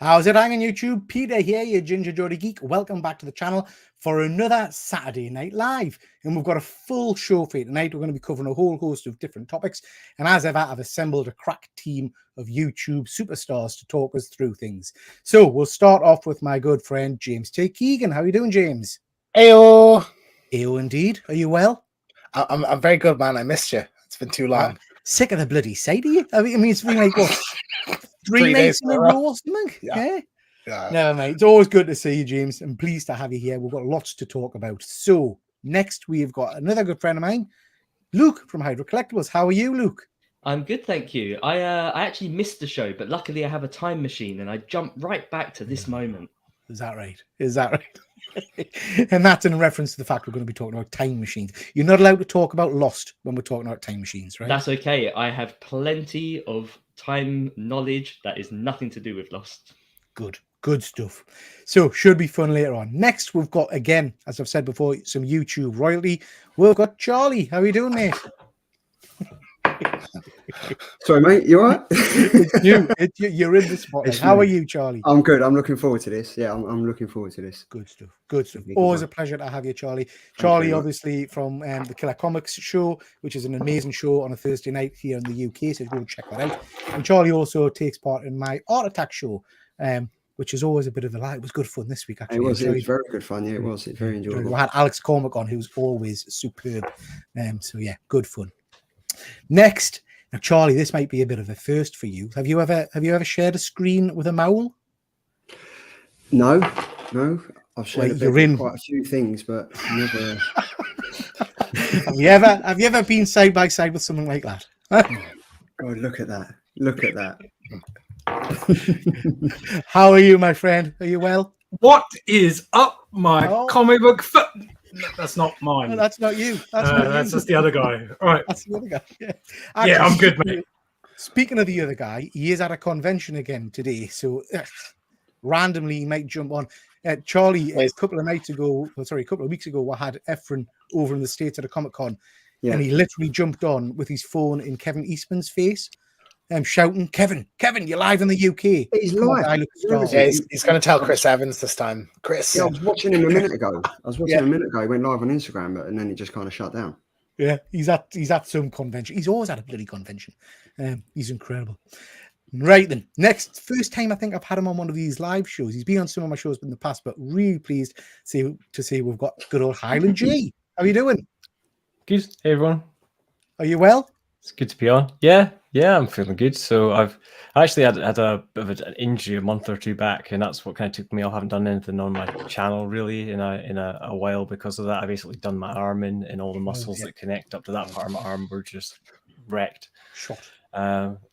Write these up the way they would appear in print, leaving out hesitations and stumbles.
How's it hanging, YouTube? Peter here, your Ginger Jody Geek. Welcome back to the channel for another Saturday Night Live. And we've got a full show for you tonight. We're going to be covering a whole host of different topics. And as ever, I've assembled a crack team of YouTube superstars to talk us through things. So we'll start off with my good friend, James T. Keegan. How are you doing, James? Ayo. Ayo, indeed. Are you well? I'm very good, man. I missed you. It's been too long. Sick of the bloody sight of you. I mean, it's been like, what? 3 nights in a row or something? Yeah. No, mate. It's always good to see you, James, and pleased to have you here. We've got lots to talk about. So, next we've got another good friend of mine, Luke from Hydra Collectibles. How are you, Luke? I'm good, thank you. I actually missed the show, but luckily I have a time machine and I jumped right back to this moment. Is that right? Is that right? And that's in reference to the fact we're going to be talking about time machines. You're not allowed to talk about Lost when we're talking about time machines, right? That's okay. I have plenty of time knowledge that is nothing to do with Lost. Good stuff. So should be fun later on. Next, we've got, again, as I've said before, some YouTube royalty. We've got Charlie. How are you doing, mate? Sorry, mate. You all right? You're in the spotlight. How are you, Charlie? I'm good. I'm looking forward to this. Yeah, I'm looking forward to this. Good stuff. Good stuff. Always a pleasure to have you, Charlie. Charlie, obviously, from the Killer Comics show, which is an amazing show on a Thursday night here in the UK. So go check that out. And Charlie also takes part in my Art Attack show, which is always a bit of a lie. It was good fun this week, actually. It was very good fun. Yeah, it was. It's very enjoyable. We had Alex Cormack on, who's always superb. So yeah, good fun. Next, now Charlie, this might be a bit of a first for you. Have you ever shared a screen with a mole? No. I've shared quite a few things, but never. have you ever been side by side with something like that? God, look at that! Look at that! How are you, my friend? Are you well? What is up, my comic book foot? That's not mine. No, that's not you. That's just the other guy. All right. That's the other guy. Yeah. Actually, I'm good, mate. Speaking of the other guy, he is at a convention again today. So randomly he might jump on. Charlie, a couple of weeks ago, we had Efren over in the States at a Comic-Con. Yeah. And he literally jumped on with his phone in Kevin Eastman's face. Shouting, Kevin, you're live in the UK. He's live. Yeah, he's going to tell Chris Evans this time. Chris. Yeah, I was watching him a minute ago. He went live on Instagram, and then he just kind of shut down. Yeah, he's at some convention. He's always at a bloody convention. He's incredible. Right then, first time I think I've had him on one of these live shows. He's been on some of my shows in the past, but really pleased to see we've got good old Highland G. How are you doing? Good. Hey everyone. Are you well? It's good to be on. Yeah, I'm feeling good. So I've actually had a bit of an injury a month or two back, and that's what kind of took me off. I haven't done anything on my channel really in a while because of that. I basically done my arm in, and all the muscles that connect up to that part of my arm were just wrecked. Shot.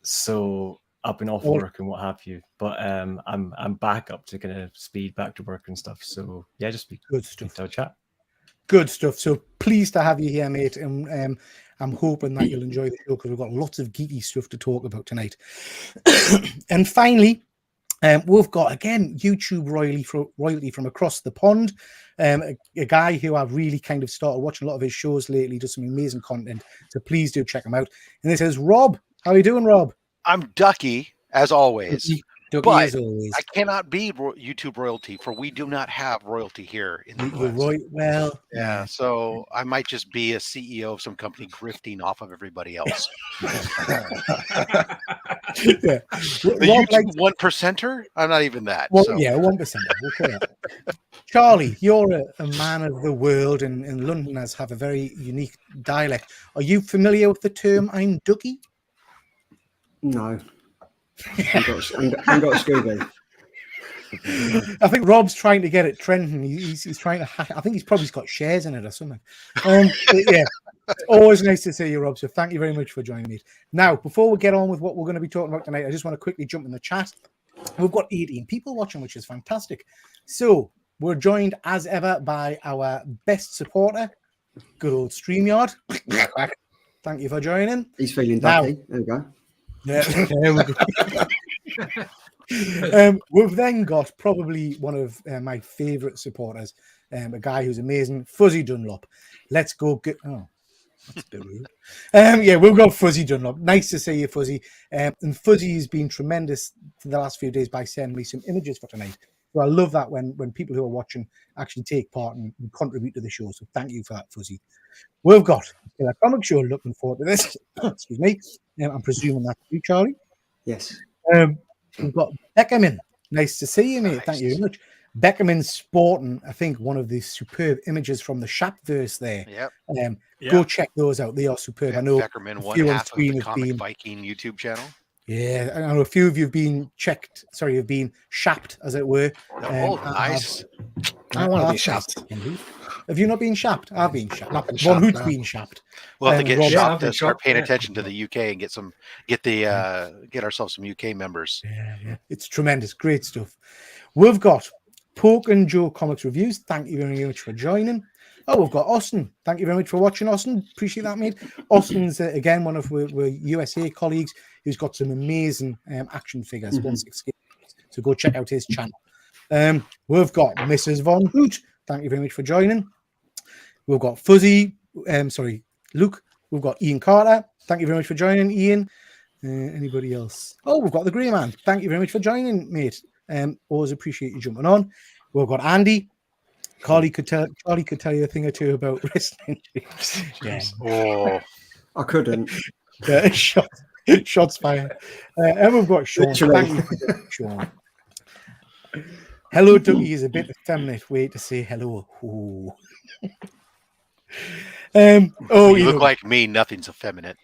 So I've been off work and what have you, but I'm back up to kind of speed, back to work and stuff. So yeah, just be good stuff. To have a chat. Good stuff. So pleased to have you here, mate. And I'm hoping that you'll enjoy the show because we've got lots of geeky stuff to talk about tonight. And finally, we've got, again, YouTube royalty from across the pond. A guy who I've really kind of started watching a lot of his shows lately, does some amazing content. So please do check him out. And this is Rob. How are you doing, Rob? I'm Ducky, as always. Ducky as always. I cannot be YouTube royalty, for we do not have royalty here in the US. Well, yeah, so I might just be a CEO of some company grifting off of everybody else. The YouTube 1%er? I'm not even that. Well, so. Yeah, 1%. Okay. Charlie, you're a man of the world, and Londoners have a very unique dialect. Are you familiar with the term "I'm Ducky"? No. I got Scooby. I think Rob's trying to get it trending. He's trying to. I think he's probably got shares in it or something. Yeah, always nice to see you, Rob. So thank you very much for joining me. Now, before we get on with what we're going to be talking about tonight, I just want to quickly jump in the chat. We've got 18 people watching, which is fantastic. So we're joined as ever by our best supporter, good old StreamYard. Thank you for joining. He's feeling ducky. There we go. Yeah, we've then got probably one of my favorite supporters, a guy who's amazing, Fuzzy Dunlop. Let's go get. Oh, That's a bit rude. Yeah, we've got Fuzzy Dunlop. Nice to see you, Fuzzy. And Fuzzy has been tremendous for the last few days by sending me some images for tonight. So I love that when people who are watching actually take part and contribute to the show. So thank you for that, Fuzzy. We've got a comic show. Looking forward to this. Excuse me. I'm presuming that's you, Charlie. Yes. We've got Beckerman. Nice to see you, mate. Nice. Thank you very much. Beckerman sporting, I think, one of the superb images from the Shapverse there. Yep. Go check those out. They are superb. I know Beckerman, one half of the Comic Viking YouTube channel. Yeah, I know a few of you have been have been shapped, as it were. Nice. I want to be shapped. Have you not been shapped? I've been shapped. Not been One shapped, who's no. been shapped. We'll have to get Rob- shopped to I've start been paying shopped, attention to the UK and get ourselves some UK members. Yeah. It's tremendous. Great stuff. We've got Poke and Joe Comics Reviews. Thank you very much for joining. Oh, we've got Austin. Thank you very much for watching, Austin. Appreciate that, mate. Austin's, again, one of our USA colleagues who's got some amazing action figures. 168. So go check out his channel. We've got Mrs. Von Hoot. Thank you very much for joining. We've got Luke. We've got Ian Carter. Thank you very much for joining, Ian. Anybody else? Oh, we've got the Grey Man. Thank you very much for joining, mate. Always appreciate you jumping on. We've got Andy. Charlie could tell you a thing or two about wrestling. Yeah. Oh, I couldn't. Shots fired. And we've got Sean. Thank you for that, Sean. Hello, Dougie is a bit effeminate way to say hello. Ooh. you look like me. Nothing's effeminate.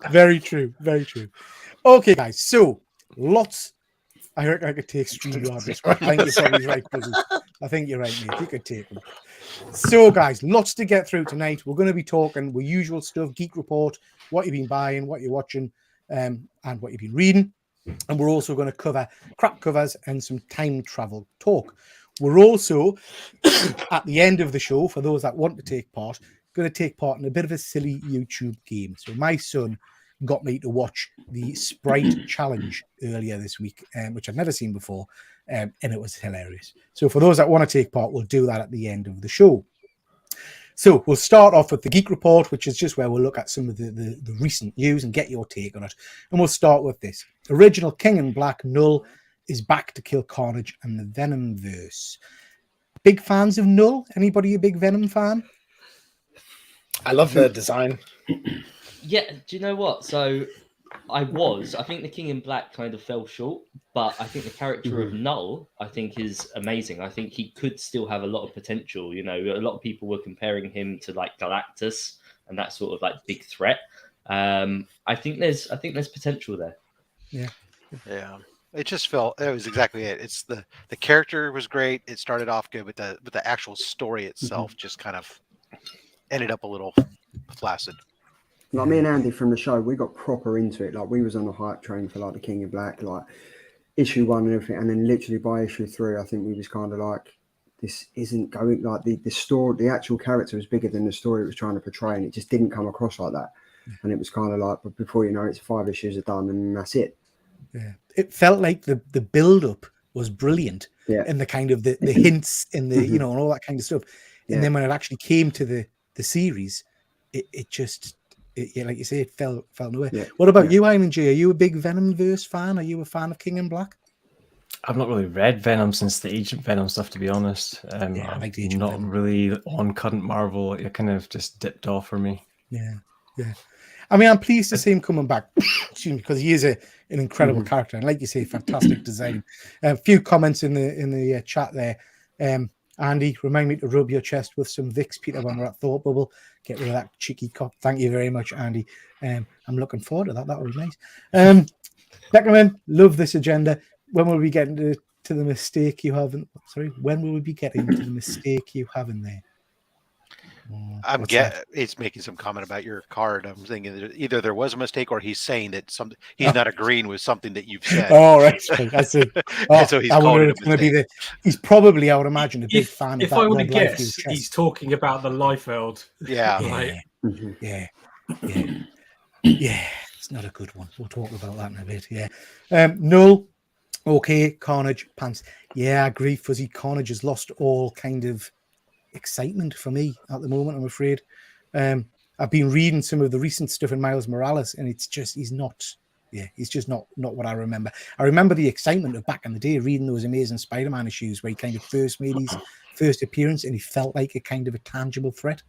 Very true. Very true. Okay, guys. So lots. I reckon I could take StreamYard this one. I think you're probably right, Buzzy. I think you're right, mate. You could take them. So, guys, lots to get through tonight. We're going to be talking the usual stuff, Geek Report, what you've been buying, what you're watching, and what you've been reading. And we're also going to cover crap covers and some time travel talk. We're also, at the end of the show, for those that want to take part, going to take part in a bit of a silly YouTube game. So my son got me to watch the Sprite Challenge earlier this week, which I've never seen before, and it was hilarious. So for those that want to take part, we'll do that at the end of the show. So we'll start off with the Geek Report, which is just where we'll look at some of the recent news and get your take on it. And we'll start with this. Original King in Black Null is back to kill Carnage and the Venom verse. Big fans of Null? Anybody a big Venom fan? I love the design. Yeah, do you know what? So I think the King in Black kind of fell short, but I think the character of Null, I think, is amazing. I think he could still have a lot of potential. You know, a lot of people were comparing him to like Galactus and that sort of like big threat. I think there's potential there. Yeah. It just it was exactly it. It's the character was great. It started off good, but the actual story itself just kind of ended up a little flaccid. Like me and Andy from the show, we got proper into it. Like we was on the hype train for like the King in Black, like issue 1 and everything, and then literally by issue 3, I think we was kind of like, this isn't going, like the story, the actual character was bigger than the story it was trying to portray, and it just didn't come across like that. And it was kind of like, but before you know it, 5 issues are done, and that's it. Yeah, it felt like the build up was brilliant, and the kind of the hints and the and all that kind of stuff. And then when it actually came to the series, it just. Like you say, it fell nowhere. Yeah. What about you, Hyman G? Are you a big Venomverse fan? Are you a fan of King in Black? I've not really read Venom since the Agent Venom stuff, to be honest. I like the Agent not Venom. Really on current Marvel. It kind of just dipped off for me. Yeah. I mean, I'm pleased to see him coming back. Excuse me, because he is an incredible character, and like you say, fantastic design. A few comments in the chat there. Andy, remind me to rub your chest with some Vicks, Peter, when we're at Thought Bubble. Get rid of that cheeky cop. Thank you very much, Andy. I'm looking forward to that. That would be nice. Beckerman, love this agenda. When will we get to the mistake you have? When will we be getting to the mistake you have in there? It's making some comment about your card. I'm thinking that either there was a mistake or he's saying that he's not agreeing with something that you've said. Oh, right. I see. So he's calling it going to be he's probably, I would imagine, a big fan of that. If I would guess, he's talking about the Liefeld. Yeah. Yeah. It's not a good one. We'll talk about that in a bit. Yeah. Null. Okay. Carnage. Pants. Yeah, I agree. Fuzzy. Carnage has lost all kind of excitement for me at the moment, I'm afraid. I've been reading some of the recent stuff in Miles Morales, and it's just he's just not what I remember. I remember the excitement of back in the day reading those amazing Spider-Man issues where he kind of first made his first appearance and he felt like a kind of a tangible threat.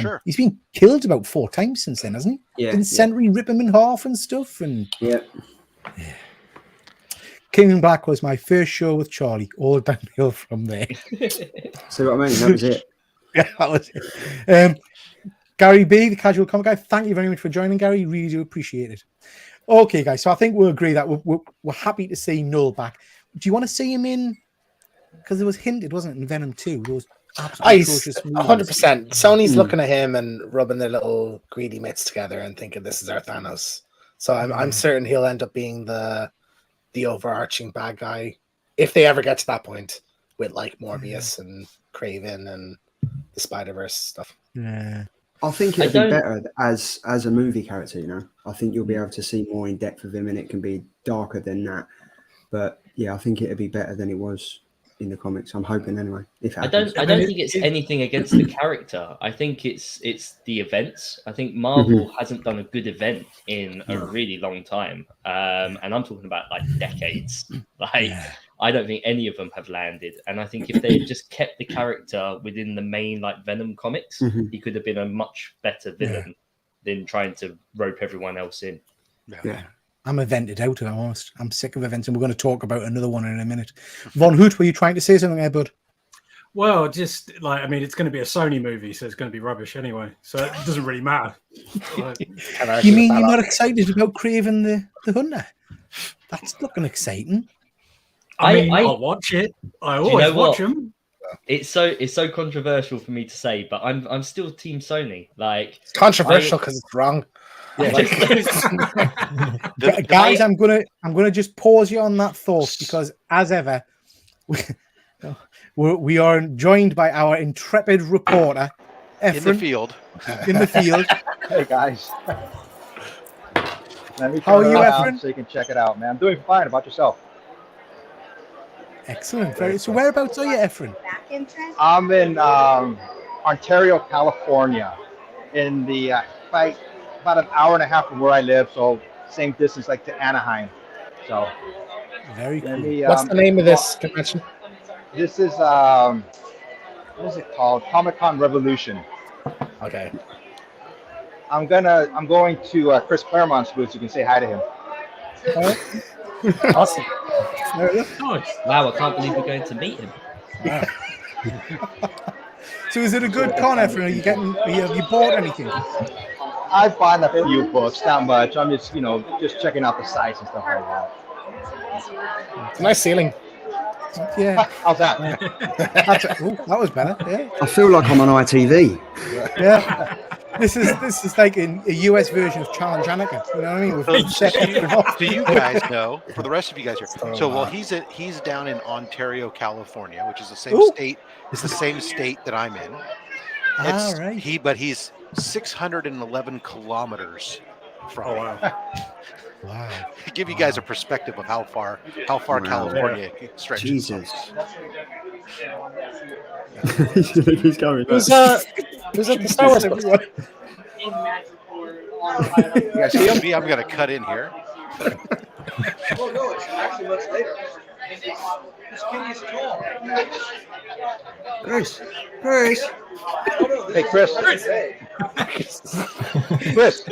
Sure. He's been killed about 4 times since then, hasn't he? Yeah. Didn't Sentry rip him in half and stuff? And Yeah. King in Black was my first show with Charlie, all downhill from there. See what I mean? That was it. Yeah, that was it. Gary B, the casual comic guy, thank you very much for joining, Gary. Really do appreciate it. Okay, guys, so I think we'll agree that we're happy to see Null back. Do you want to see him in? Because it was hinted, wasn't it, in Venom 2? Those absolutely atrocious movies. 100%. Sony's looking at him and rubbing their little greedy mitts together and thinking this is our Thanos. So I'm certain he'll end up being the overarching bad guy if they ever get to that point with like Morbius and Kraven and the Spider-Verse stuff. Yeah. I think it'd be better as a movie character, you know. I think you'll be able to see more in depth of him and it can be darker than that. But yeah, I think it'd be better than it was in the comics. I'm hoping anyway. If it happens. I don't think it's anything against the character. I think it's the events. I think Marvel hasn't done a good event in a really long time. And I'm talking about like decades. I don't think any of them have landed. And I think if they had just kept the character within the main like Venom comics, he could have been a much better villain than trying to rope everyone else in. Yeah. I'm evented out, if I'm honest. I'm sick of events, and we're going to talk about another one in a minute. Von Hoot, were you trying to say something there, bud? Well, just like, I mean, it's going to be a Sony movie, so it's going to be rubbish anyway. So it doesn't really matter. You mean you're not excited about Kraven the Hunter? That's looking exciting. I mean, I'll watch it. I always watch them. It's so controversial for me to say, but I'm still Team Sony. Like, it's controversial because it's wrong. Yeah. Guys, I'm gonna just pause you on that thought because, as ever, we are joined by our intrepid reporter, Efren, in the field. Hey guys, let me how are you, around Efren? so you can check it out, man. I'm doing fine. About yourself? Excellent. So, whereabouts are you, Efren? I'm in Ontario, California, in the about an hour and a half from where I live, so same distance like to Anaheim. So very cool. What's the name of this convention? This is what is it called? Comic-Con Revolution. Okay. I'm going to Chris Claremont's booth. So you can say hi to him. Awesome. Wow, I can't believe we're going to meet him. Wow. So is it a good con, Efren? Have you bought anything? I've bought a few books, not much. I'm just, just checking out the sites and stuff like that. It's a nice ceiling. Yeah. How's that? That was better. Yeah. I feel like I'm on ITV. Yeah. This is like a US version of Challenge Hanukkah. You know what I mean? Do you guys know? For the rest of you guys here, he's down in Ontario, California, which is the same state. It's the same state that I'm in. Right. But he's 611 kilometers from. Oh wow! Wow. To give you guys a perspective of how far California stretches. Jesus. Who's at the Star Wars book? You guys see me? I'm gonna cut in here. Oh no, it's actually much later. This kid is tall. Chris. Hey, Chris. Chris,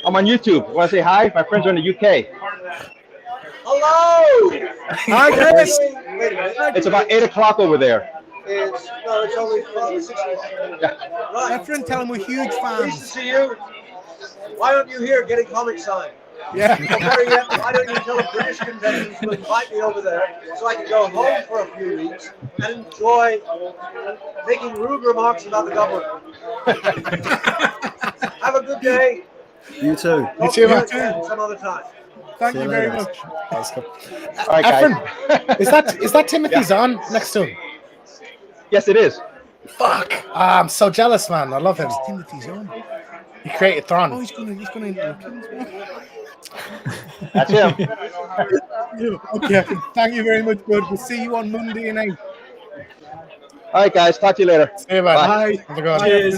I'm on YouTube. Want to say hi? My friends are in the UK. Hello. Hi, Chris. Wait a minute. It's about 8 o'clock over there. It's only 6 o'clock. Right. Efren, tell him we're huge Pleased to fans. see you. Why aren't you here getting comic signed? Yeah. Or better yet, why don't you tell the British convention to invite me over there so I can go home for a few weeks and enjoy making rude remarks about the government. Have a good day. You too. Hope to meet again some other time. Thank you very much. That's cool. All right, guys. Efren, is that Timothy Zahn next to him? Yes, it is. Fuck! I'm so jealous, man. I love him. Timothy's on. He created Thrawn. Oh, he's gonna That's him. Okay, thank you very much, bud. We'll see you on Monday night. All right, guys. Talk to you later. See you, man. Bye. Have a good one. Cheers.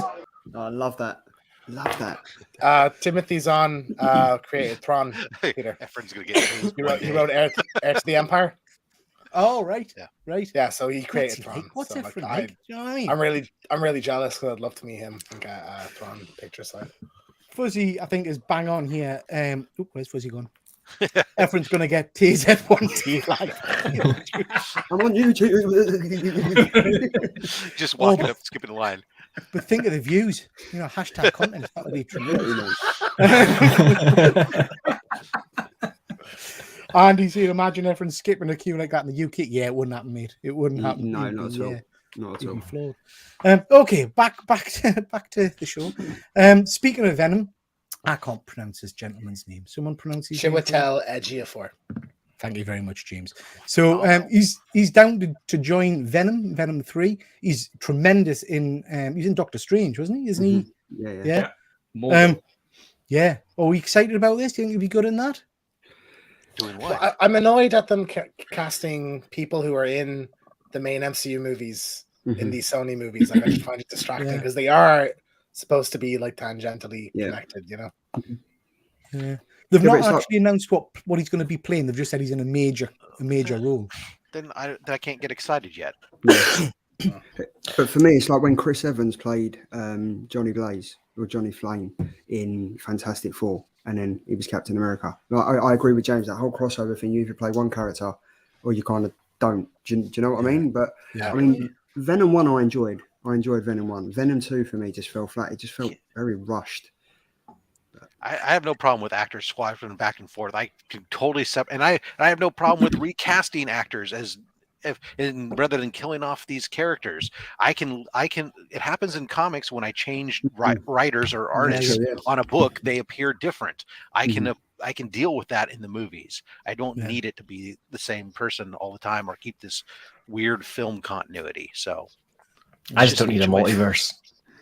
Oh, I love that. Love that. Timothy's on created Thrawn. Peter. Efren's gonna get He wrote Heir to the Empire. Oh, right. Yeah. Right. Yeah, so he created What's he Thrawn. like? What's so, it for like, like? Do you know what I mean? I'm really jealous because I'd love to meet him and get a Thrawn picture signed. Fuzzy, I think, is bang on here. Where's Fuzzy gone? Efren's going to get TZ1T live. I'm on YouTube. just walking Oh, up, skipping the line. But think of the views. You know, hashtag content. That would be tremendous. Andy, so imagine Efren skipping a queue like that in the UK. Yeah, it wouldn't happen, mate. It wouldn't happen. No, You'd not be, at all. Not at you'd all. be flawed. Okay, back to the show. Speaking of Venom, I can't pronounce this gentleman's name. Someone pronounce his name for me? Chiwetel Ejiofor. Thank you very much, James. So he's down to join Venom 3. He's tremendous in he's in Doctor Strange, wasn't he? Isn't he? Yeah. More Yeah. Are we excited about this? Do you think he'll be good in that? Doing what? Well, I'm annoyed at them casting people who are in the main MCU movies in these Sony movies. Like I just find it distracting because they are supposed to be like tangentially connected, you know. Yeah. They've not actually announced what he's going to be playing. They've just said he's in a major role. Then I can't get excited yet. But for me, it's like when Chris Evans played Johnny Blaze or Johnny Flame in Fantastic Four, and then he was Captain America. Like, I agree with James, that whole crossover thing, you either play one character or you kind of don't. Do you know what I mean? But I mean, Venom 1 I enjoyed. I enjoyed Venom 1. Venom 2 for me just fell flat. It just felt very rushed. I have no problem with actors swapping back and forth. I can totally and I have no problem with recasting actors rather than killing off these characters. I can. It happens in comics when I change writers or artists on a book. They appear different. I can deal with that in the movies. I don't need it to be the same person all the time or keep this weird film continuity. So I just don't need a multiverse.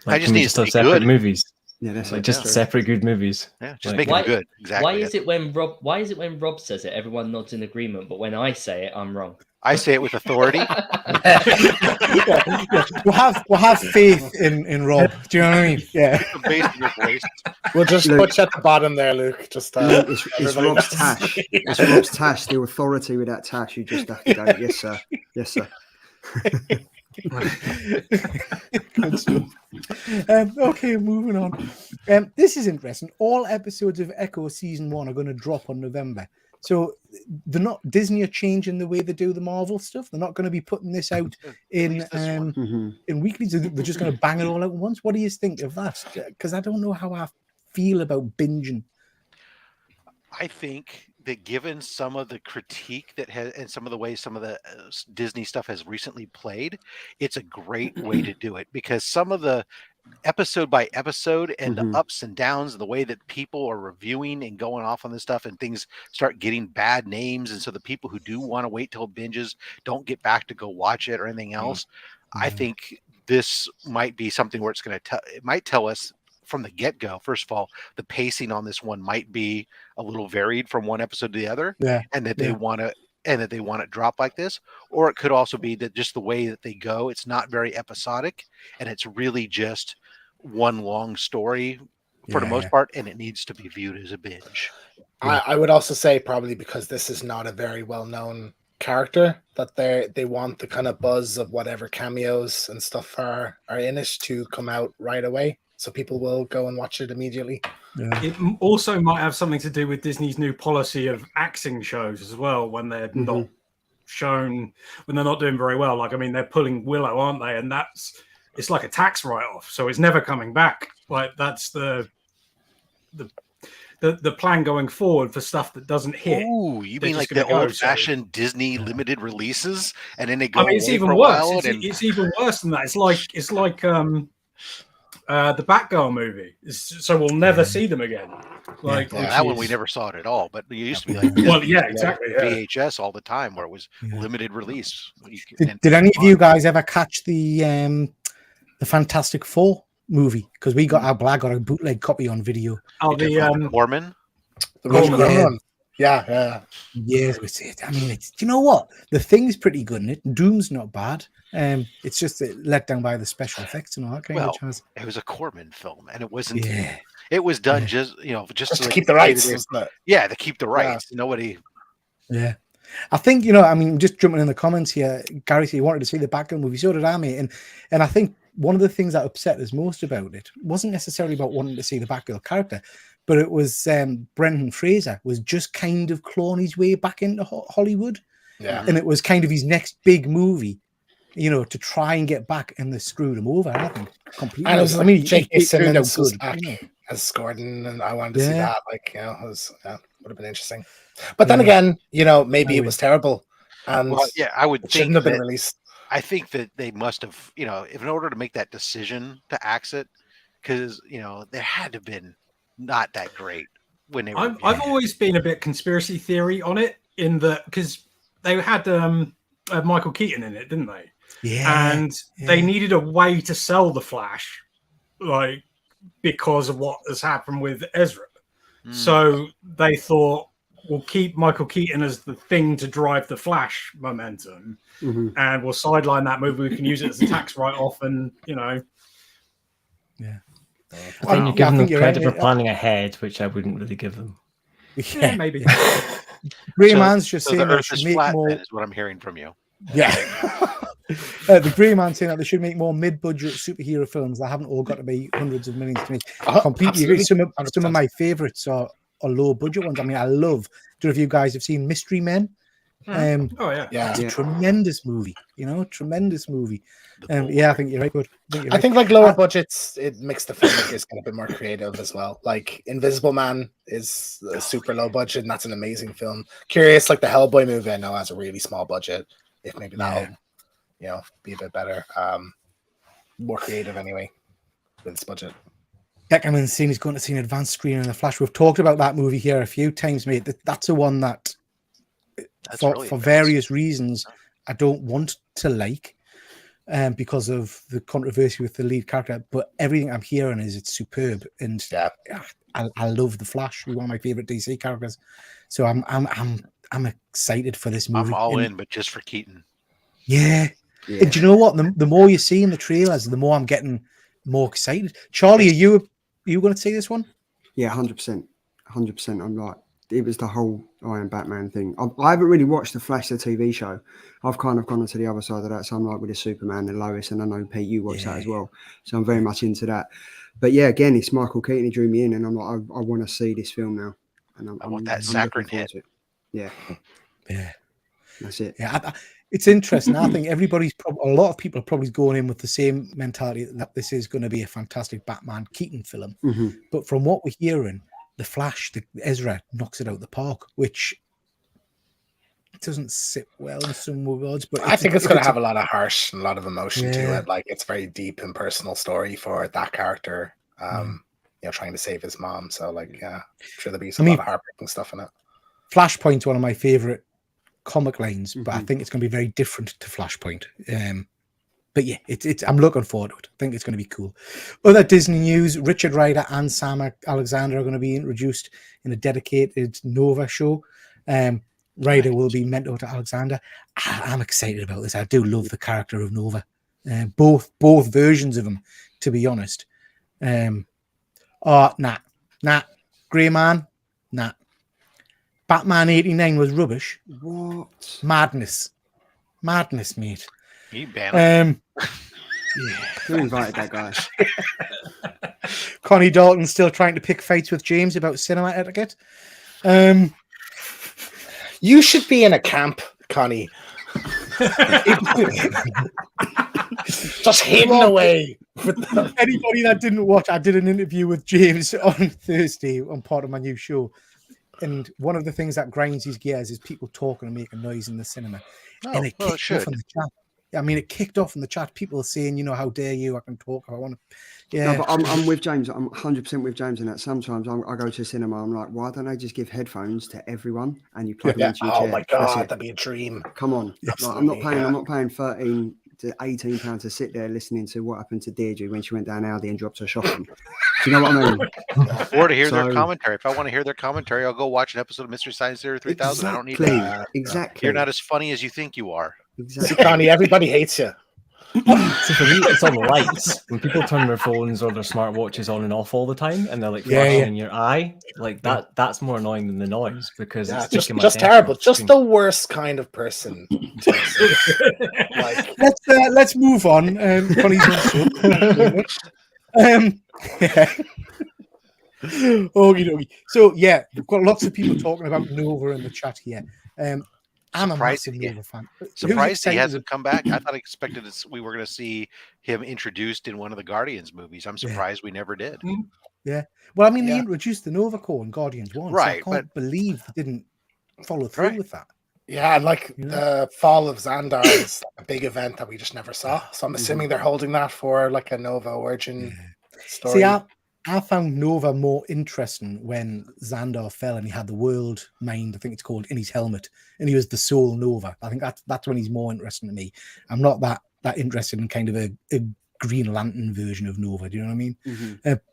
I just need to have separate movies. Yeah, that's like just separate good movies. Yeah, just make them good. Exactly. Why is it when Rob says it, everyone nods in agreement, but when I say it, I'm wrong? I say it with authority. We'll have faith in Rob. Do you know what I mean? Yeah. We'll just put you at the bottom there, Luke. Just it's Rob's tash. It's Rob's tash. The authority with that tash, you just have to go. Yes, sir. Yes, sir. Good stuff. Okay, moving on. This is interesting. All episodes of Echo season 1 are going to drop on November. So they're not Disney are changing the way they do the Marvel stuff. They're not going to be putting this out in weeklies. They're just going to bang it all out at once. What do you think of that? Because I don't know how I feel about binging. I think that given some of the critique that has and some of the ways some of the Disney stuff has recently played, it's a great way to do it, because some of the episode by episode and the ups and downs and the way that people are reviewing and going off on this stuff, and things start getting bad names, and so the people who do want to wait till it binges don't get back to go watch it or anything else. I think this might be something where it's going to it might tell us from the get-go, first of all, the pacing on this one might be a little varied from one episode to the other, and that they want to drop like this. Or it could also be that just the way that they go, it's not very episodic, and it's really just one long story for the most part, and it needs to be viewed as a binge. I would also say probably because this is not a very well-known character, that they want the kind of buzz of whatever cameos and stuff are in it to come out right away, so people will go and watch it immediately. It also might have something to do with Disney's new policy of axing shows as well, when they're not shown, when they're not doing very well. Like, I mean, they're pulling Willow, aren't they? And it's like a tax write-off, so it's never coming back. Like, that's the plan going forward for stuff that doesn't hit. Ooh, you mean like the old-fashioned Disney limited releases, and then they go? I mean, it's even worse. It's even worse than that. It's like the Batgirl movie. So we'll never see them again. Like that one, we never saw it at all. But it used to be like exactly. VHS all the time, where it was limited release. Did any of you guys ever catch the Fantastic Four movie? Because I got a bootleg copy on video. Mormon. Yeah. Years with it. I mean, do you know what? The Thing's pretty good in it. Doom's not bad. It's just let down by the special effects and all that kind of jazz. It was a Corman film, and it wasn't. Yeah. It was done Yeah. just Just so to they keep could the say rights. that Wasn't it? Yeah, to keep the rights. Nobody. Yeah. I think, I mean, just jumping in the comments here, Gary said he wanted to see the Batgirl movie. So did I, mate. And I think one of the things that upset us most about it wasn't necessarily about wanting to see the Batgirl character, but it was Brendan Fraser was just kind of clawing his way back into Hollywood. Yeah. And it was kind of his next big movie, to try and get back, and they screwed him over, I think, completely. And it was, I mean, J.K. it turned out Simmons was good. back as Gordon, and I wanted to see Yeah. that. Like, would have been interesting. But then again, maybe it was terrible. And I would it think shouldn't have been that- released. I think that they must have, if in order to make that decision to axe it, because there had to have been not that great when they were. I've always been a bit conspiracy theory on it, in that because they had Michael Keaton in it, didn't they? Yeah. And they needed a way to sell the Flash, like, because of what has happened with Ezra. So they thought, we'll keep Michael Keaton as the thing to drive the Flash momentum, and we'll sideline that movie. We can use it as a tax write-off, and Yeah. Then you're giving them credit right. for planning ahead, which I wouldn't really give them. yeah, maybe. Grey Man's just So the saying that they Earth should is make flat. more. Then, is what I'm hearing from you. Yeah. The Grey Man saying that they should make more mid-budget superhero films that haven't all got to be hundreds of millions to make. Completely agree. Some of my favourites are low-budget ones. I mean, I love. Do you know if you guys have seen Mystery Men? Oh yeah. It's a tremendous movie. Tremendous movie. I think you're right. Good. I think like lower budgets, it makes the filmmakers get a bit more creative as well. Like Invisible Man is a super low budget, and that's an amazing film. Curious, like the Hellboy movie, I know has a really small budget. If maybe that'll, be a bit better, more creative anyway with its budget. Beckerman's saying he's going to see an advanced screening of The Flash. We've talked about that movie here a few times, mate. That's the one that, for various reasons, I don't want to like. Because of the controversy with the lead character, but everything I'm hearing is it's superb, and I love the Flash. He's one of my favorite DC characters, so I'm excited for this movie. I'm all in, but just for Keaton. Yeah. And do you know what? The more you see in the trailers, the more I'm getting more excited. Charlie, are you going to see this one? Yeah, 100%. I'm like, it was the whole Iron Batman thing. I haven't really watched the Flash, the TV show. I've kind of gone onto the other side of that. So I'm like with the Superman and Lois, and I know Pete, you watch that as well. So I'm very much into that. But yeah, again, it's Michael Keaton. He drew me in, and I'm like, I want to see this film now. And I want that saccharine hit. Yeah, that's it. Yeah, it's interesting. I think a lot of people are probably going in with the same mentality that this is going to be a fantastic Batman Keaton film. But from what we're hearing, the Flash, Ezra knocks it out the park, which doesn't sit well in some regards. But I think it's going to have a lot of harsh and a lot of emotion to it. Like it's very deep and personal story for that character. Trying to save his mom. So I'm sure there'll be a lot of heartbreaking stuff in it. Flashpoint's one of my favorite comic lines, but I think it's going to be very different to Flashpoint. But yeah, I'm looking forward to it. I think it's going to be cool. Other Disney news: Richard Rider and Sam Alexander are going to be introduced in a dedicated Nova show. Rider will be mentor to Alexander. I'm excited about this. I do love the character of Nova. Both versions of him, to be honest. Nah. Grey Man, nah. Batman 89 was rubbish. What? Madness, mate. You ban him. Who invited that guy? Connie Dalton still trying to pick fights with James about cinema etiquette. You should be in a camp, Connie. Just hidden away. Anybody that didn't watch, I did an interview with James on Thursday on part of my new show. And one of the things that grinds his gears is people talking and making noise in the cinema. And it kicked off in the chat. I mean, it kicked off in the chat. People saying, how dare you? I can talk if I want to. Yeah, no, but I'm with James. I'm 100% with James in that. Sometimes I go to cinema. I'm like, why don't they just give headphones to everyone and you plug them into your chair? Oh my god, that'd be a dream. Come on, I'm not paying 13 the £18 to sit there listening to what happened to Deirdre when she went down Aldi and dropped her shopping. Do you know what I mean? Or to hear their commentary. If I want to hear their commentary, I'll go watch an episode of Mystery Science Theater 3000. I don't need that. Exactly. You're not as funny as you think you are. Exactly. Connie, everybody hates you. So for me, it's on the lights. When people turn their phones or their smartwatches on and off all the time, and they're like flashing in your eye, like that's more annoying than the noise because it's taking my just terrible. Just the worst kind of person. Like, let's move on. Connie's on yeah. Okie dokie. So yeah, we've got lots of people talking about Nova in the chat here. I'm a massive Nova fan. Surprised he hasn't come back. I thought we were going to see him introduced in one of the Guardians movies. I'm surprised we never did. Yeah. Well, I mean, they introduced the Nova Corps in Guardians 1. Right. So I can't believe they didn't follow through with that. Yeah, and like the fall of Xandar is a big event that we just never saw. So I'm assuming they're holding that for like a Nova origin story. See, I found Nova more interesting when Xandar fell and he had the world mind, I think it's called, in his helmet, and he was the sole Nova. I think that's when he's more interesting to me. I'm not that interested in kind of a Green Lantern version of Nova. Do you know what I mean?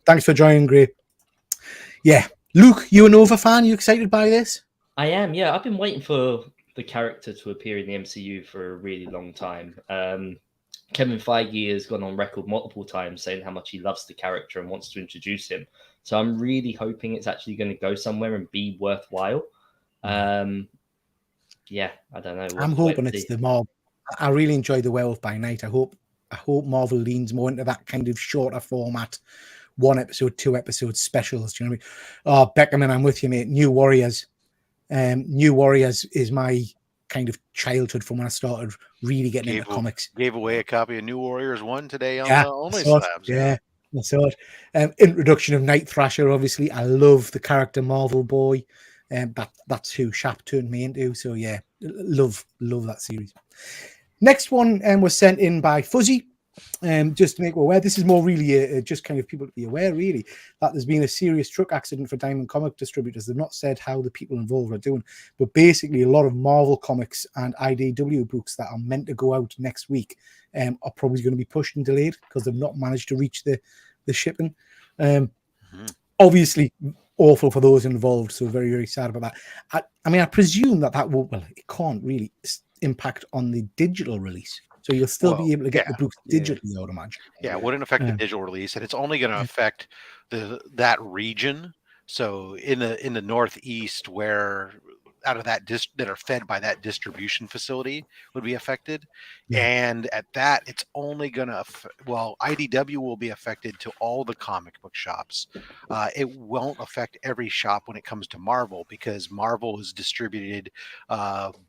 Thanks for joining, Gray. Yeah, Luke, you a Nova fan? You excited by this? I am. Yeah, I've been waiting for the character to appear in the MCU for a really long time. Kevin Feige has gone on record multiple times saying how much he loves the character and wants to introduce him. So I'm really hoping it's actually going to go somewhere and be worthwhile. Yeah, I don't know. I'm hoping it's the Marvel. I really enjoyed the Werewolf by Night. I hope Marvel leans more into that kind of shorter format, 1 episode, 2 episodes specials. Do you know what I mean? Oh, Beckerman, I'm with you, mate. New Warriors. New Warriors is my kind of childhood from when I started really getting into comics. Gave away a copy of New Warriors 1 today on the Only Slabs. Yeah, I saw it. Introduction of Night Thrasher, obviously. I love the character Marvel Boy. That's who Shap turned me into. So yeah, love that series. Next one was sent in by Fuzzy. Just to make you aware, this is more really just kind of people to be aware, really, that there's been a serious truck accident for Diamond Comic Distributors. They've not said how the people involved are doing, but basically a lot of Marvel comics and IDW books that are meant to go out next week are probably going to be pushed and delayed because they've not managed to reach the shipping. Obviously, awful for those involved, so very, very sad about that. I mean, I presume that will, well, it can't really impact on the digital release. So you'll still be able to get the books digitally, I would imagine. Yeah, it wouldn't affect the digital release, and it's only going to affect that region. So in the Northeast, where out of that that are fed by that distribution facility would be affected, and at that, it's only going to IDW will be affected to all the comic book shops. It won't affect every shop when it comes to Marvel because Marvel is distributed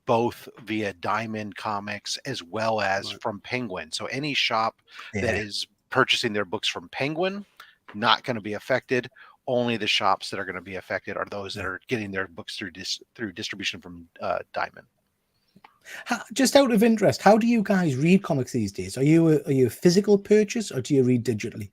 both via Diamond Comics as well as from Penguin. So any shop that is purchasing their books from Penguin, not going to be affected. Only the shops that are going to be affected are those that are getting their books through distribution from Diamond. Just out of interest, how do you guys read comics these days? Are you a physical purchase or do you read digitally?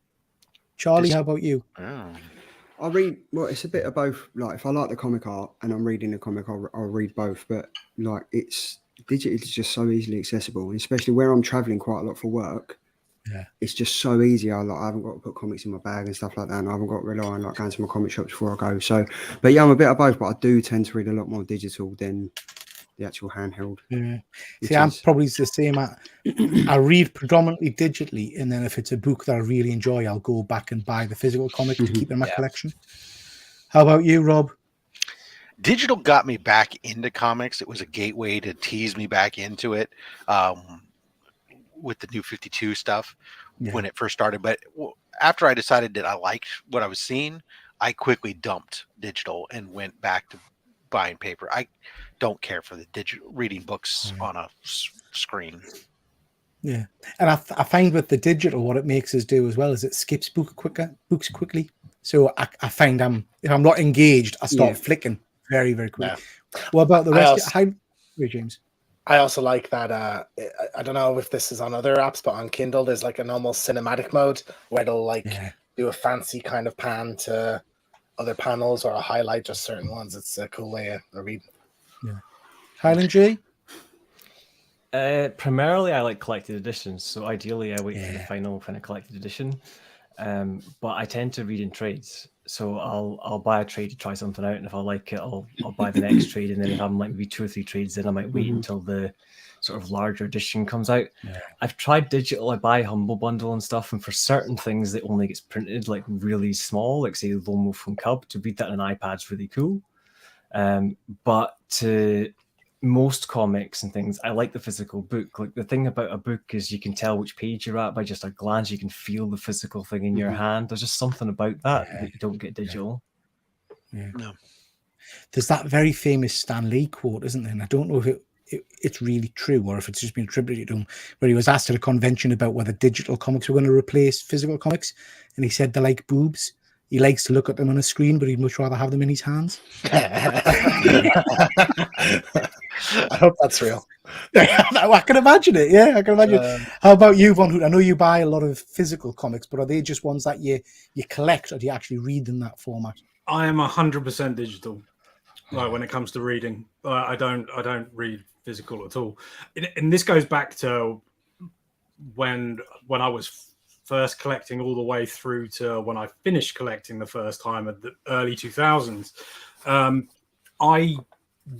Charlie, how about you? I read, well, it's a bit of both. Like if I like the comic art and I'm reading the comic, I'll read both. But like it's just so easily accessible, and especially where I'm traveling quite a lot for work. Yeah, it's just so easy. I haven't got to put comics in my bag and stuff like that, and I haven't got to rely on going to my comic shops before I go. So, but yeah, I'm a bit of both, but I do tend to read a lot more digital than the actual handheld. Yeah, see, I'm probably the same. I read predominantly digitally, and then if it's a book that I really enjoy, I'll go back and buy the physical comic to keep in my collection. How about you, Rob? Digital got me back into comics. It was a gateway to tease me back into it. With the New 52 stuff when it first started. But after I decided that I liked what I was seeing, I quickly dumped digital and went back to buying paper. I don't care for the digital reading books on a screen. Yeah. And I find with the digital, what it makes us do as well is it skips books quickly. So I find if I'm not engaged, I start flicking very, very quickly. Yeah. What about the rest? How, James? I also like that. I don't know if this is on other apps, but on Kindle, there's like an almost cinematic mode where it'll do a fancy kind of pan to other panels or a highlight just certain ones. It's a cool way of reading. Yeah. Highland J? Primarily, I like collected editions. So ideally, I wait for the Yeah. final kind of collected edition. But I tend to read in trades. So I'll buy a trade to try something out, and if I like it, I'll buy the next trade. And then if I'm like maybe 2 or 3 trades, then I might wait until the sort of larger edition comes out. Yeah. I've tried digital. I buy Humble Bundle and stuff, and for certain things that only gets printed like really small, like say Lone Wolf from Cub, to read that on an iPad's really cool. But to most comics and things, I like the physical book. Like the thing about a book is you can tell which page you're at by just a glance. You can feel the physical thing in your hand. There's just something about that that you don't get digital. Yeah. No. There's that very famous Stan Lee quote, isn't there? And I don't know if it's really true or if it's just been attributed to him, where he was asked at a convention about whether digital comics were going to replace physical comics, and he said they're like boobs. He likes to look at them on a screen, but he'd much rather have them in his hands. I hope that's real. I can imagine it. Yeah, I can imagine. How about you, Von Hoot? I know you buy a lot of physical comics, but are they just ones that you collect, or do you actually read in that format? I am 100% digital. Like when it comes to reading, I don't read physical at all. And this goes back to when I was first collecting all the way through to when I finished collecting the first time at the early 2000s. I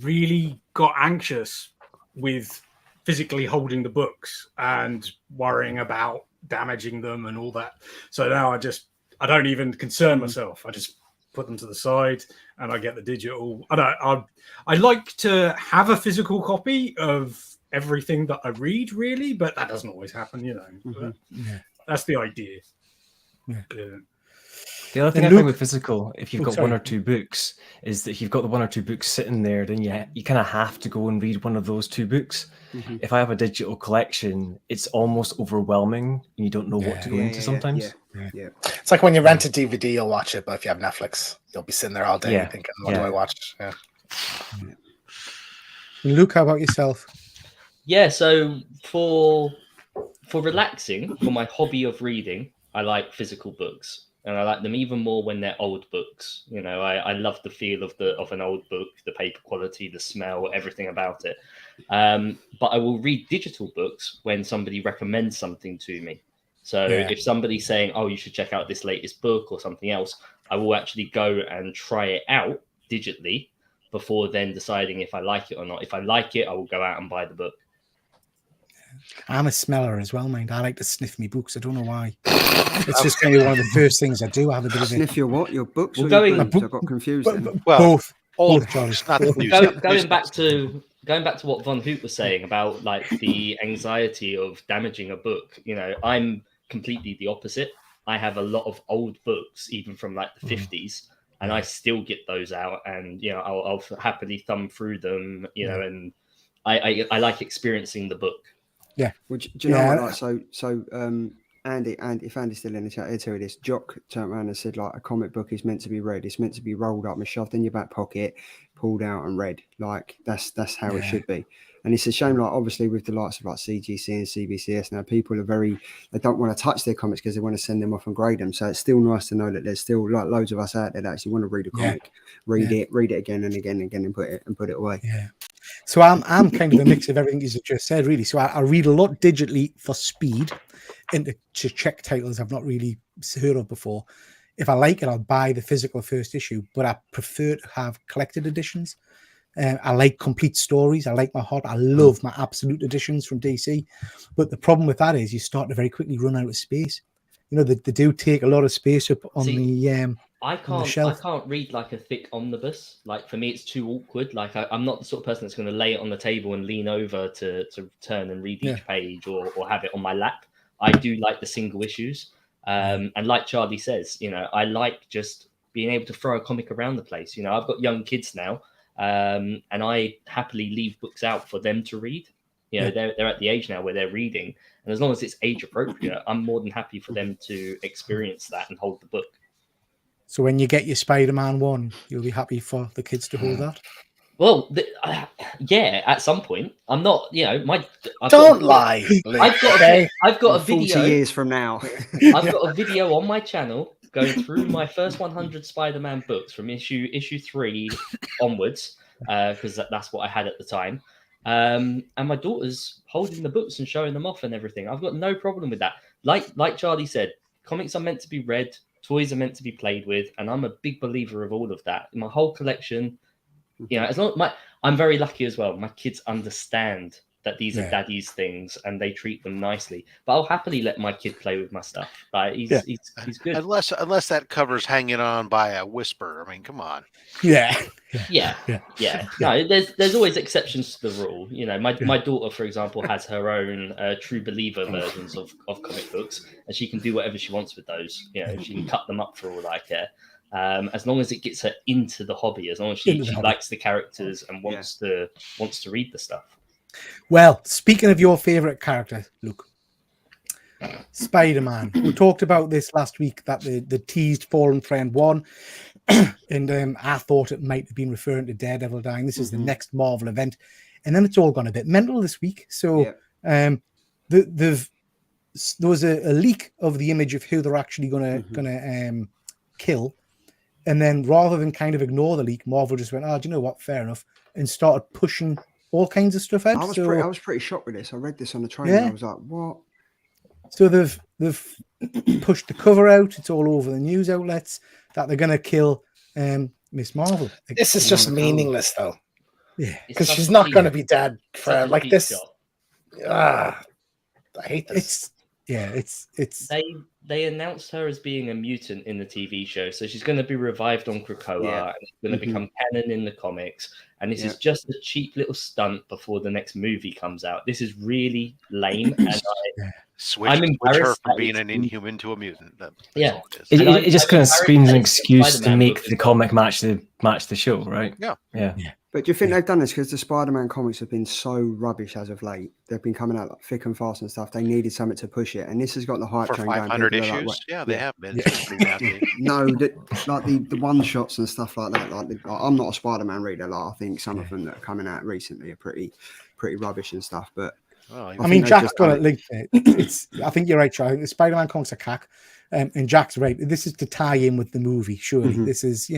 really got anxious with physically holding the books and worrying about damaging them and all that. So now I don't even concern myself. I just put them to the side and I get the digital. I like to have a physical copy of everything that I read, really, but that doesn't always happen, you know. That's the idea. Yeah. The other thing I find with physical, if you've got 1 or 2 books, is that if you've got the 1 or 2 books sitting there, then you kind of have to go and read one of those 2 books. If I have a digital collection, it's almost overwhelming, and you don't know what to go into sometimes. Yeah. It's like when you rent a DVD, you'll watch it, but if you have Netflix, you'll be sitting there all day thinking, what do I watch? Yeah. Luke, how about yourself? Yeah, so for relaxing, for my hobby of reading, I like physical books. And I like them even more when they're old books. You know, I love the feel of an old book, the paper quality, the smell, everything about it. But I will read digital books when somebody recommends something to me. So if somebody's saying, oh, you should check out this latest book or something else, I will actually go and try it out digitally before then deciding if I like it or not. If I like it, I will go out and buy the book. I'm a smeller as well, mind. I like to sniff me books. I don't know why. It's just kind of one of the first things I do. I have a bit of sniff your what? Your books? Well, or going, your books? I got confused. Both. Old books, not the new stuff. Going back to what Von Hoot was saying about like the anxiety of damaging a book. You know, I'm completely the opposite. I have a lot of old books, even from like the 50s, and I still get those out, and you know, I'll happily thumb through them. You know, and I like experiencing the book. Yeah. Well, do you know what? Like, so Andy, if Andy's still in the chat, he'll tell you this. Jock turned around and said, like, a comic book is meant to be read. It's meant to be rolled up and shoved in your back pocket, pulled out and read. Like, that's how it should be. And it's a shame, like, obviously, with the likes of like CGC and CBCS now, people are they don't want to touch their comics because they want to send them off and grade them. So it's still nice to know that there's still like loads of us out there that actually want to read a comic, read it again and again and again, and put it away. Yeah. So I'm kind of a mix of everything you just said, really. So I read a lot digitally for speed and to check titles I've not really heard of before. If I like it, I'll buy the physical first issue, but I prefer to have collected editions. I like complete stories. I like I love my absolute editions from DC. But the problem with that is you start to very quickly run out of space. You know, they do take a lot of space up on the I can't read like a thick omnibus. Like for me, it's too awkward. Like I'm not the sort of person that's going to lay it on the table and lean over to turn and read each page or have it on my lap. I do like the single issues. And like Charlie says, you know, I like just being able to throw a comic around the place. You know, I've got young kids now, and I happily leave books out for them to read. You know, they're at the age now where they're reading, and as long as it's age appropriate, I'm more than happy for them to experience that and hold the book. So when you get your SpiderMan 1, you'll be happy for the kids to hold that? Well, yeah, at some point. I'm not, you know, Don't lie. I've got a video. 40 years from now. I've got a video on my channel going through my first 100 Spider-Man books from issue 3 onwards, because that's what I had at the time. And my daughter's holding the books and showing them off and everything. I've got no problem with that. Like Charlie said, comics are meant to be read, toys are meant to be played with, and I'm a big believer of all of that. My whole collection, as long I'm very lucky as well. My kids understand that these are daddy's things and they treat them nicely. But I'll happily let my kid play with my stuff. Like he's good. Unless that cover's hanging on by a whisper. I mean, come on. Yeah. No, there's always exceptions to the rule. My daughter, for example, has her own True Believer versions of comic books, and she can do whatever she wants with those. She can cut them up for all I care. As long as it gets her into the hobby, as long as she likes the characters and wants to read the stuff. Well, speaking of your favorite character, Luke, SpiderMan. We talked about this last week, that the teased Fallen Friend 1, and I thought it might have been referring to Daredevil dying. This is the next Marvel event, and then it's all gone a bit mental this week. So there was a leak of the image of who they're actually gonna kill, and then rather than kind of ignore the leak, Marvel just went, "Oh, do you know what? Fair enough," and started pushing all kinds of stuff out. I was pretty shocked with this. I read this on the train. I was like, "What?" So they've pushed the cover out. It's all over the news outlets that they're going to kill Miss Marvel. This is just meaningless, though. Yeah, because she's not going to be dead for like this. I hate this. It's they announced her as being a mutant in the TV show, so she's going to be revived on Krakoa and it's going to become canon in the comics. And this is just a cheap little stunt before the next movie comes out. This is really lame, and switch her from being an Inhuman to a mutant. It just kind of screams an excuse to make the comic match the show, right? Yeah. But do you think they've done this because the Spider-Man comics have been so rubbish as of late? They've been coming out like thick and fast and stuff. They needed something to push it, and this has got the hype for train 500 going. issues. They have been. No, like the one shots and stuff like that. Like I'm not a Spider-Man reader. Like I think some of them that are coming out recently are pretty rubbish and stuff. But I mean, Jack's got it linked. I think you're right, Charlie. The Spider-Man comics are cack, and Jack's right. This is to tie in with the movie. Surely, this is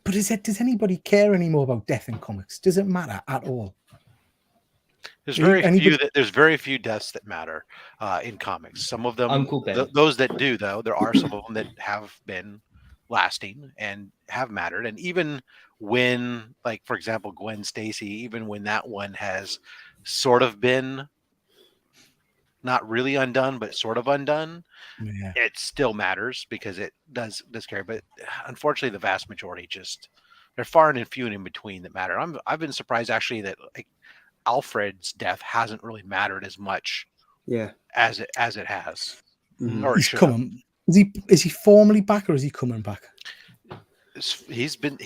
But does anybody care anymore about death in comics? Does it matter at all? There's very few deaths that matter in comics. Some of them, those that do, though, there are some of them that have been lasting and have mattered. And even when, like, for example, Gwen Stacy, even when that one has sort of been not really undone, but sort of undone, it still matters because it does carry. But unfortunately, the vast majority they're far and few and in between that matter. I've been surprised actually that like Alfred's death hasn't really mattered as much, as it has. Or he's coming. Is he formally back or is he coming back? He's been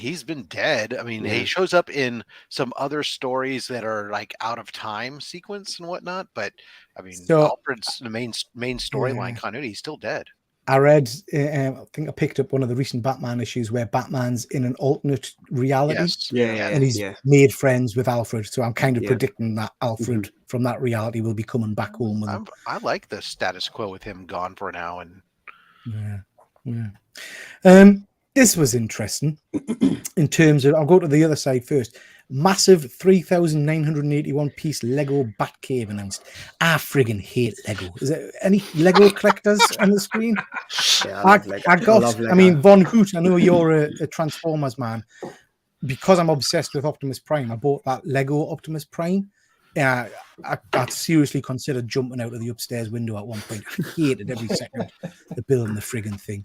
dead. I mean, he shows up in some other stories that are like out of time sequence and whatnot. But I mean, Alfred's the main storyline continuity. He's still dead. I read, I think I picked up one of the recent Batman issues where Batman's in an alternate reality. And he's made friends with Alfred. So I'm kind of predicting that Alfred from that reality will be coming back home. And I like the status quo with him gone for now. And this was interesting in terms of, I'll go to the other side first. Massive 3,981 piece Lego Batcave announced. I friggin' hate Lego. Is there any Lego collectors on the screen? I mean, Von Hoot, I know you're a Transformers man. Because I'm obsessed with Optimus Prime, I bought that Lego Optimus Prime. I seriously considered jumping out of the upstairs window at one point. I hated every second of building the friggin' thing.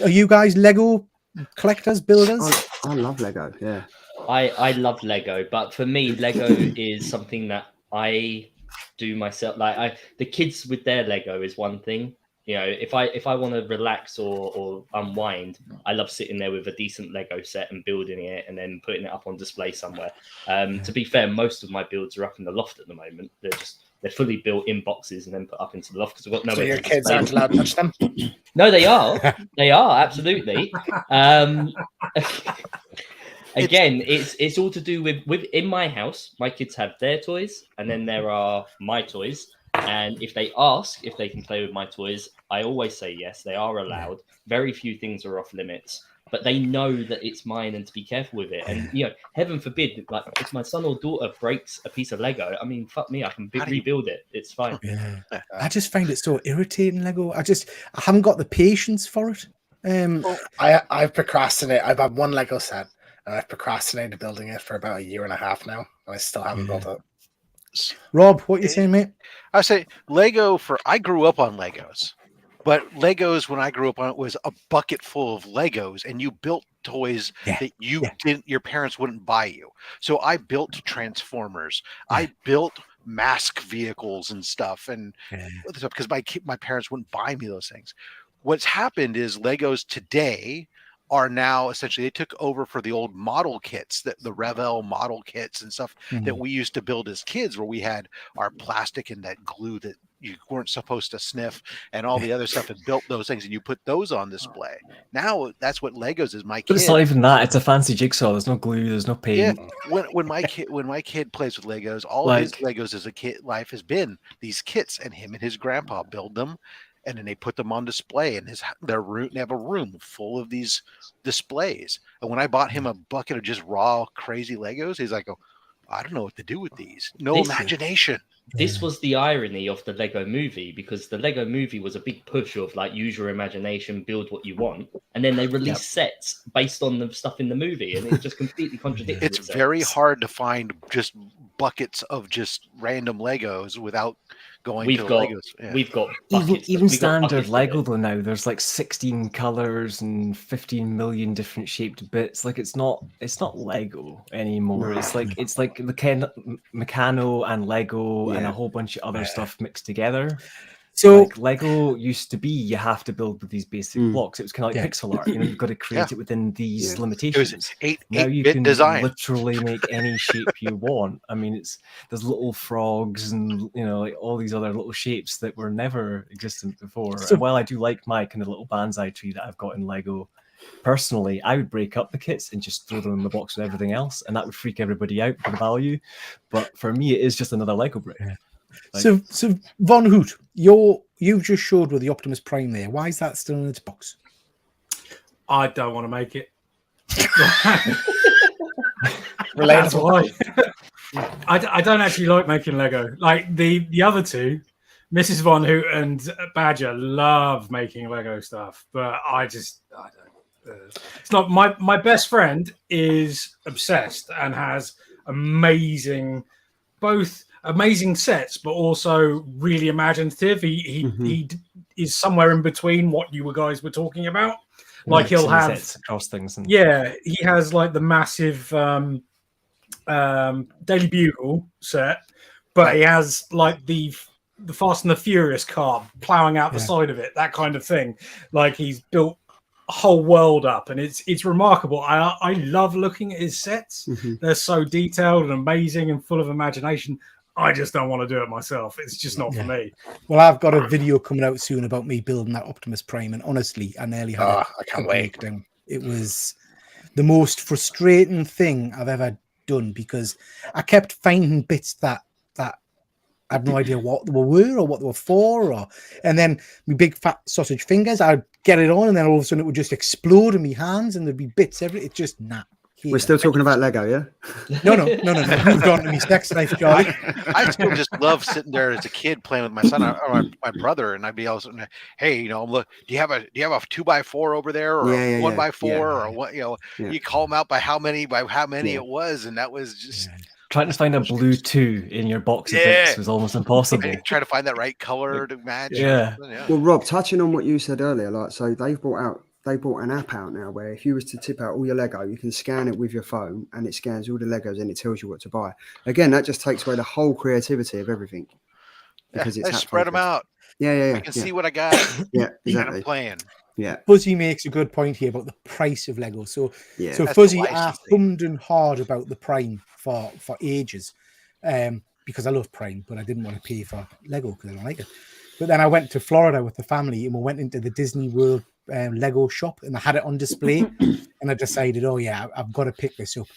Are you guys Lego collectors, builders? I love Lego, yeah. I love Lego, but for me, Lego is something that I do myself. Like the kids with their Lego is one thing. If I want to relax or unwind, I love sitting there with a decent Lego set and building it and then putting it up on display somewhere. To be fair, most of my builds are up in the loft at the moment. They're fully built in boxes and then put up into the loft because I've got nowhere. So your kids aren't allowed to touch them? No, they are. They are absolutely. Again, it's all to do with in my house. My kids have their toys, and then there are my toys. And if they ask if they can play with my toys, I always say yes. They are allowed. Very few things are off limits. but they know that it's mine and to be careful with it. And you know, heaven forbid, like if my son or daughter breaks a piece of Lego, I mean, fuck me, I can rebuild it. It's fine. Yeah, I just find it so irritating, Lego. I haven't got the patience for it. I've procrastinated. I've had one Lego set, and I've procrastinated building it for about 1.5 years now, and I still haven't built it. Rob, what you saying, mate? I say Lego I grew up on Legos, but Legos when I grew up on it was a bucket full of Legos, and you built toys that your parents wouldn't buy you. So I built Transformers. I built mask vehicles and stuff, and because my parents wouldn't buy me those things. What's happened is Legos today are now essentially, they took over for the old model kits, the Revell model kits and stuff that we used to build as kids, where we had our plastic and that glue that you weren't supposed to sniff and all the other stuff, and built those things, and you put those on display. Now that's what Legos is. But it's not even that. It's a fancy jigsaw. There's no glue. There's no paint. Yeah. When my kid plays with Legos, all his Legos as a kid life has been these kits, and him and his grandpa build them. And then they put them on display in they have a room full of these displays. And when I bought him a bucket of just raw, crazy Legos, he's like, "Oh, I don't know what to do with these. No imagination." This was the irony of the Lego movie, because the Lego movie was a big push of like, use your imagination, build what you want. And then they released sets based on the stuff in the movie, and it just completely contradicted It's itself. very hard to find just buckets of just random Legos without going to Legos. Yeah. We've got even standard Lego though now. There's like 16 colors and 15 million different shaped bits. Like it's not Lego anymore. It's like the Meccano and Lego and a whole bunch of other stuff mixed together. So like Lego used to be, you have to build with these basic blocks. It was kind of like pixel art. You know, you've got to create it within these limitations. It was now you can literally make any shape you want. I mean, there's little frogs and like all these other little shapes that were never existent before. So, and while I do like my kind of little bonsai tree that I've got in Lego, personally, I would break up the kits and just throw them in the box with everything else, and that would freak everybody out for the value. But for me, it is just another Lego brick. So Von Hoot, you've just showed with the Optimus Prime there. Why is that still in its box? I don't want to make it. That's why. I don't actually like making Lego. Like the other two, Mrs. Von Hoot and Badger, love making Lego stuff, but I don't. It's not my best friend is obsessed and has amazing sets, but also really imaginative. He is somewhere in between what you guys were talking about. Like he'll have across things. He has like the massive Daily Bugle set, but he has like the Fast and the Furious car plowing out the side of it, that kind of thing. Like he's built a whole world up, and it's remarkable. I love looking at his sets. They're so detailed and amazing and full of imagination. I just don't want to do it myself. It's just not for me. Well, I've got a video coming out soon about me building that Optimus Prime, and honestly, I nearly had I can't wait. Breakdown. It was the most frustrating thing I've ever done, because I kept finding bits that I had no idea what they were or what they were for, and then my big fat sausage fingers, I'd get it on, and then all of a sudden it would just explode in my hands, and there'd be bits everywhere. It's just We're still talking about Lego, yeah? No. Moved on to me sex life, Charlie. I still just love sitting there as a kid playing with my son or my brother, and I'd be all, hey, look, do you have a 2x4 over there, or a 1x4, or what? You call them out by how many it was, and that was just trying to find a blue 2 in your box of bits was almost impossible. Try to find that right color to match. Yeah. Well, Rob, touching on what you said earlier, like, so they brought an app out now where if you was to tip out all your Lego, you can scan it with your phone, and it scans all the Legos and it tells you what to buy. Again, that just takes away the whole creativity of everything, because it's spread them out. I can see what I got. Exactly. I'm playing. Fuzzy makes a good point here about the price of Lego. So Fuzzy, I hummed and hawed about the Prime for ages, because I love Prime, but I didn't want to pay for Lego because I don't like it. But then I went to Florida with the family, and we went into the Disney World Lego shop, and they had it on display, and I decided, I've got to pick this up.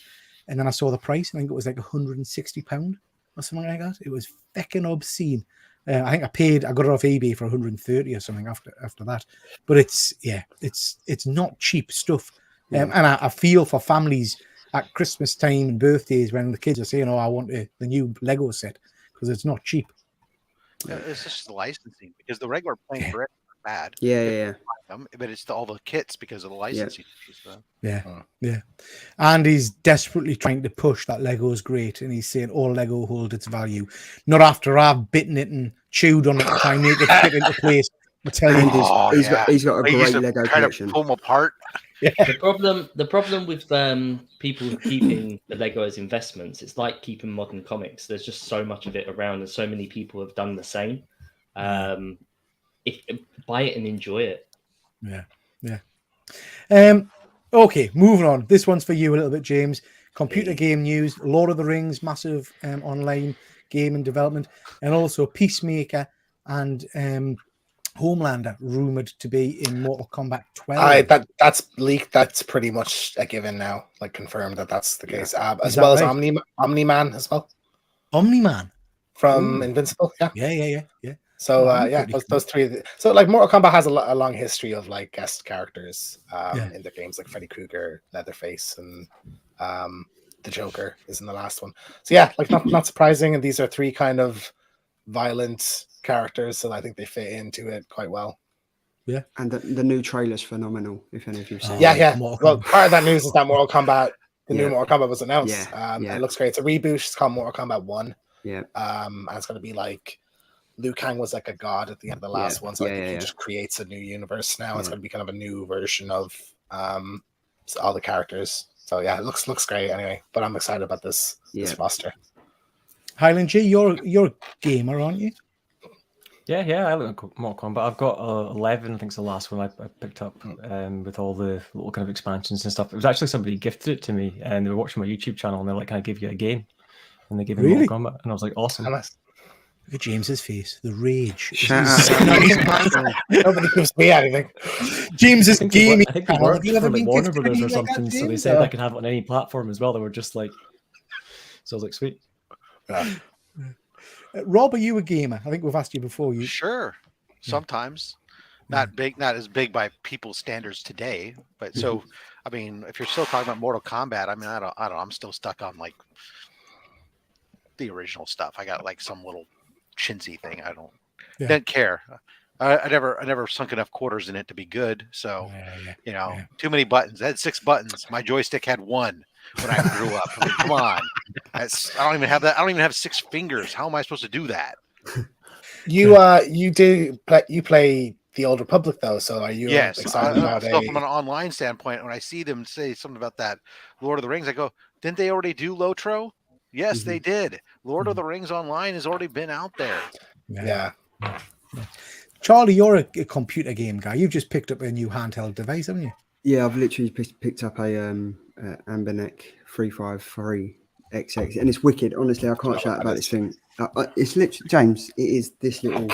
And then I saw the price, and I think it was like £160 or something like that. It was feckin' obscene. I think I got it off eBay for 130 or something after that. But it's not cheap stuff. And I feel for families at Christmas time and birthdays when the kids are saying, "Oh, I want the new Lego set," because it's not cheap. It's just the licensing because the regular playing for it are bad. Yeah. But it's all the kits because of the licensing. So. Yeah. And he's desperately trying to push that Lego is great, and he's saying all Lego hold its value. Not after I've bitten it and chewed on it to try and make it fit into place. I tell you, he's got a Like, great Lego collection. Pull them apart. The problem with people keeping the Lego as investments, it's like keeping modern comics. There's just so much of it around, and so many people have done the same. Buy it and enjoy it. Yeah. Okay, moving on. This one's for you a little bit, James. Computer game news: Lord of the Rings, massive online game in development, and also Peacemaker and Homelander rumored to be in Mortal Kombat 12. That's leaked. That's pretty much a given now, like confirmed that that's the case. As that well right? as Omni-Man as well Omni-Man from Invincible. Yeah. So pretty those three. So like Mortal Kombat has a long history of like guest characters in their games, like Freddy Krueger, Leatherface, and the Joker is in the last one. So yeah, like not surprising. And these are three kind of violent characters, so I think they fit into it quite well. Yeah, and the new trailer's phenomenal. If any of you've seen, Well, part of that news is that Mortal Kombat, the new Mortal Kombat was announced. It looks great. It's a reboot. It's called Mortal Kombat 1. Yeah, and it's going to be like Liu Kang was like a god at the end of the last one, so I think he just creates a new universe now. It's going to be kind of a new version of all the characters. So yeah, it looks great anyway. But I'm excited about this roster. Highland G, you're a gamer, aren't you? Yeah, I look at Mortal Kombat. I've got 11, I think it's the last one I picked up with all the little kind of expansions and stuff. It was actually somebody gifted it to me, and they were watching my YouTube channel, and they like kind of give you a game, and they gave me Mortal Kombat, and I was like, awesome. Look at James's face, the rage. Nobody gives me anything. James's gaming. I think they worked for like Warner Brothers or something, so they said I could have it on any platform as well. They were just like, so I was like, sweet. Rob, are you a gamer? I think we've asked you before. Sure, sometimes not as big by people's standards today, but so I mean, if you're still talking about Mortal Kombat, I mean, I don't know, I'm still stuck on like the original stuff. I got like some little chintzy thing. I don't care. I never sunk enough quarters in it to be good. So too many buttons. I had 6 buttons. My joystick had 1 when I grew up. I mean, come on. I don't even have that. I don't even have 6 fingers. How am I supposed to do that? You play the Old Republic though, so are you excited about it? From an online standpoint, when I see them say something about that Lord of the Rings, I go, didn't they already do Lotro? Yes, they did. Lord of the Rings Online has already been out there. Yeah. Charlie, you're a computer game guy. You've just picked up a new handheld device, haven't you? Yeah, I've literally picked up a Amberneck 353 XX, and it's wicked. Honestly, I can't shout about this thing. It's literally, James, it is this little,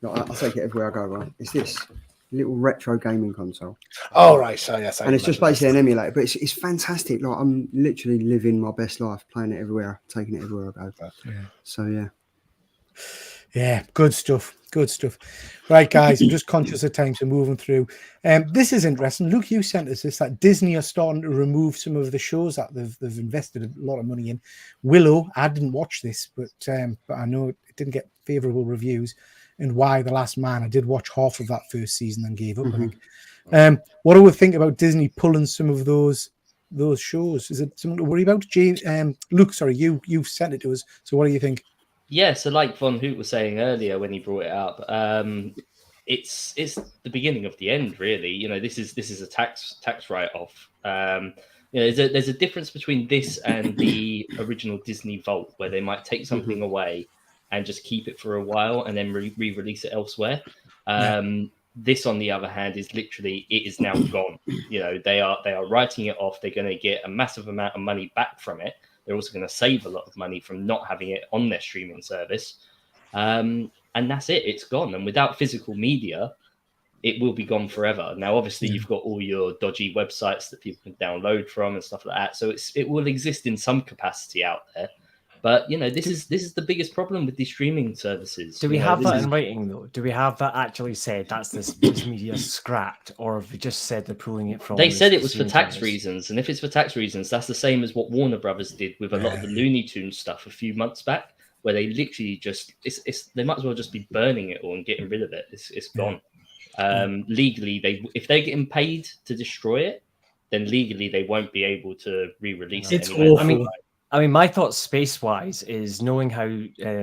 I take it everywhere I go, right? It's this little retro gaming console. Oh, right. So, yes. And it's just basically an emulator, but it's fantastic. Like, I'm literally living my best life, playing it everywhere, taking it everywhere I go. So, yeah. Yeah, good stuff. Good stuff. Right, guys, I'm just conscious of time, so moving through. This is interesting. Luke, you sent us this, that Disney are starting to remove some of the shows that they've invested a lot of money in. Willow, I didn't watch this, but I know it didn't get favourable reviews. And Why the Last Man, I did watch half of that first season and gave up, I think. What do we think about Disney pulling some of those shows? Is it something to worry about? Luke, sorry, you've sent it to us, so what do you think? Yeah, so like Von Hoot was saying earlier when he brought it up, it's the beginning of the end, really. You know, this is a tax write-off. There's a difference between this and the original Disney Vault, where they might take something away and just keep it for a while and then re-release it elsewhere. This, on the other hand, is literally, it is now gone. You know, they are writing it off. They're going to get a massive amount of money back from it. They're also going to save a lot of money from not having it on their streaming service. And that's it. It's gone. And without physical media, it will be gone forever. Now, obviously, you've got all your dodgy websites that people can download from and stuff like that. So it will exist in some capacity out there. But this is the biggest problem with these streaming services. Do we have that in writing though? Do we have that actually said that's this media scrapped, or have they just said they're pulling it from? They said it was for tax reasons, and if it's for tax reasons, that's the same as what Warner Brothers did with a lot of the Looney Tunes stuff a few months back, where they literally just they might as well just be burning it all and getting rid of it. It's gone. Legally, if they're getting paid to destroy it, then legally they won't be able to re-release it. It's awful. I mean, my thoughts space-wise is knowing how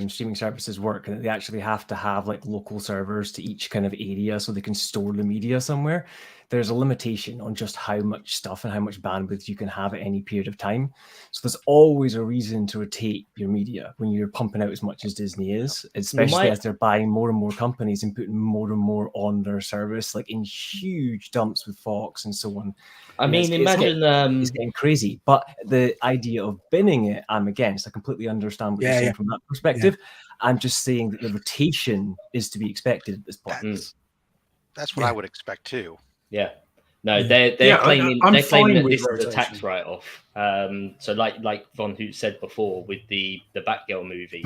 streaming services work, and they actually have to have like local servers to each kind of area so they can store the media somewhere. There's a limitation on just how much stuff and how much bandwidth you can have at any period of time. So there's always a reason to rotate your media when you're pumping out as much as Disney is, especially as they're buying more and more companies and putting more and more on their service, like in huge dumps with Fox and so on. I mean, imagine it's getting crazy. But the idea of binning it, I'm against. I completely understand what you're saying from that perspective. I'm just saying that the rotation is to be expected at this point. That's what I would expect too. Yeah, no, they're claiming that this is a tax write-off. So like Von Hoot said before with the Batgirl movie,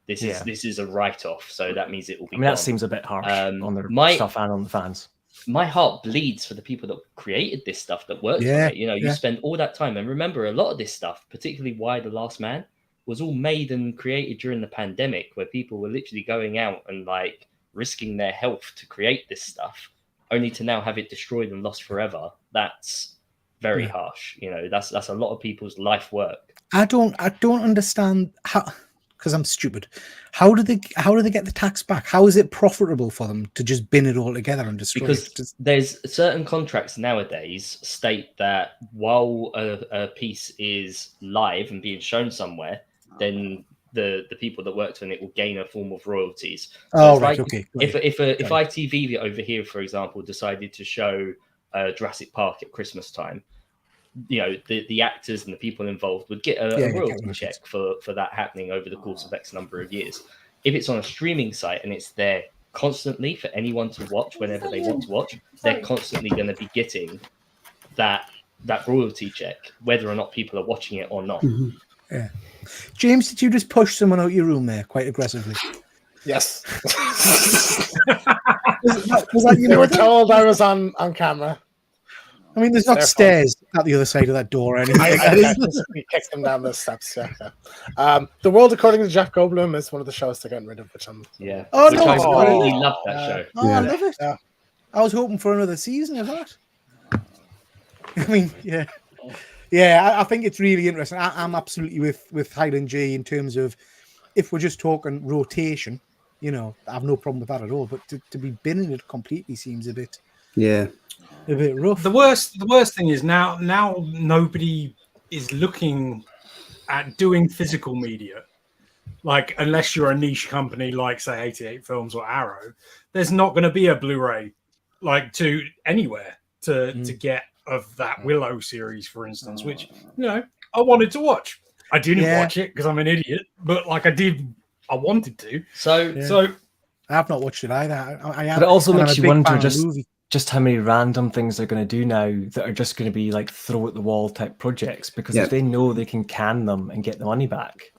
this is a write-off. So that means it will be. I mean, that seems a bit harsh on their stuff and on the fans. My heart bleeds for the people that created this stuff, that worked on it. You spend all that time, and remember, a lot of this stuff, particularly Why the Last Man, was all made and created during the pandemic, where people were literally going out and like risking their health to create this stuff, only to now have it destroyed and lost forever. That's very harsh. That's a lot of people's life work. I don't understand how, because I'm stupid. How do they get the tax back? How is it profitable for them to just bin it all together and destroy it? Because there's certain contracts nowadays state that while a piece is live and being shown somewhere, then the people that worked on it will gain a form of royalties. So okay. If ITV over here, for example, decided to show Jurassic Park at Christmas time, the actors and the people involved would get a royalty check for that happening over the course of X number of years. If it's on a streaming site and it's there constantly for anyone to watch whenever they want to watch, they're constantly going to be getting that royalty check, whether or not people are watching it or not. Mm-hmm. Yeah. James, did you just push someone out your room there quite aggressively? Yes. was that they were told I was on camera. I mean, there's not stairs at the other side of that door or anything. We kicked them down the steps. Yeah. The World According to Jeff Goldblum is one of the shows they're getting rid of, which I'm. Yeah. Oh no! I really love that show. I love it. Yeah. I was hoping for another season of that. I mean, yeah. I think it's really interesting. I'm absolutely with Highland G in terms of if we're just talking rotation. I have no problem with that at all. But to be binning it completely seems a bit. Yeah. A bit rough. The worst thing is now nobody is looking at doing physical media. Like, unless you're a niche company like, say, 88 Films or Arrow, there's not going to be a Blu-ray like to anywhere to get of that Willow series, for instance, which I wanted to watch. I didn't watch it because I'm an idiot, but like I wanted to. So I have not watched it either. But it also makes you wonder just how many random things they're going to do now that are just going to be like throw at the wall type projects, because if they know they can can them and get the money back,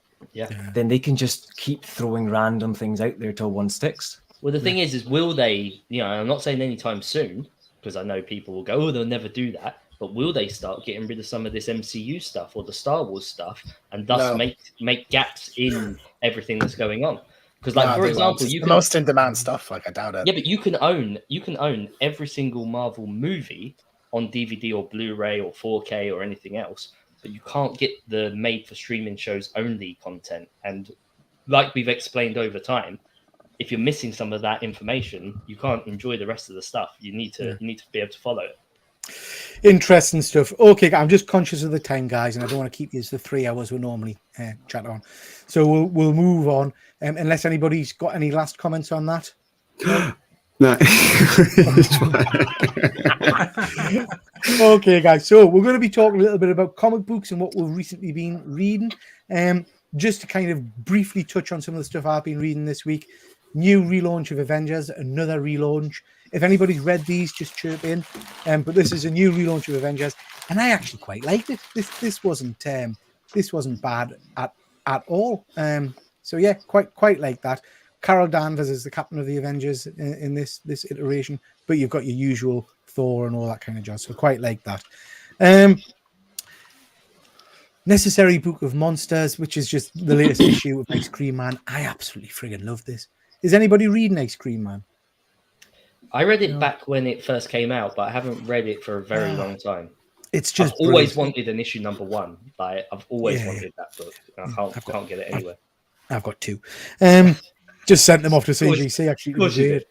then they can just keep throwing random things out there till one sticks. Well, the thing is will they, I'm not saying anytime soon, because I know people will go, they'll never do that, but will they start getting rid of some of this MCU stuff or the Star Wars stuff and thus make gaps in everything that's going on? Because, for example, you can the most in demand stuff. Like, I doubt it. Yeah, but you can own every single Marvel movie on DVD or Blu-ray or 4K or anything else, but you can't get the made for streaming shows only content. And like we've explained over time, if you're missing some of that information, you can't enjoy the rest of the stuff. You need to be able to follow it. Interesting stuff. Okay, I'm just conscious of the time, guys, and I don't want to keep you to the 3 hours we normally chat on. So we'll move on, unless anybody's got any last comments on that. No. Okay, guys. So we're going to be talking a little bit about comic books and what we've recently been reading. Just to kind of briefly touch on some of the stuff I've been reading this week. New relaunch of Avengers, another relaunch. If anybody's read these, just chirp in. But this is a new relaunch of Avengers, and I actually quite liked it. This wasn't bad at at all. So yeah, quite like that. Carol Danvers is the captain of the Avengers in this iteration, but you've got your usual Thor and all that kind of jazz. So quite like that. Necessary Book of Monsters, which is just the latest issue of Ice Cream Man. I absolutely friggin' love this. Is anybody reading Ice Cream Man? I read it back when it first came out, but I haven't read it for a very long time. It's just I've always wanted an issue number 1. Like I've always wanted that book. I can't get it anywhere. I've got 2. Just sent them off to CGC actually.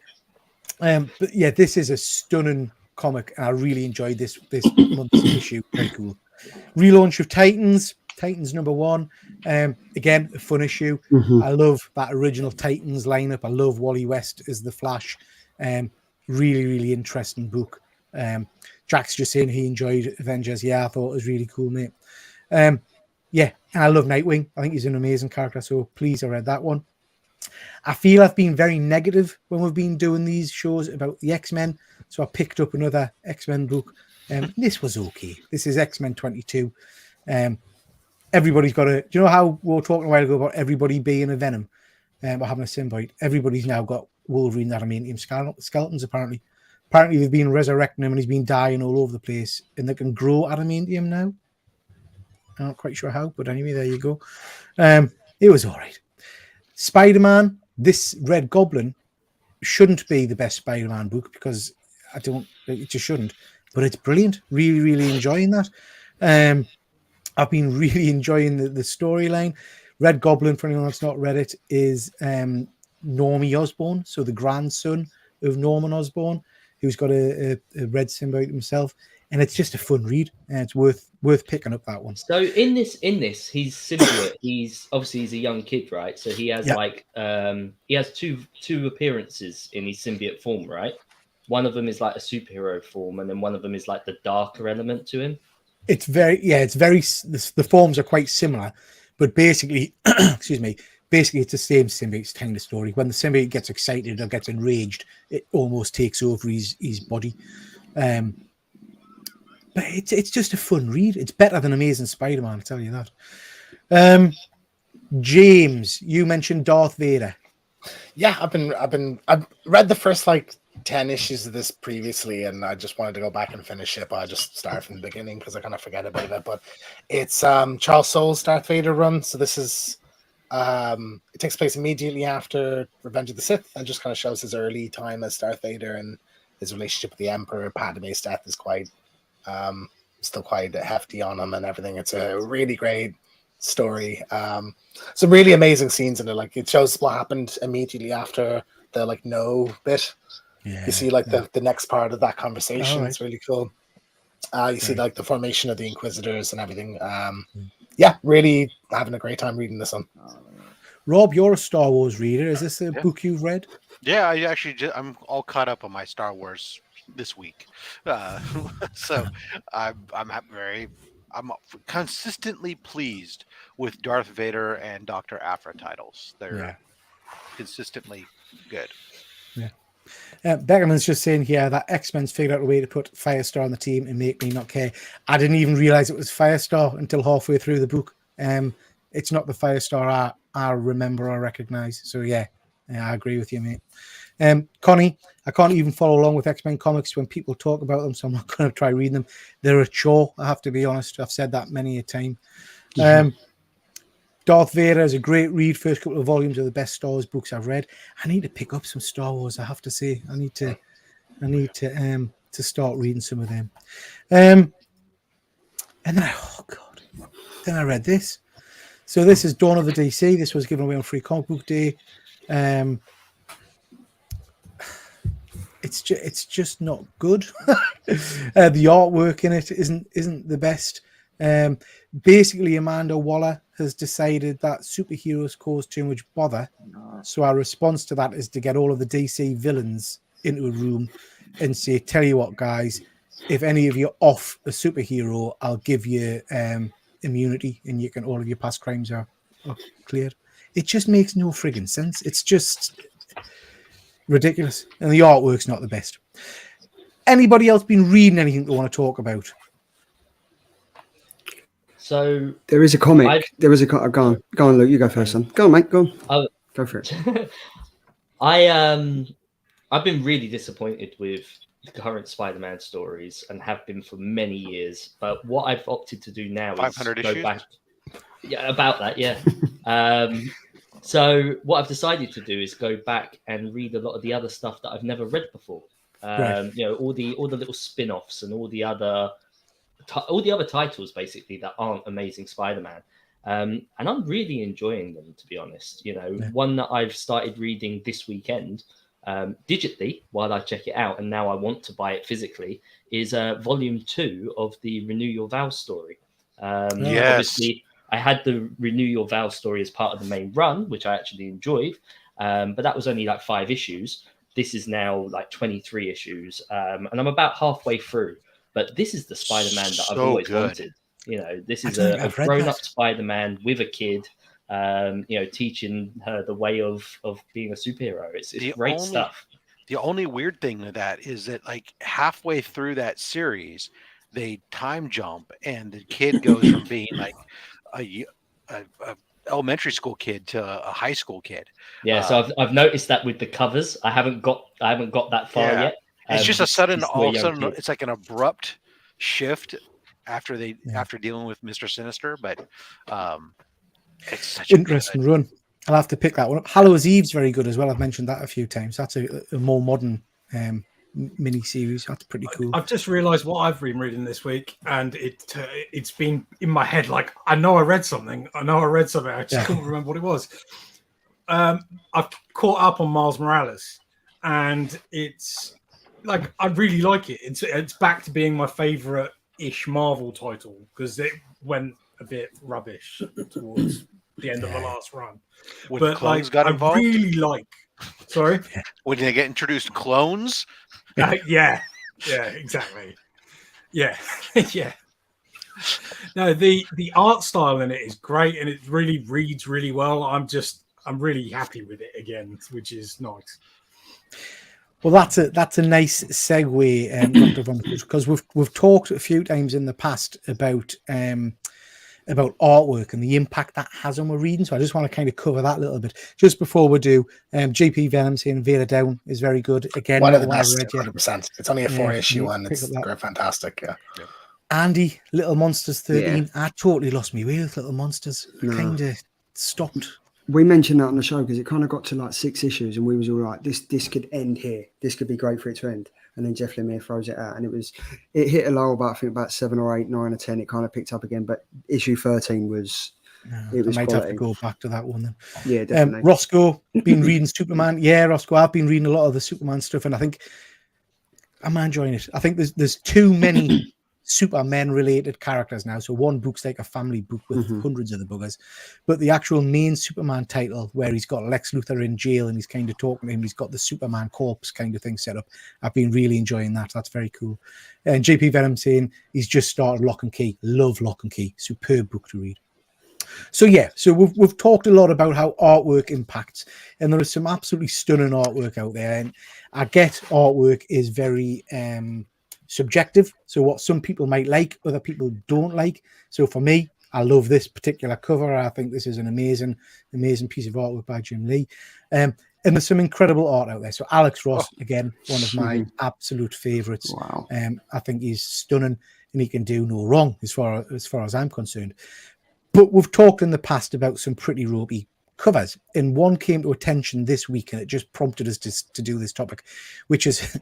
But yeah, this is a stunning comic, and I really enjoyed this month's issue. Very cool. Relaunch of Titans number 1. Again, a fun issue. I love that original Titans lineup. I love Wally West as the Flash. Really interesting book. Jack's just saying he enjoyed Avengers. Yeah, I thought it was really cool, mate. Yeah, and I love Nightwing. I think he's an amazing character, so pleased I read that one. I feel I've been very negative when we've been doing these shows about the X-Men, so I picked up another X-Men book. This was okay. This is X-Men 22. Everybody's got a... Do you know how we were talking a while ago about everybody being a Venom or having a symbiote? Everybody's now got Wolverine adamantium skeletons, apparently. Apparently they've been resurrecting him and he's been dying all over the place, and they can grow adamantium now. I'm not quite sure how, but anyway, there you go. It was all right. SpiderMan, this Red Goblin shouldn't be the best Spider-Man book because it just shouldn't, but it's brilliant. Really enjoying that. I've been really enjoying the storyline. Red Goblin, for anyone that's not read it, is Normie Osborn, so the grandson of Norman Osborn, who's got a red symbiote himself, and it's just a fun read, and it's worth picking up that one. So in this, he's symbiote. He's a young kid, right? So he has he has two appearances in his symbiote form, right? One of them is like a superhero form, and then one of them is like the darker element to him. It's very the forms are quite similar, but basically, excuse me, basically it's the same symbiote kind of story. When the symbiote gets excited or gets enraged, it almost takes over his body. But it's just a fun read. It's better than Amazing Spider-Man, I'll tell you that. James, you mentioned Darth Vader. Yeah, I've read the first 10 issues of this previously, and I just wanted to go back and finish it, but I just started from the beginning because I kind of forget about it. But it's Charles Soule's Darth Vader run. So this is it takes place immediately after Revenge of the Sith, and just kind of shows his early time as Darth Vader and his relationship with the Emperor. Padme's death is still quite hefty on him and everything. It's a really great story. Some really amazing scenes in it. It shows what happened immediately after the no bit. Yeah, you see the next part of that conversation. Right. It's really cool. You see the formation of the Inquisitors and everything. Yeah, really having a great time reading this one. Rob, you're a Star Wars reader. Is this a book you've read? Yeah, I'm all caught up on my Star Wars this week. So I'm consistently pleased with Darth Vader and Dr. Aphra titles. They're consistently good. Yeah. Beckerman's just saying here that X-Men's figured out a way to put Firestar on the team and make me not care. I didn't even realize it was Firestar until halfway through the book. It's not the Firestar I remember or recognize. So yeah, I agree with you, mate. Connie, I can't even follow along with X-Men comics when people talk about them, so I'm not going to try reading them. They're a chore, I have to be honest. I've said that many a time. Darth Vader is a great read. First couple of volumes are the best Star Wars books I've read. I need to pick up some Star Wars, I have to say. I need to start reading some of them. And then I read this. So this is Dawn of the DC. This was given away on Free Comic Book Day. It's just not good. The artwork in it isn't the best. Basically, Amanda Waller has decided that superheroes cause too much bother. So our response to that is to get all of the DC villains into a room and say, tell you what, guys, if any of you off a superhero, I'll give you immunity and all of your past crimes are cleared. It just makes no friggin' sense. It's just ridiculous. And the artwork's not the best. Anybody else been reading anything they want to talk about? So There is a comic. Go on, Luke. You go first, son. Go on, mate. Go on. Go for it. I've been really disappointed with the current Spider-Man stories and have been for many years. But what I've opted to do now is 500 go issues? back. Yeah, about that. Yeah. So what I've decided to do is go back and read a lot of the other stuff that I've never read before. Right. You know, all the little spin-offs and all the other titles basically that aren't Amazing Spider-Man. And I'm really enjoying them, to be honest. You know, one that I've started reading this weekend digitally while I check it out, and now I want to buy it physically, is volume 2 of the Renew Your Vows story. Obviously, I had the Renew Your Vows story as part of the main run, which I actually enjoyed, but that was only like 5 issues. This is now like 23 issues, and I'm about halfway through. But this is the Spider-Man that I've always wanted. You know, this is a grown-up Spider-Man with a kid, you know, teaching her the way of being a superhero. It's great stuff. The only weird thing with that is that, like, halfway through that series, they time jump, and the kid goes from being like a elementary school kid to a high school kid. Yeah, so I've noticed that with the covers. I haven't got that far yet. It's just all of a sudden, it's like an abrupt shift after dealing with Mr. Sinister, but it's such interesting run. I'll have to pick that one up. Hallows Eve's very good as well. I've mentioned that a few times. That's a more modern mini series. That's pretty cool. I've just realised what I've been reading this week, and it's been in my head. Like, I know I read something. I just couldn't remember what it was. I've caught up on Miles Morales, and it's like, I really like it. It's back to being my favourite-ish Marvel title, because it went a bit rubbish towards the end of the last run. When clones got involved? I really like. Sorry? When they get introduced clones? Yeah, exactly. Yeah, yeah. No, the art style in it is great, and it really reads really well. I'm really happy with it again, which is nice. Well, that's a nice segue, Dr. Von, because we've talked a few times in the past about artwork and the impact that has on our reading. So I just want to kind of cover that a little bit just before we do. GP Venom saying Vader Down is very good. Again, one of the best, 100%. It's only a 4-issue one. It's fantastic. Yeah. Andy, Little Monsters 13. I totally lost me way with Little Monsters. Kind of stopped. We mentioned that on the show because it kind of got to like 6 issues, and we was all like, this could end here. This could be great for it to end. And then Jeff Lemire throws it out, and it hit a low about, I think, about 7 or 8, 9 or 10. It kind of picked up again, but issue 13 was. It was. I might have to go back to that one then. Yeah, definitely. Roscoe, been reading Superman. Yeah, Roscoe, I've been reading a lot of the Superman stuff, and I think I'm enjoying it. I think there's too many Superman related characters now. So one book's like a family book with hundreds of the buggers, but the actual main Superman title, where he's got Lex Luthor in jail and he's kind of talking to him, he's got the Superman corpse kind of thing set up. I've been really enjoying that. That's very cool. And JP Venom saying he's just started Lock and Key. Love Lock and Key. Superb book to read. So yeah, so we've talked a lot about how artwork impacts, and there is some absolutely stunning artwork out there. And I get artwork is very subjective. So what some people might like, other people don't like. So for me, I love this particular cover. I think this is an amazing piece of artwork by Jim Lee. And there's some incredible art out there. So Alex Ross, again, one of my absolute favorites. Wow. I think he's stunning and he can do no wrong as far as I'm concerned. But we've talked in the past about some pretty ropey covers, and one came to attention this week, and it just prompted us to do this topic, which is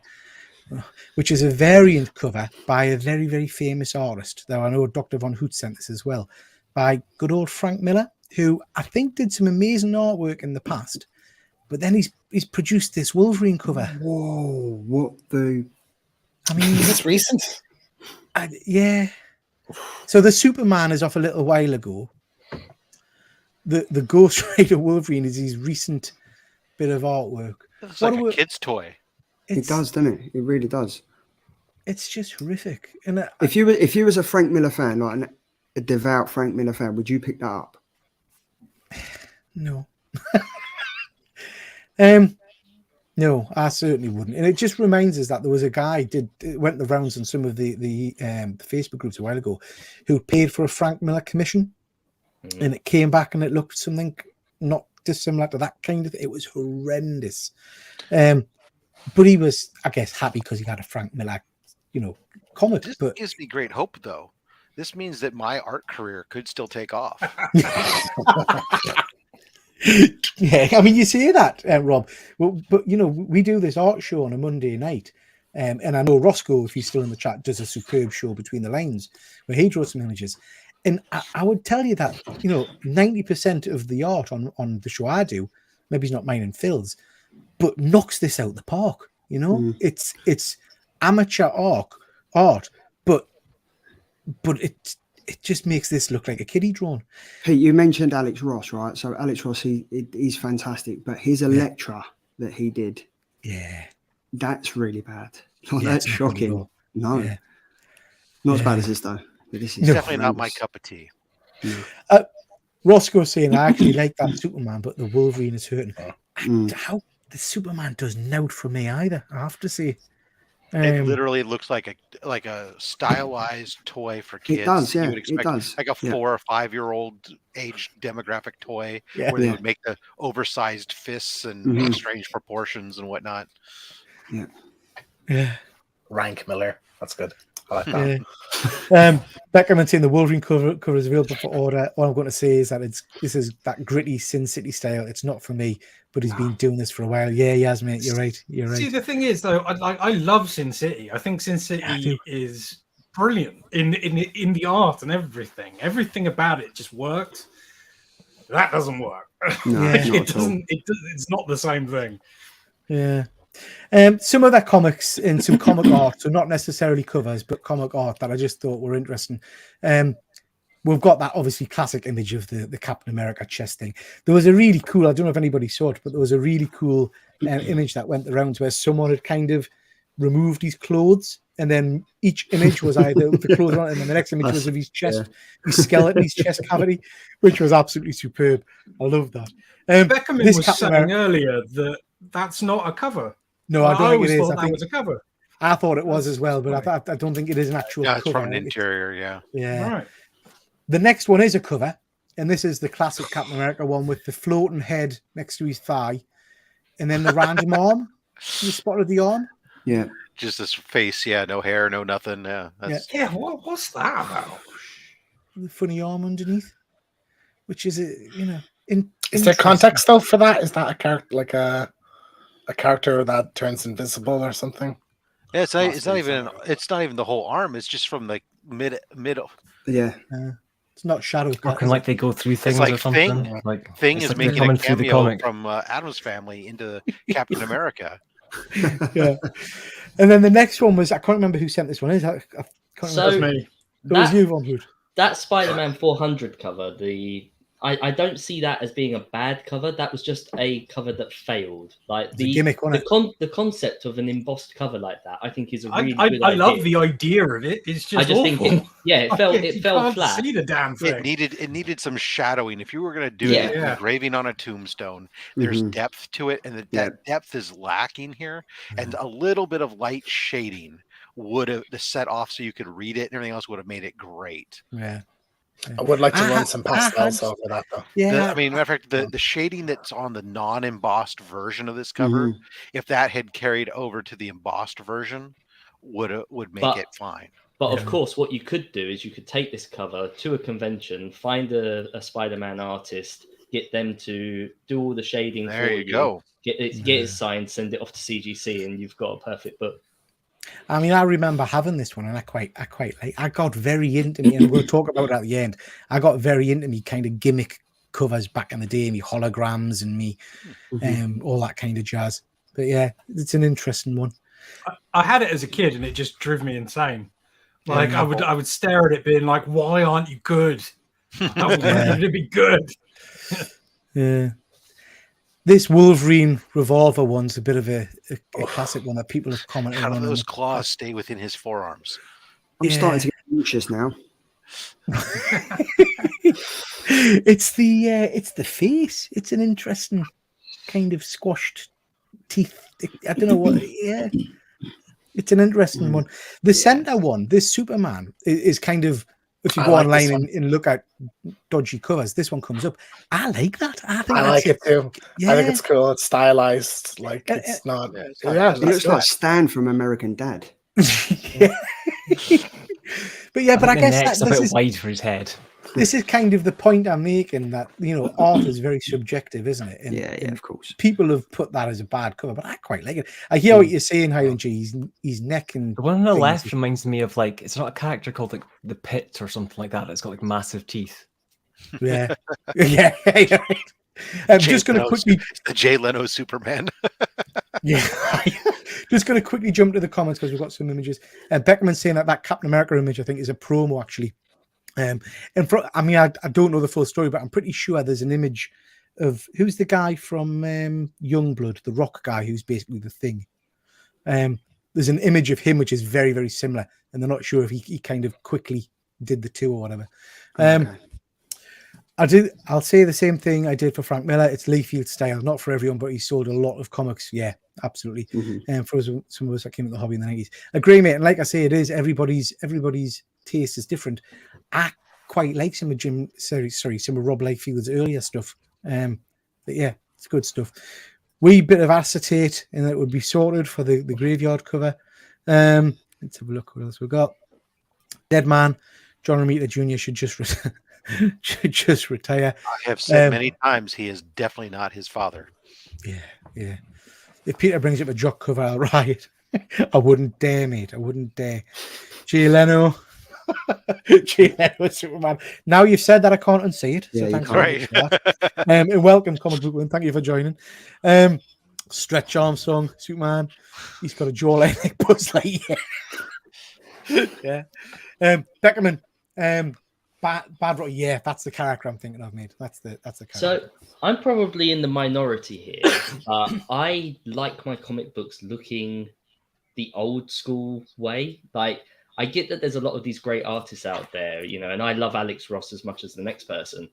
a variant cover by a very, very famous artist. Though I know Dr. Von Hoot sent this as well, by good old Frank Miller, who I think did some amazing artwork in the past, but then he's produced this Wolverine cover. Whoa! What the? I mean, is this recent? Yeah. So the Superman is off a little while ago. The Ghost Rider Wolverine is his recent bit of artwork. It's like a kid's toy. It does, doesn't it? It really does. It's just horrific. And if you was a Frank Miller fan, like a devout Frank Miller fan, would you pick that up? No. No, I certainly wouldn't. And it just reminds us that there was a guy went the rounds on some of the Facebook groups a while ago who paid for a Frank Miller commission, and it came back and it looked something not dissimilar to that kind of thing. It was horrendous. But he was, I guess, happy because he had a Frank Miller, comic. This But gives me great hope, though. This means that my art career could still take off. yeah, I mean, you say that, Rob. Well, but we do this art show on a Monday night, and I know Roscoe, if he's still in the chat, does a superb show Between the Lines where he draws some images. And I would tell you that 90% of the art on the show I do, maybe it's not mine and Phil's, but knocks this out the park. It's amateur art, but it just makes this look like a kiddie drawn. Pete, you mentioned Alex Ross, right? So Alex Ross, he's fantastic, but his Electra that he did, that's really bad. That's shocking. No, not as bad as this though. But this is definitely not my cup of tea. No. Roscoe's saying I actually like that Superman, but the Wolverine is hurting. How the Superman does not for me either, I have to say. It literally looks like a stylized toy for kids. It does, yeah. You would expect It does. like a 4 or 5 year old age demographic toy where they would make the oversized fists and strange proportions and whatnot. Yeah. Rank Miller. That's good. I like that. Beckham saying the Wolverine cover is available for order. All I'm going to say is that this is that gritty Sin City style. It's not for me, but he's been doing this for a while. Yeah, he has, mate. You're right. See, the thing is, though, I love Sin City. I think Sin City is brilliant in the art and everything. Everything about it just works. That doesn't work. No, it doesn't. It's not the same thing. Yeah. Some of their comics and some comic art, so not necessarily covers, but comic art that I just thought were interesting. We've got that obviously classic image of the Captain America chest thing. There was a really cool, I don't know if anybody saw it, but there was a really cool image that went the rounds where someone had kind of removed his clothes, and then each image was either with the clothes on, and then the next image was of his chest, his skeleton, his chest cavity, which was absolutely superb. I love that. Beckham was saying earlier that that's not a cover. No, I don't think it is. I think it was a cover. I thought it was as well, but I don't think it is an actual cover. It's from an interior, Yeah. Right. The next one is a cover, and this is the classic Captain America one with the floating head next to his thigh, and then the random arm. You spotted the arm? Yeah. Just this face, no hair, no nothing. What's that about? The funny arm underneath, which is Is there context though for that? Is that a character like a character that turns invisible or something? Yeah, it's not even the whole arm. It's just from like middle. Yeah. It's not shadow. Working like they go through things like or something. Thing is making a cameo from Addams Family into Captain America. Yeah. And then the next one was, I can't remember who sent this one. I can't remember. Me. It was you, Von Hood. That Spider-Man 400 cover, I don't see that as being a bad cover. That was just a cover that failed. Like the gimmick, wasn't it? The concept of an embossed cover like that, I think, is a really good idea. I love the idea of it. It's just awful. It fell flat. See the damn thing. It needed some shadowing. If you were going to do it, engraving on a tombstone, there's depth to it, and that depth is lacking here. And a little bit of light shading would have set off so you could read it, and everything else would have made it great. Yeah. I would like to run some pastels over that though. Yeah. Matter of fact, the shading that's on the non-embossed version of this cover, if that had carried over to the embossed version, would make it fine. But of course, what you could do is you could take this cover to a convention, find a Spider-Man artist, get them to do all the shading. There you go. Get it signed, send it off to CGC, and you've got a perfect book. I mean, I remember having this one, and I quite like. I got very into me, and we'll talk about it at the end. I got very into me kind of gimmick covers back in the day, me holograms and me, all that kind of jazz. But yeah, it's an interesting one. I had it as a kid, and it just drove me insane. Like I would stare at it, being like, "Why aren't you good? I wanted to be good." Yeah. This Wolverine revolver one's a bit of a classic one that people have commented on. How do those claws stay within his forearms? I'm starting to get anxious now. It's the face. It's an interesting kind of squashed teeth. I don't know what. Yeah, it's an interesting one. The center one, this Superman, is kind of, if you I go like this online one. and look at dodgy covers, this one comes up. I like that. I think I that's like it too. Yeah. I think it's cool. It's stylized. Like it's not. Yeah, It looks like Stan from American Dad. Yeah. But yeah, but I the guess neck's that, a this bit is wide for his head. this is kind of the point I'm making, that art is very subjective, isn't it? And, Yeah, and of course. people have put that as a bad cover, but I quite like it. I hear what you're saying, Highland G. His neck and The one on the things left is- reminds me of like, it's not a character called like the Pit or something like that. It's got like massive teeth. Yeah, yeah. I'm just going to quickly. The Jay Leno Superman. Yeah, just going to quickly jump to the comments because we've got some images. Beckman's saying that Captain America image, I think, is a promo actually. And I mean, I don't know the full story, but I'm pretty sure there's an image of who's the guy from Youngblood, the rock guy who's basically the Thing. There's an image of him which is very, very similar, and they're not sure if he kind of quickly did the two or whatever. I'll say the same thing I did for Frank Miller. It's Layfield style, not for everyone, but he sold a lot of comics. Yeah, absolutely. And for us, some of us that came at the hobby in the 90s, agree, mate. And like I say, it is everybody's taste is different. I quite like some of some of Rob Layfield's earlier stuff. But yeah, it's good stuff. Wee bit of acetate, and it would be sorted for the graveyard cover. Let's have a look what else we got. Dead Man, John Romita Jr. should just retire. I have said many times he is definitely not his father. Yeah. If Peter brings up a Jock cover, I'll riot. I wouldn't dare, mate. I wouldn't dare. Jay Leno. Jay Leno, Superman. Now you've said that, I can't unsee it. So thanks right. for that. And welcome, Comic Book One. Thank you for joining. Stretch Armstrong, Superman. He's got a jawline like Buzz Lightyear. Yeah. Beckerman. Bad Rock. Yeah, that's the character I'm thinking of, mate. That's the character. So I'm probably in the minority here. I like my comic books looking the old school way. Like, I get that there's a lot of these great artists out there, and I love Alex Ross as much as the next person.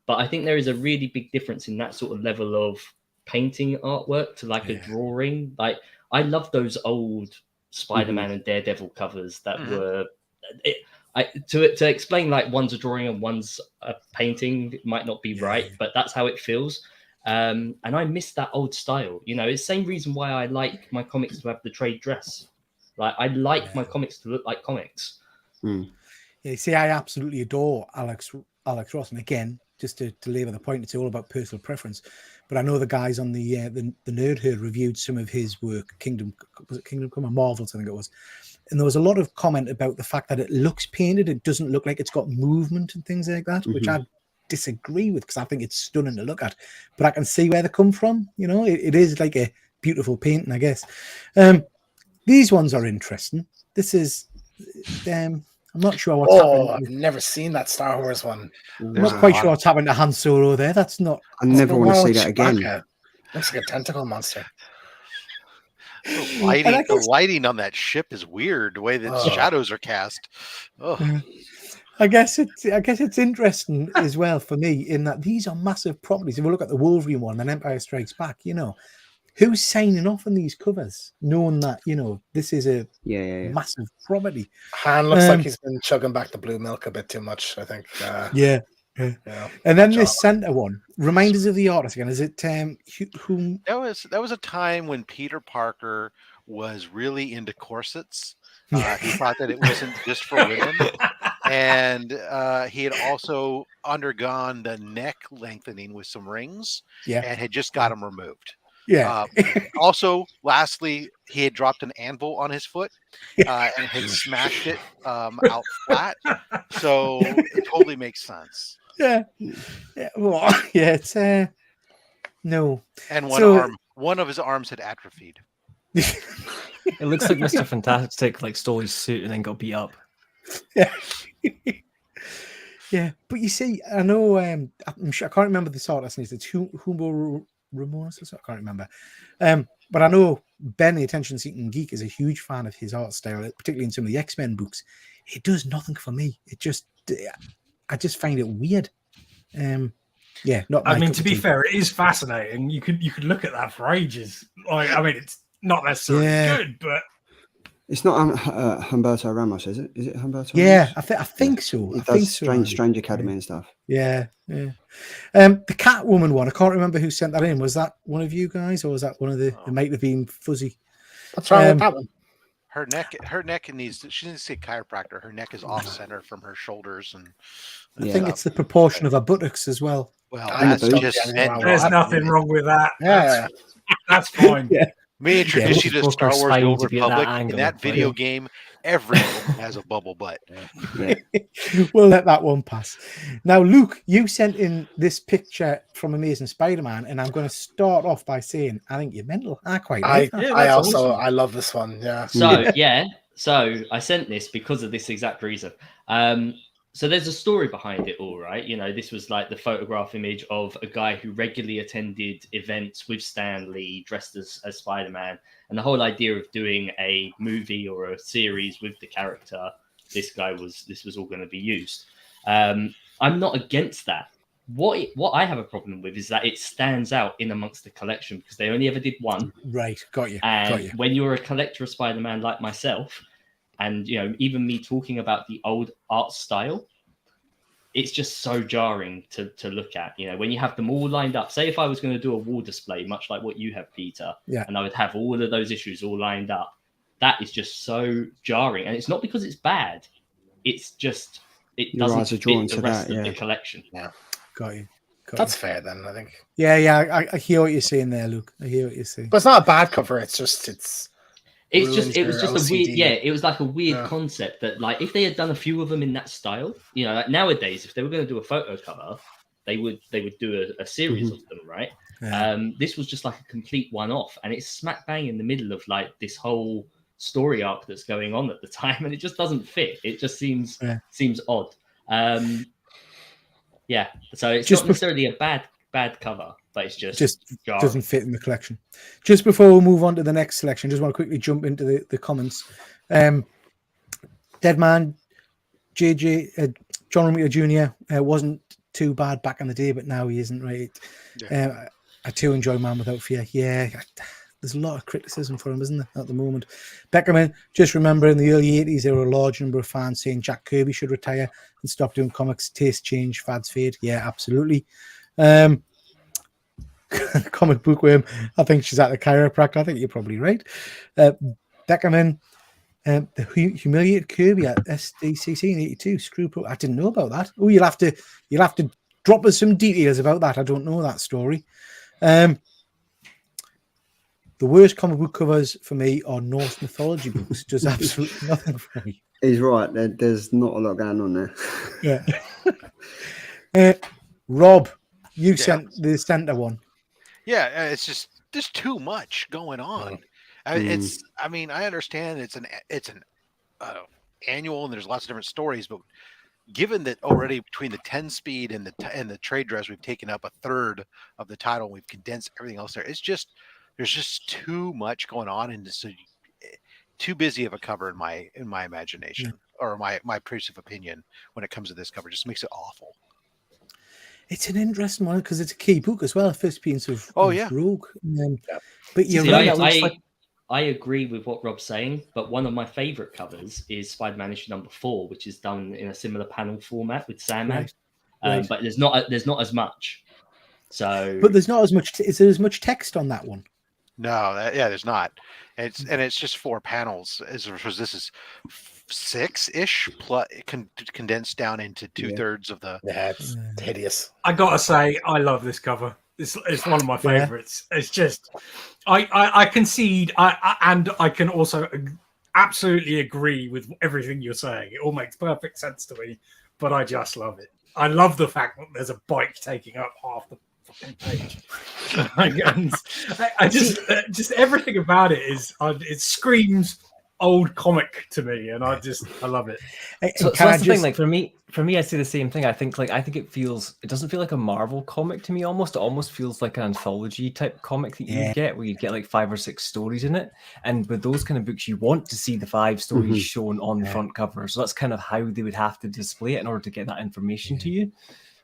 But I think there is a really big difference in that sort of level of painting artwork to like a drawing. Like, I love those old Spider-Man and Daredevil covers that were. To explain, like, one's a drawing and one's a painting, it might not be right, but that's how it feels. And I miss that old style. It's the same reason why I like my comics to have the trade dress. Like, I like my comics to look like comics. Yeah, see, I absolutely adore Alex Ross, and again, just to labour the point, it's all about personal preference. But I know the guys on the Nerd Herd reviewed some of his work. Kingdom Come or Marvels, I think it was. And there was a lot of comment about the fact that it looks painted. It doesn't look like it's got movement and things like that, which I disagree with because I think it's stunning to look at. But I can see where they come from. It is like a beautiful painting, I guess. These ones are interesting. This is, I'm not sure what's happened. I've never seen that Star Wars one. I'm not quite sure what's happened to Han Solo there. That's not. I never want to see that again. Looks like a tentacle monster. The lighting on that ship is weird. The way that shadows are cast. I guess it's interesting as well for me in that these are massive properties. If we look at the Wolverine one and Empire Strikes Back, who's signing off on these covers, knowing that this is a massive property. Han looks like he's been chugging back the blue milk a bit too much, I think. Yeah. And then this center one, reminders of the artist again. Is it whom? That was a time when Peter Parker was really into corsets. He thought that it wasn't just for women, and he had also undergone the neck lengthening with some rings, and had just got them removed. Also, lastly, he had dropped an anvil on his foot and had smashed it out flat. So it totally makes sense. It's no. And one of his arms had atrophied. It looks like Mr. Fantastic stole his suit and then got beat up. Yeah, but you see, I know. I'm sure I can't remember the artist. It's Humbo Ramones. I can't remember. But I know Ben, the attention-seeking geek, is a huge fan of his art style, particularly in some of the XMen books. It does nothing for me. I just find it weird. Yeah, not. I my mean, cup to of be tea. fair, it is fascinating. You could look at that for ages. Like, I mean, it's not necessarily good, but It's not Humberto Ramos, is it? Is it Humberto Yeah, Ramos? I think so. He I think does so. Strange Academy and stuff. Yeah. The Catwoman one. I can't remember who sent that in. Was that one of you guys, or was that one of the? It might have been Fuzzy. What's wrong with that one? Her neck needs. She didn't say chiropractor. Her neck is off center from her shoulders, and I think it's the proportion of her buttocks as well. well, I that's don't just see anything wrong with there's that. nothing wrong with that. Yeah. That's fine. Yeah. me introduce you to Book Star her Wars: The spine Old to be at that Republic. In angle, that but video yeah. game, every woman has a bubble butt. We'll let that one pass. Now, Luke, you sent in this picture from Amazing Spider-Man, and I'm going to start off by saying I think you're mental. I quite like that. I also I love this one. Yeah. So I sent this because of this exact reason. So there's a story behind it all, right? You know, this was like the photograph image of a guy who regularly attended events with Stan Lee dressed as Spider-Man. And the whole idea of doing a movie or a series with the character, this was all going to be used. I'm not against that. What I have a problem with is that it stands out in amongst the collection because they only ever did one. Right, got you. And when you're a collector of Spider-Man like myself, and you know, even me talking about the old art style, it's just so jarring to look at. You know, when you have them all lined up. Say if I was going to do a wall display, much like what you have, Peter, and I would have all of those issues all lined up. That is just so jarring, and it's not because it's bad. It's just it doesn't fit the rest of the collection. Yeah, got you. That's fair then, I think. Yeah, I hear what you're saying there, Luke. I hear what you're saying. But it's not a bad cover. It was just it was just OCD. a weird, it was like a weird concept that, like, if they had done a few of them in that style, you know, like nowadays, if they were going to do a photo cover, they would do a series of them, right? Yeah. This was just like a complete one-off, and it's smack bang in the middle of like this whole story arc that's going on at the time, and it just doesn't fit. It just seems odd. So it's just not necessarily a bad cover, but it's just doesn't fit in the collection. Just before we move on to the next selection, just want to quickly jump into the comments. Deadman, JJ, John Romita Jr. Wasn't too bad back in the day, but now he isn't, right? I too enjoy Man Without Fear. Yeah, there's a lot of criticism for him, isn't there, at the moment? Beckerman, just remember in the early 80s, there were a large number of fans saying Jack Kirby should retire and stop doing comics. Taste change, fads fade. Yeah, absolutely. Comic book worm, I think she's at the chiropractor. I think you're probably right. Beckerman, the humiliated Kirby at SDCC in '82. Screw pro. I didn't know about that. Oh, you'll have to drop us some details about that. I don't know that story. The worst comic book covers for me are Norse mythology books. Does absolutely nothing for me. He's right. There's not a lot going on there. Yeah. Rob, you sent the center one. Yeah, it's just there's too much going on. I mean, I understand it's an annual and there's lots of different stories, but given that already between the 10 speed and the trade dress, we've taken up a third of the title, we've condensed everything else there. It's just there's just too much going on, and so too busy of a cover in my imagination or my perceived opinion when it comes to this cover. Just makes it awful. It's an interesting one because it's a key book as well. First piece of Rogue. But you're right. I agree with what Rob's saying, but one of my favorite covers is Spider-Man issue number 4, which is done in a similar panel format with Sandman. Right. But there's not as much. So, but there's not as much. Is there as much text on that one? No, there's not. It's just 4 panels. This is 6-ish condensed down into 2/3 of the. Yeah, it's hideous. I gotta say, I love this cover. It's one of my favorites. It's just, I concede, and I can also absolutely agree with everything you're saying. It all makes perfect sense to me, but I just love it. I love the fact that there's a bike taking up half the fucking page. And I just everything about it is it screams old comic to me, and I love it. So that's the thing. Like for me, I say the same thing. I think it doesn't feel like a Marvel comic to me. Almost, it almost feels like an anthology type comic that you get, where you get like 5 or 6 stories in it. And with those kind of books, you want to see the 5 stories shown on the front cover. So that's kind of how they would have to display it in order to get that information to you.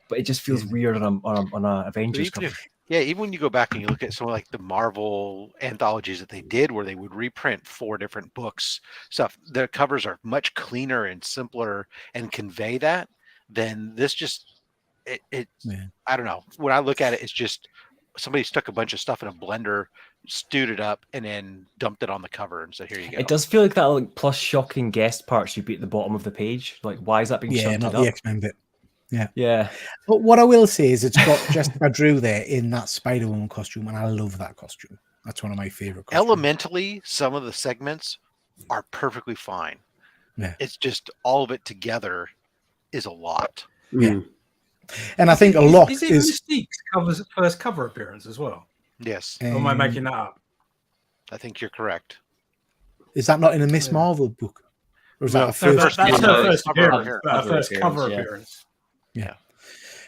but it just feels weird on a Avengers Even cover. if, even when you go back and you look at some of like the Marvel anthologies that they did, where they would reprint 4 different books, stuff, the covers are much cleaner and simpler and convey that. Then this just I don't know. When I look at it, it's just somebody stuck a bunch of stuff in a blender, stewed it up, and then dumped it on the cover and said, "Here you go." It does feel like that, like, plus shocking guest part should be at the bottom of the page. Like, why is that being shunted not up? the X-Men bit. Yeah. But what I will say is it's got Jessica Drew there in that Spider-Woman costume, and I love that costume. That's one of my favorite costumes. Elementally, some of the segments are perfectly fine. Yeah. It's just all of it together is a lot. Yeah. And I think a lot is Mystique's first cover appearance as well? Yes. Or am I making that up? I think you're correct. Is that not in a Miss Marvel book? Or is that a That's first? her first appearance. cover appearance. Yeah.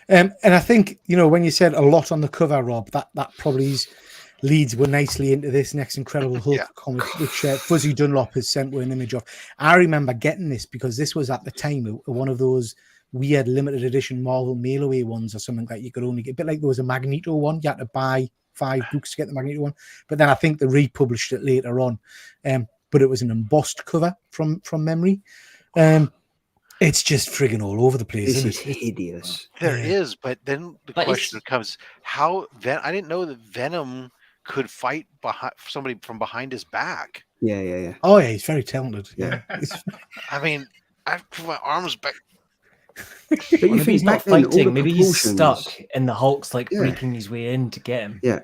And I think, when you said a lot on the cover, Rob, that probably leads nicely into this next Incredible Hulk comic, which Fuzzy Dunlop has sent an image of. I remember getting this because this was at the time one of those weird limited edition Marvel mail away ones or something that you could only get. A bit like there was a Magneto one. You had to buy 5 books to get the Magneto one. But then I think they republished it later on. But it was an embossed cover from memory. It's just frigging all over the place. This isn't is it? hideous. There is, but then the question becomes how I didn't know that Venom could fight somebody from behind his back. Yeah. Oh yeah, he's very talented. Yeah. I mean, I put my arms back. But you Maybe think he's not back then, all the fighting. Maybe he's proportions- stuck, and the Hulk's like breaking his way in to get him. Yeah.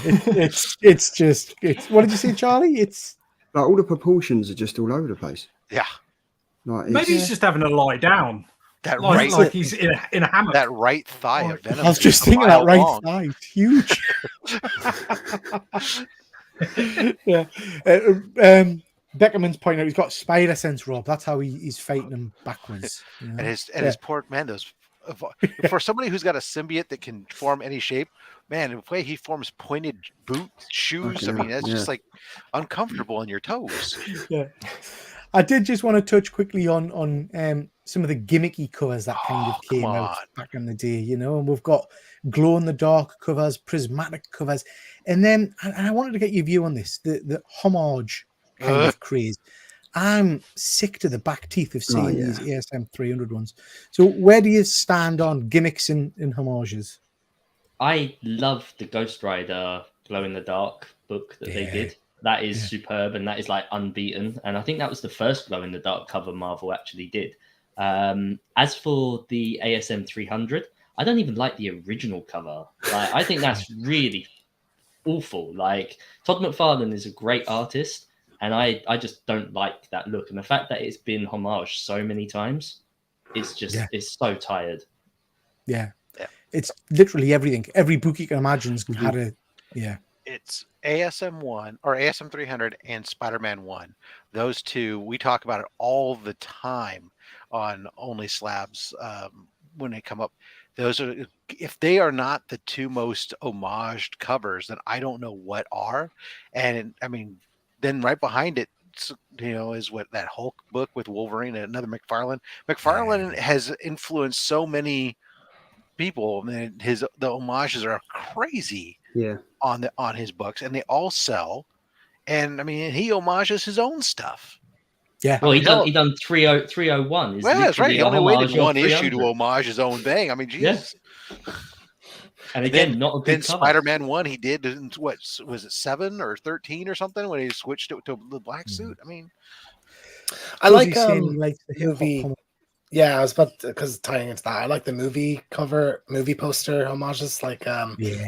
It's just what did you say, Charlie? It's like all the proportions are just all over the place. Yeah. Like Maybe he's just having to lie down. That like he's in a hammock. That right thigh of Venom. I was just thinking that right thigh. It's huge. Yeah. Beckerman's pointing out he's got spider sense, Rob. That's how he's fighting him backwards. And his poor man, those for somebody who's got a symbiote that can form any shape, man, the way he forms pointed shoes, I mean, that's just like uncomfortable on your toes. Yeah. I did just want to touch quickly on some of the gimmicky covers that kind of came out back in the day, and we've got glow in the dark covers, prismatic covers, and then I wanted to get your view on this, the homage kind of craze. I'm sick to the back teeth of seeing these ASM 300 ones. So where do you stand on gimmicks and homages? I love the Ghost Rider glow in the dark book that they did. That is superb, and that is like unbeaten. And I think that was the first glow in the dark cover Marvel actually did. As for the ASM 300, I don't even like the original cover. Like, I think that's really awful. Like, Todd McFarlane is a great artist, and I just don't like that look. And the fact that it's been homaged so many times, it's just it's so tired. Yeah. It's literally everything. Every book you can imagine's had a It's ASM 1 or ASM 300 and Spider-Man 1. Those two, we talk about it all the time on Only Slabs when they come up. Those are, if they are not the two most homaged covers, then I don't know what are. And I mean, then right behind it, is what that Hulk book with Wolverine and another McFarlane. McFarlane has influenced so many people, and the homages are crazy. Yeah. On his books, and they all sell. And I mean, he homages his own stuff. Yeah. Well, he done 301. Well, that's right. He only waited one issue to 300. homage his own thing. I mean, Jesus. Yeah. And again, not a good then cover. Spider-Man 1, he did what was it 7 or 13 or something when he switched it to the black suit. I mean, I like the movie. Yeah, I was about because tying into that, I like the movie poster homages, like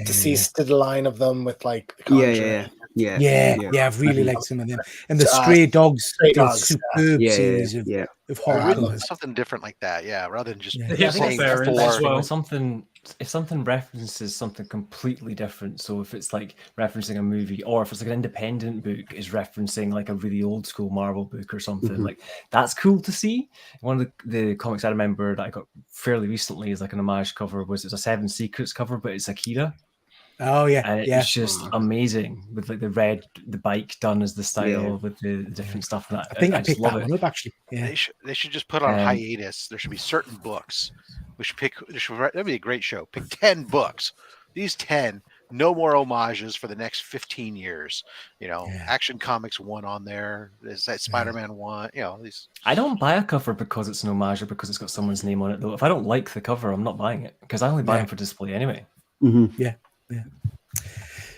Deceased did a line of them with like yeah, I've really liked some of them, and the Stray Dogs, superb series of horror. Something different like that, rather than just if something references something completely different. So if it's like referencing a movie, or if it's like an independent book is referencing like a really old school Marvel book or something, like that's cool to see. One of the comics I remember that I got fairly recently is like an homage cover. It's a Seven Secrets cover, but it's Akira. Oh yeah, And yeah. it's just amazing with like the bike done as the style with the different stuff. And I think I just picked that love one it. up actually. Yeah. They should just put on hiatus. There should be certain books. That'd be a great show. Pick 10 books. These 10, no more homages for the next 15 years. Action Comics 1 on there. There's that SpiderMan 1. These. I don't buy a cover because it's an homage or because it's got someone's name on it, though. If I don't like the cover, I'm not buying it because I only buy them for display anyway. Yeah.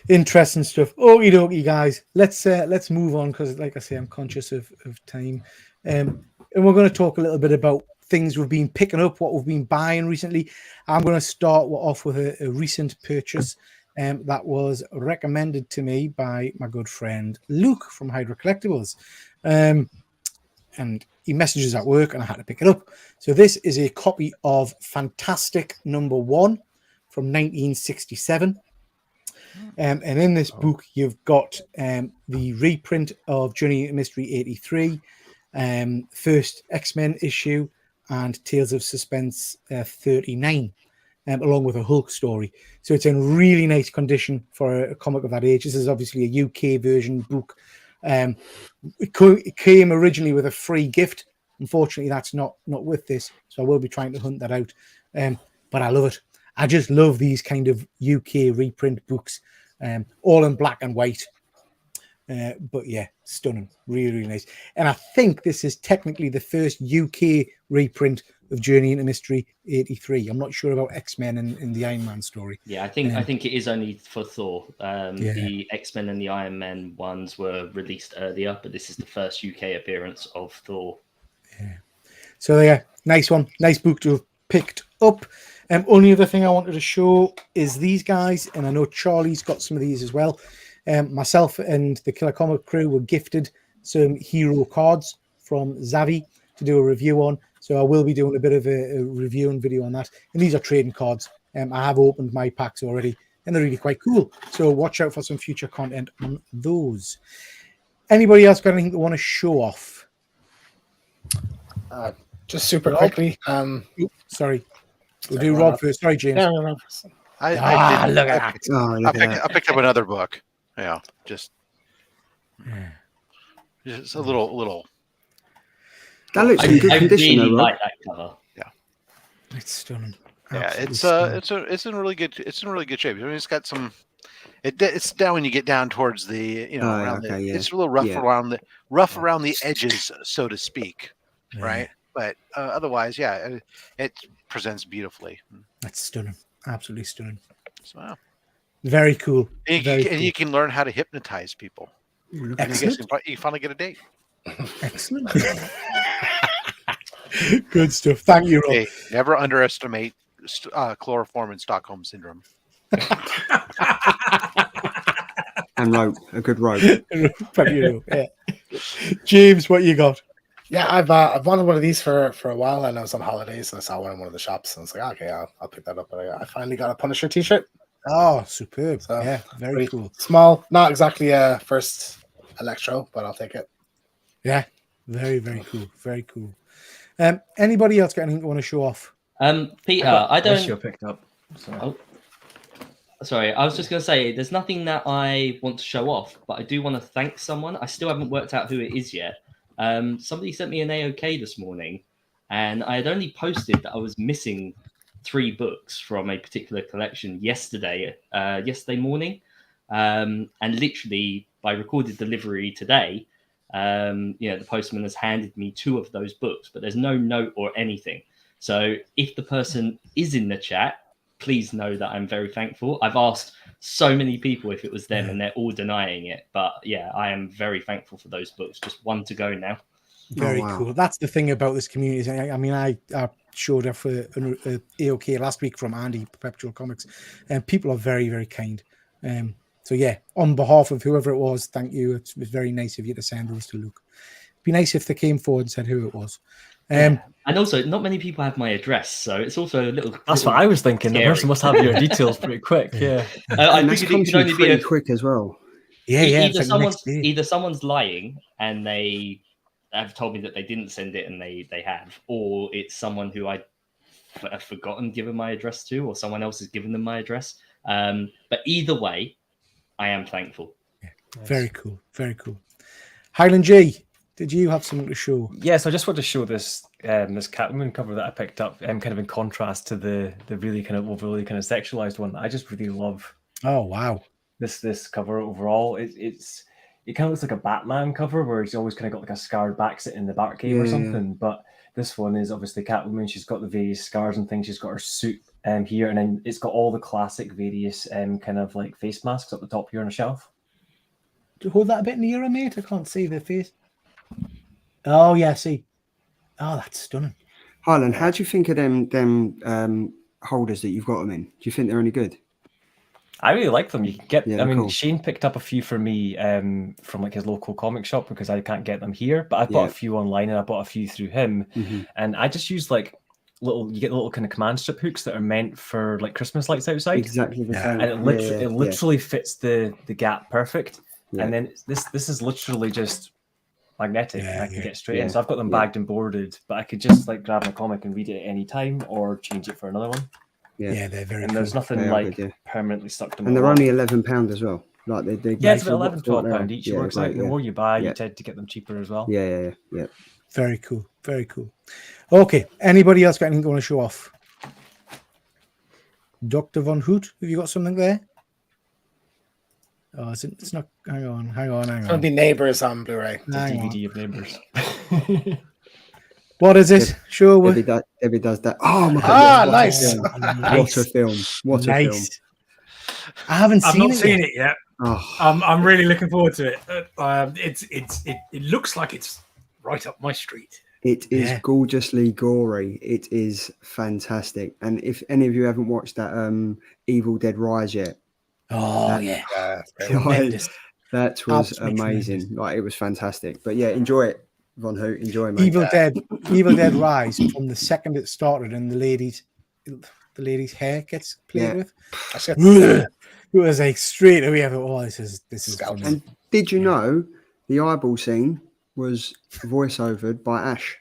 Interesting stuff. Okie dokie, guys. Let's move on because, like I say, I'm conscious of time, and we're going to talk a little bit about things we've been picking up, what we've been buying recently. I'm going to start off with a recent purchase that was recommended to me by my good friend Luke from Hydra Collectibles, and he messages at work, and I had to pick it up. So this is a copy of Fantastic #1 from 1967. And in this book, you've got the reprint of Journey into Mystery 83, first X-Men issue, and Tales of Suspense 39, along with a Hulk story. So it's in really nice condition for a comic of that age. This is obviously a UK version book. It came originally with a free gift. Unfortunately, that's not with this, so I will be trying to hunt that out. But I love it. I just love these kind of UK reprint books, all in black and white. But yeah, stunning, really, really nice. And I think this is technically the first UK reprint of Journey into Mystery 83. I'm not sure about X-Men and the Iron Man story. Yeah, I think it is only for Thor. The X-Men and the Iron Man ones were released earlier, but this is the first UK appearance of Thor. Yeah. So yeah, nice one, nice book to have picked up. Only other thing I wanted to show is these guys, and I know Charlie's got some of these as well. Myself and the Killer Comic crew were gifted some hero cards from Zavi to do a review on. So I will be doing a bit of a review and video on that. And these are trading cards. I have opened my packs already, and they're really quite cool. So watch out for some future content on those. Anybody else got anything they want to show off? Just super quickly. Sorry. We'll do Rob first. Sorry, James. I look at that. I picked up another book. Yeah, just a little. That looks in good I condition, really though, like that cover. Yeah, it's stunning. Yeah, Absolutely it's in really good shape. I mean, it's got some. It's down when you get down towards the it's a little rough around the edges, so to speak, right? But otherwise, it presents beautifully. That's stunning. Absolutely stunning. So, very cool. And you can learn how to hypnotize people. Excellent. You finally get a date. Excellent. Good stuff. Thank you, Rob. Hey, never underestimate chloroform and Stockholm syndrome. And rope, a good rope. Yeah. James, what you got? Yeah, I've wanted one of these for a while, and I was on holidays and I saw one in one of the shops, and I was like, okay, I'll pick that up. But I finally got a Punisher T-shirt. Oh, superb! So, yeah, very cool. Small, not exactly a first Electro, but I'll take it. Yeah, very, very cool. Very cool. Anybody else got anything you want to show off? Peter, I don't. You're picked up. Sorry, I was just going to say there's nothing that I want to show off, but I do want to thank someone. I still haven't worked out who it is yet. Somebody sent me an AOK this morning, and I had only posted that I was missing 3 books from a particular collection yesterday morning, and literally by recorded delivery today, the postman has handed me 2 of those books, but there's no note or anything. So if the person is in the chat, please know that I'm very thankful. I've asked so many people if it was them, and they're all denying it. But yeah, I am very thankful for those books. Just 1 to go now. Very cool. That's the thing about this community. I mean, I showed up for an AOK last week from Andy, Perpetual Comics, and people are very, very kind. So yeah, on behalf of whoever it was, thank you. It was very nice of you to send those to Luke. It'd be nice if they came forward and said who it was. And also, not many people have my address, so it's also a little. That's what I was thinking. Scary. The person must have your details pretty quick. Yeah, I figured it could only be quick as well. Either someone's lying and they have told me that they didn't send it and they have, or it's someone who I have forgotten given my address to, or someone else has given them my address. But either way, I am thankful. Very cool. Very cool. Highland G, did you have something to show? Yes, I just want to show this this Catwoman cover that I picked up, kind of in contrast to the really kind of overly kind of sexualized one. I just really love. Oh wow! This cover overall, it kind of looks like a Batman cover where he's always kind of got like a scarred back sitting in the Batcave or something. But this one is obviously Catwoman. She's got the various scars and things. She's got her suit here, and then it's got all the classic various kind of like face masks up the top here on a shelf. Hold that a bit nearer, mate. I can't see the face. Oh yeah, see. Oh, that's stunning. Highland, how do you think of them holders that you've got them in? Do you think they're any good? I really like them. You can get. Yeah, I mean, cool. Shane picked up a few for me from like his local comic shop because I can't get them here. But I bought a few online and I bought a few through him. And I just use like you get little kind of command strip hooks that are meant for like Christmas lights outside. Exactly the same. And it literally fits the gap perfect. Yeah. And then this is literally just magnetic. I can get straight in. So I've got them bagged and boarded, but I could just like grab my comic and read it at any time or change it for another one. Yeah, they're very. And there's nothing permanently stuck to them. And they're only £11 as well. Like they it's about £11-12 each. It works out. The more you buy, you tend to get them cheaper as well. Yeah. Very cool. Very cool. Okay. Anybody else got anything you want to show off? Dr. Von Hoot, have you got something there? Oh, it's not. Hang on. It's going to be Neighbours on Blu-ray. The DVD of Neighbours. What is it? Sure. Debbie does that. Oh my god! Nice. What a film! What a film! I haven't I've not seen it yet. Oh. I'm really looking forward to it. It looks like it's right up my street. It is gorgeously gory. It is fantastic. And if any of you haven't watched that Evil Dead Rise yet, that was amazing. Like, it was fantastic. But yeah, enjoy it, Von Hoot. Enjoy it, mate. Evil Dead Rise, from the second it started and the lady's hair gets played with. It was like straight away. This is funny. And did you know the eyeball scene was voiceovered by Ash?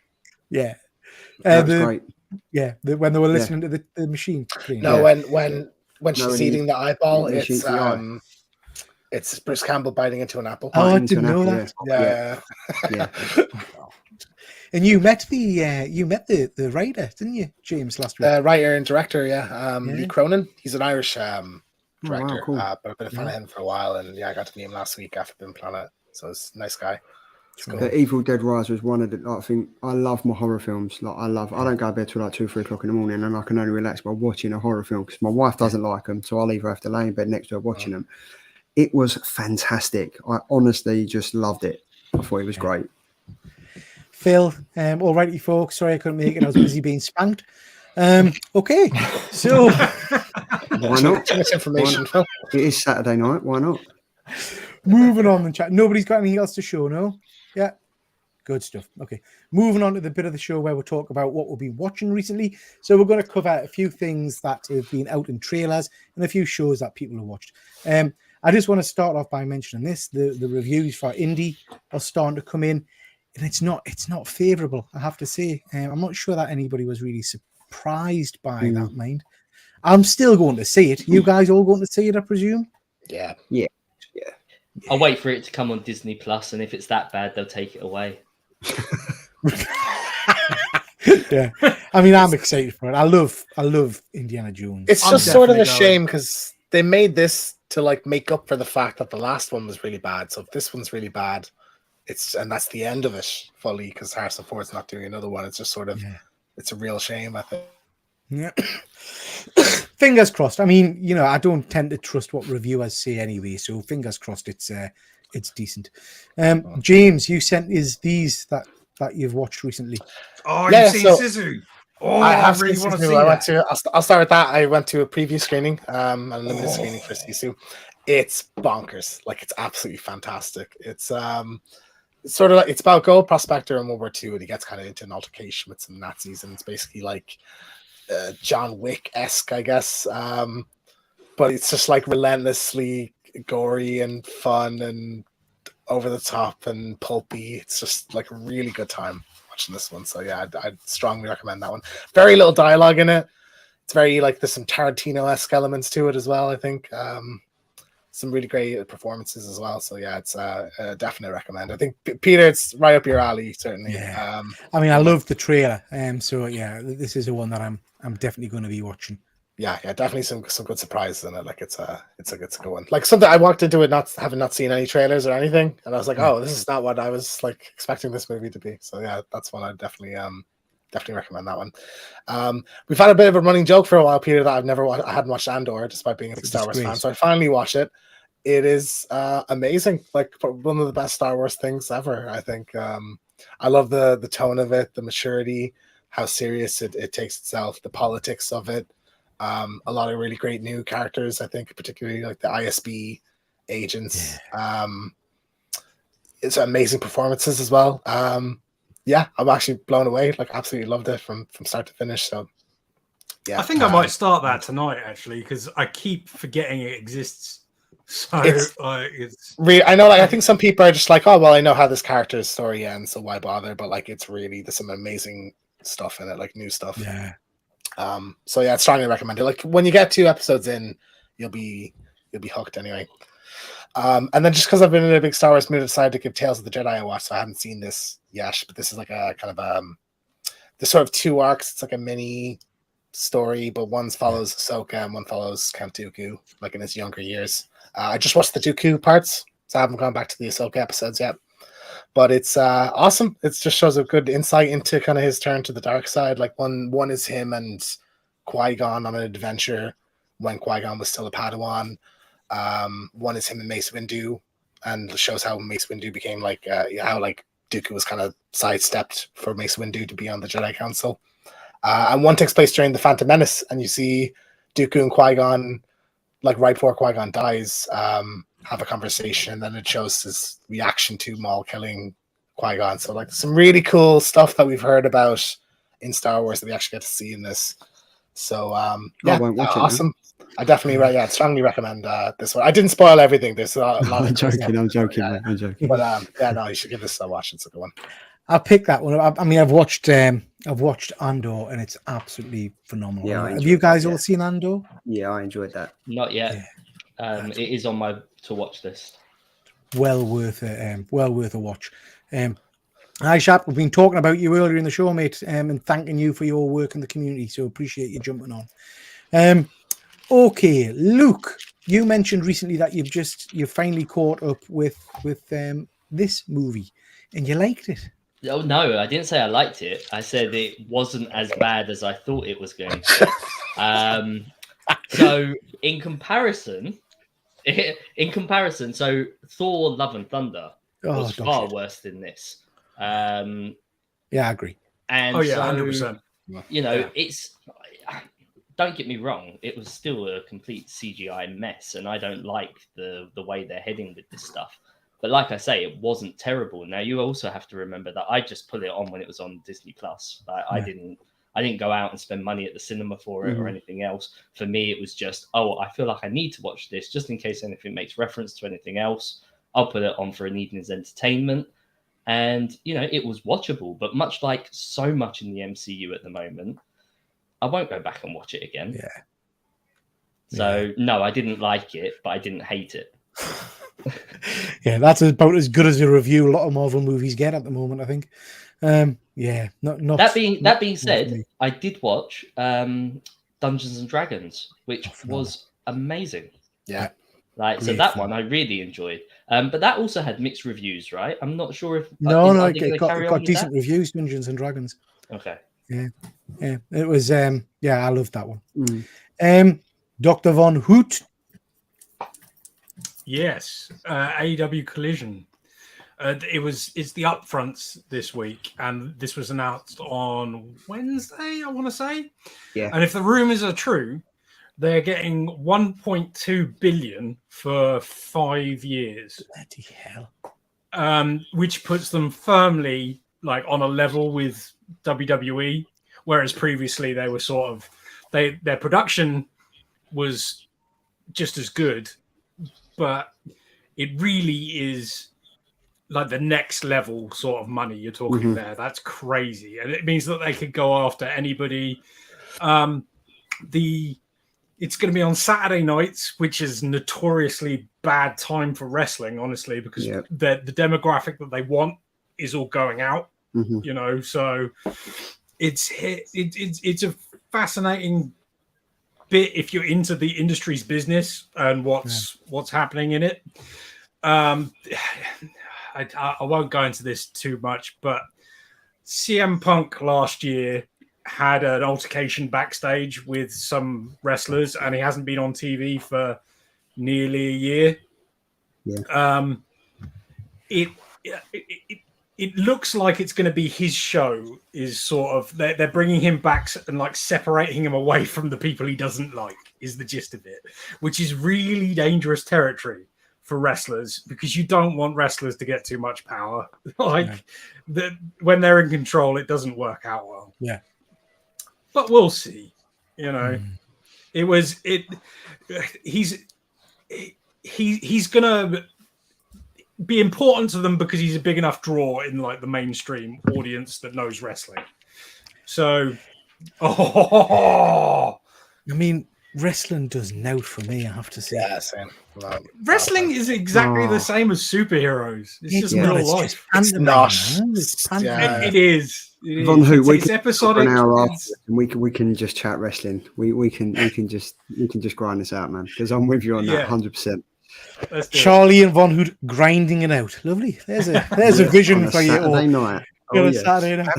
Yeah, that was great. Yeah, when they were listening to the machine. No, when she's eating the eyeball, it's Bruce Campbell biting into an apple. Oh, I didn't know that. Yeah. And you met the writer, didn't you, James, last week? Writer and director, Lee Cronin. He's an Irish director, cool. but I've been a fan of him for a while, and I got to meet him last week after being Planet. So it's a nice guy. Cool. The Evil Dead Rise was one of the. I think I love my horror films. Like I don't go to bed till like 2-3 o'clock in the morning, and I can only relax by watching a horror film because my wife doesn't like them, so I'll either have to lay in bed next to her watching them. It was fantastic. I honestly just loved it. I thought it was great. Phil, all righty, folks. Sorry I couldn't make it. I was busy being spanked. Okay, so why not? Too much information, Phil. It is Saturday night. Why not? Moving on the chat. Nobody's got anything else to show, no? Yeah. Good stuff. Okay. Moving on to the bit of the show where we'll talk about what we've been watching recently. So we're going to cover a few things that have been out in trailers and a few shows that people have watched. I just want to start off by mentioning this. The reviews for Indie are starting to come in, and it's not favourable, I have to say. I'm not sure that anybody was really surprised by that, mind. I'm still going to see it. You guys all going to see it, I presume? Yeah. I'll wait for it to come on Disney Plus, and if it's that bad, they'll take it away. Yeah, I mean, I'm excited for it. I love Indiana Jones. It's just sort of a shame because they made this to like make up for the fact that the last one was really bad. So if this one's really bad, and that's the end of it fully because Harrison Ford's not doing another one. It's just sort of it's a real shame, I think. Yeah. Fingers crossed. I mean, I don't tend to trust what reviewers say anyway, so fingers crossed it's decent. James, you sent us these that you've watched recently. Oh, you've seen Sisu. Oh, I have really seen want to Sisu. see that. I'll start with that. I went to a preview screening, a limited screening for Sisu. It's bonkers. Like, it's absolutely fantastic. It's sort of like, it's about gold prospector in World War II, and he gets kind of into an altercation with some Nazis, and it's basically like John Wick-esque, I guess. But it's just like relentlessly gory and fun and over the top and pulpy. It's just like a really good time watching this one. So yeah, I'd strongly recommend that one. Very little dialogue in it. it's very like there's some Tarantino-esque elements to it as well. I think some really great performances as well. So yeah, it's a definite recommend. I think Peter, it's right up your alley, certainly. Yeah. I mean, I love the trailer, so yeah, this is the one that I'm definitely going to be watching. Yeah, definitely some good surprises in it. Like it's a good one. Like something I walked into it having not seen any trailers or anything, and I was like, oh, this is not what I was like expecting this movie to be. So yeah, that's one I definitely recommend that one. We've had a bit of a running joke for a while, Peter, that I hadn't watched Andor, despite being a big Star Wars fan. So I finally watched it. It is amazing, like one of the best Star Wars things ever. I think I love the tone of it, the maturity, how serious it takes itself, the politics of it. A lot of really great new characters, I think, particularly like the ISB agents. Yeah. It's amazing performances as well. Yeah, I'm actually blown away. Like, absolutely loved it from start to finish. So, yeah, I think I might start that tonight actually, because I keep forgetting it exists. So it's really, I know, like, I think some people are just like, oh well, I know how this character's story ends, so why bother? But like, it's really, there's some amazing stuff in it, like new stuff. Yeah. So yeah, I'd strongly recommend it. Like when you get 2 episodes in, you'll be hooked anyway. And then just because I've been in a big Star Wars mood, I decided to give Tales of the Jedi a watch. So I haven't seen this yet, but this is like a kind of there's sort of 2 arcs. It's like a mini story, but one follows Ahsoka and one follows Count Dooku, like in his younger years. I just watched the Dooku parts, so I haven't gone back to the Ahsoka episodes yet. But it's awesome. It just shows a good insight into kind of his turn to the dark side. Like one is him and Qui-Gon on an adventure when Qui-Gon was still a Padawan. One is him and Mace Windu, and shows how Mace Windu became like how like Dooku was kind of sidestepped for Mace Windu to be on the Jedi Council. And one takes place during the Phantom Menace, and you see Dooku and Qui-Gon, like right before Qui-Gon dies, have a conversation, and then it shows his reaction to Maul killing Qui-Gon. So like some really cool stuff that we've heard about in Star Wars that we actually get to see in this. So yeah, awesome. I definitely strongly recommend this one. I didn't spoil everything. There's a lot of I'm joking. But yeah, no, you should give this a watch. It's a good one. I'll pick that one. I mean, I've watched Andor, and it's absolutely phenomenal. Yeah, have you guys all seen Andor? Yeah, I enjoyed that. Not yet. Yeah. It is on my to watch list. Well worth a watch. Hi, Shap. We've been talking about you earlier in the show, mate, and thanking you for your work in the community. So appreciate you jumping on. Okay, Luke, you mentioned recently that you've finally caught up with this movie, and you liked it. Oh no, I didn't say I liked it. I said it wasn't as bad as I thought it was going to. So in comparison, so Thor: Love and Thunder was far worse than this. Yeah, I agree. And 100%. You know, it's. Don't get me wrong; it was still a complete CGI mess, and I don't like the way they're heading with this stuff. But like I say, it wasn't terrible. Now you also have to remember that I just put it on when it was on Disney Plus. I didn't go out and spend money at the cinema for it or anything else. For me, it was just, I feel like I need to watch this just in case anything makes reference to anything else. I'll put it on for an evening's entertainment. And, you know, it was watchable, but much like so much in the MCU at the moment, I won't go back and watch it again. Yeah. So, no, I didn't like it, but I didn't hate it. Yeah, that's about as good as a review a lot of Marvel movies get at the moment, I think. Yeah, not that being said, I did watch Dungeons and Dragons, which was amazing. Yeah, so that one I really enjoyed. But that also had mixed reviews, right? I'm not sure if it got decent reviews. Dungeons and Dragons. Okay. Yeah, it was. I loved that one. Dr. Von Hoot. Yes, AEW Collision. It's the upfronts this week, and this was announced on Wednesday, I want to say. Yeah. And if the rumors are true, they're getting 1.2 billion for 5 years. Bloody hell! Which puts them firmly like on a level with WWE, whereas previously they were sort of their production was just as good, but it really is like the next level sort of money you're talking there. That's crazy. And it means that they could go after anybody. it's going to be on Saturday nights, which is notoriously bad time for wrestling, honestly, because the demographic that they want is all going out. You know, so it's a fascinating bit if you're into the industry's business and what's happening in it. I won't go into this too much, but CM Punk last year had an altercation backstage with some wrestlers, and he hasn't been on TV for nearly a year. It looks like it's going to be his show. Is sort of they're bringing him back and like separating him away from the people he doesn't like. Is the gist of it, which is really dangerous territory for wrestlers, because you don't want wrestlers to get too much power. When they're in control, it doesn't work out well. But we'll see. You know, he's gonna be important to them because he's a big enough draw in like the mainstream audience that knows wrestling. So, I mean, wrestling does now for me, I have to say. Yeah, same. Wrestling is exactly the same as superheroes. It's just real life. It's not. It is. Von Who, we It's can episodic. an hour after, and we can just chat wrestling. We can just grind this out, man. Because I'm with you on that 100%. Charlie and Von Hood grinding it out. Lovely. There's a vision for you all. Saturday night. Saturday night.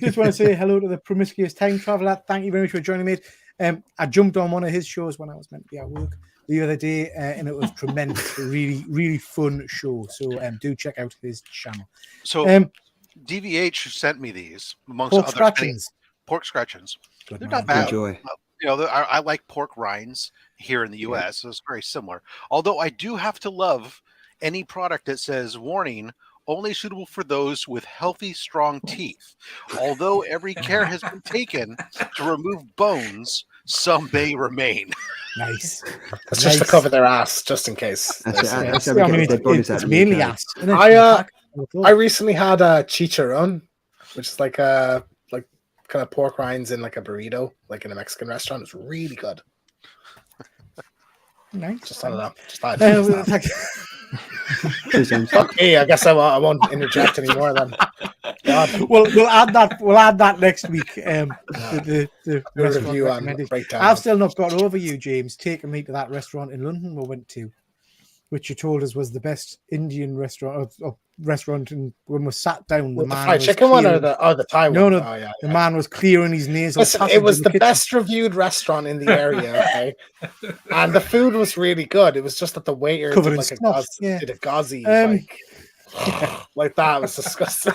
Just want to say hello to the promiscuous time traveler. Thank you very much for joining me. I jumped on one of his shows when I was meant to be at work the other day, and it was tremendous. A really, really fun show. So do check out his channel. So DVH sent me these amongst pork other scratchings. Pork scratchings. Good They're man. not bad. Enjoy. You know, I like pork rinds here in the U.S. So it's very similar. Although I do have to love any product that says warning, only suitable for those with healthy, strong teeth. Although every care has been taken to remove bones, some may remain. Nice. It's just to cover their ass, just in case. That's how we get dead bodies out It's of the mainly UK. ass. I recently had a chicharron, which is like a kind of pork rinds in like a burrito, like in a Mexican restaurant. It's really good. Nice. Just I don't know. Fuck me. I guess I won't interject anymore then. God. We'll add that next week. The review restaurant on breakdown. I've still not got over you, James, taking me to that restaurant in London we went to, which you told us was the best Indian restaurant or restaurant. And when we sat down, the fried chicken one or the Thai one? No, the man was clearing his nasal. Listen, it was the best reviewed restaurant in the area, okay? And the food was really good. It was just that the waiter Covered did in like stuff, did a gauzy like that. It was disgusting.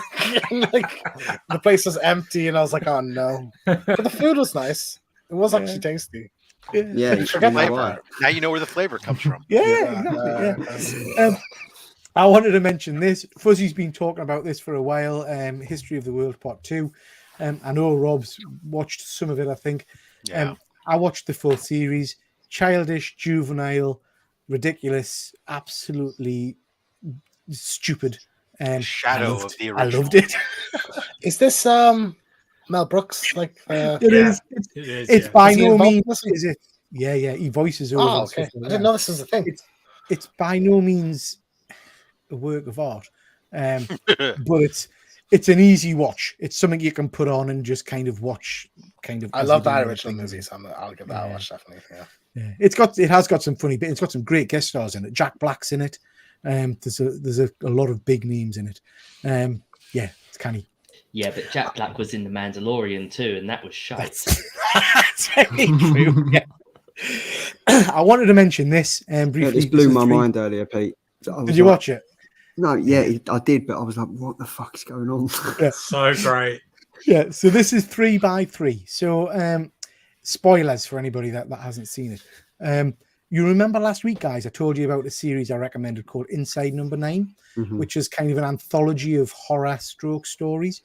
Like the place was empty, and I was like, oh no. But the food was nice. It was actually tasty. Yeah, you Forget flavor. Now you know where the flavor comes from. Exactly. I wanted to mention this. Fuzzy's been talking about this for a while. History of the World Part 2. I know Rob's watched some of it, I think. I watched the full series. Childish, juvenile, ridiculous, absolutely stupid. Shadow of the original. I loved it. Is this Mel Brooks? Like it is. It's by no means. Is it? Yeah. He voices over. Oh, okay. I didn't know this was a thing. It's by no means a work of art, but it's an easy watch. It's something you can put on and just kind of watch. I love that original movie, so I'll give that a watch definitely. Yeah. It has got some funny bits. It's got some great guest stars in it. Jack Black's in it. There's a lot of big names in it. It's canny. Yeah, but Jack Black was in The Mandalorian too, and that was shite. That's very true. Yeah. I wanted to mention this briefly. This blew my mind earlier, Pete. Did you watch it? No, I did, but I was like, what the fuck is going on? Yeah. So great. Yeah, so this is 3x3. So spoilers for anybody that hasn't seen it. You remember last week, guys, I told you about a series I recommended called Inside Number 9, which is kind of an anthology of horror stroke stories.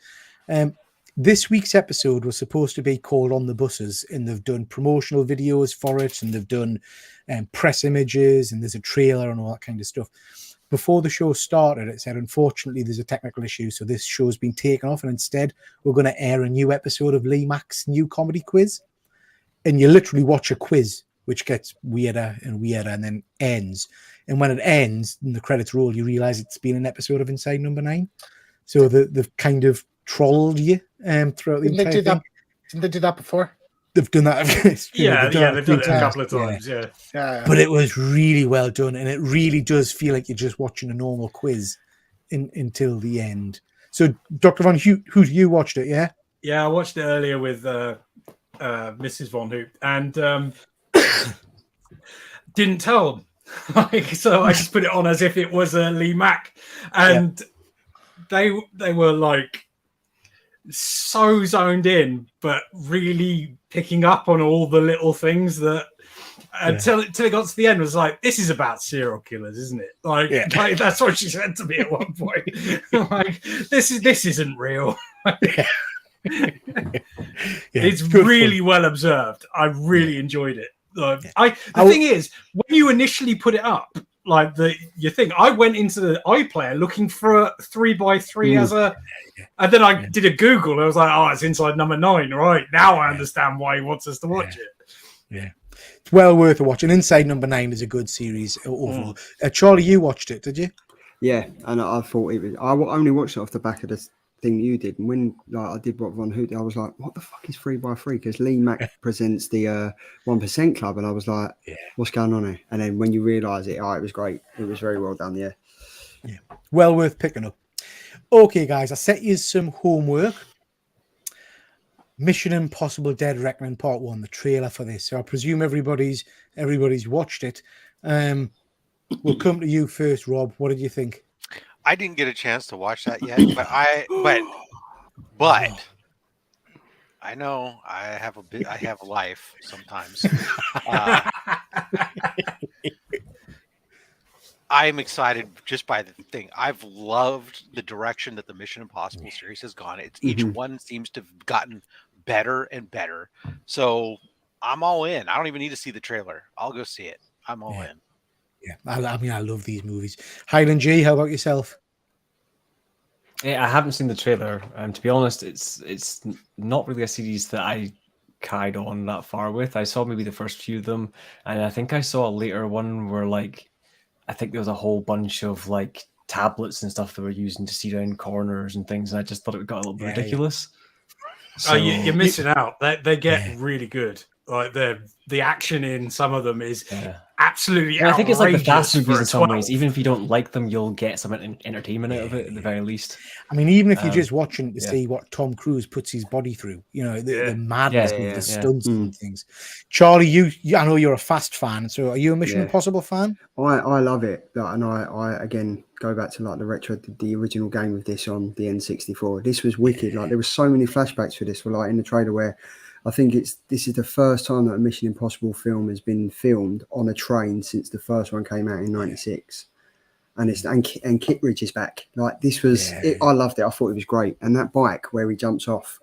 This week's episode was supposed to be called On the Buses, and they've done promotional videos for it, and they've done press images, and there's a trailer and all that kind of stuff. Before the show started, it said, unfortunately, there's a technical issue, so this show's been taken off, and instead we're going to air a new episode of Lee Mack's new comedy quiz. and you literally watch a quiz which gets weirder and weirder and then ends. And when it ends and the credits roll, you realize it's been an episode of Inside Number 9. So they've kind of trolled you throughout the entire thing. Didn't they do that before? They've done that. They've done it a couple of times. Yeah. But it was really well done, and it really does feel like you're just watching a normal quiz until the end. So, Dr. Von Hoot, you watched it, yeah? Yeah, I watched it earlier with Mrs. Von Hoot, and didn't tell them. So I just put it on as if it was Lee Mack, and they were like so zoned in, but really picking up on all the little things that until it got to the end was like, this is about serial killers, isn't it? Like that's what she said to me at one point. Like, this isn't real. It's really well observed. I really enjoyed it. The thing is, when you initially put it up, like you think, I went into the iPlayer looking for a 3x3 and then I did a Google and I was like, oh, it's Inside Number 9, right? Now I understand why he wants us to watch it. Yeah, it's well worth a watch. And Inside Number 9 is a good series overall. Charlie, you watched it, did you? Yeah, and I thought it was. I only watched it off the back of the thing you did, and when I did what Von Hoot, I was like, what the fuck is 3x3? Because Lee Mack presents the 1% Club, and I was like, what's going on here? And then when you realise it, it was great. It was very well done. Yeah, well worth picking up. Okay, guys, I set you some homework. Mission Impossible: Dead Reckoning Part 1, the trailer for this. So I presume everybody's watched it. We'll come to you first, Rob. What did you think? I didn't get a chance to watch that yet, but I know I have a life sometimes. I'm excited just by the thing. I've loved the direction that the Mission Impossible series has gone. Each one seems to have gotten better and better. So I'm all in. I don't even need to see the trailer. I'll go see it. I'm all in. Yeah, I mean, I love these movies. Highland G, how about yourself? Yeah, I haven't seen the trailer. To be honest, it's not really a series that I carried on that far with. I saw maybe the first few of them, and I think I saw a later one where I think there was a whole bunch of tablets and stuff that were using to see around corners and things, and I just thought it got a little bit ridiculous. So, you're missing out. They get really good. Like the action in some of them is absolutely outrageous. I think it's like the fast movies in some ways. Even if you don't like them, you'll get some entertainment out of it at the very least. I mean, even if you're just watching to see what Tom Cruise puts his body through, the madness of the stunts and things. Charlie, I know you're a Fast fan, so are you a Mission Impossible fan? I love it, and I again go back to the original game with this on the N64. This was wicked. There were so many flashbacks for this. In the trailer where I think this is the first time that a Mission Impossible film has been filmed on a train since the first one came out in '96, and Kittredge is back. This was, I loved it. I thought it was great, and that bike where he jumps off,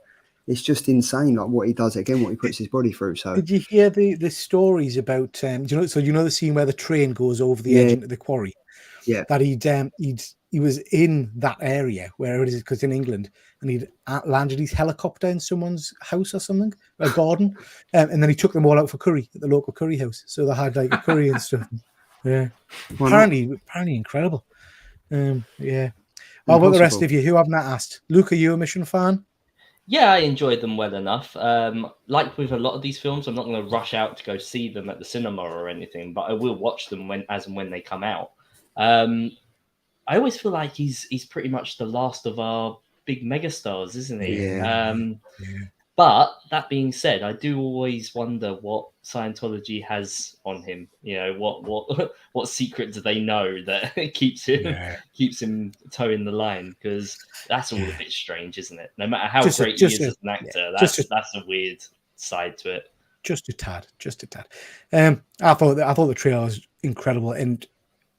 it's just insane. What he does again, what he puts his body through. So did you hear the stories about? The scene where the train goes over the edge into the quarry? Yeah, that he was in that area where it is, because in England, and he'd landed his helicopter in someone's house or something, a garden, and then he took them all out for curry at the local curry house. So they had a curry and stuff. Yeah, apparently incredible. How about the rest of you who haven't asked? Luke, are you a Mission fan? Yeah, I enjoyed them well enough. Like with a lot of these films, I'm not going to rush out to go see them at the cinema or anything, but I will watch them as and when they come out. I always feel like he's pretty much the last of our big megastars, isn't he? Yeah. But that being said, I do always wonder what Scientology has on him. What secret do they know that keeps him toeing the line? Because that's all a bit strange, isn't it? No matter how great he is as an actor, that's a weird side to it. Just a tad. I thought the trailer was incredible, and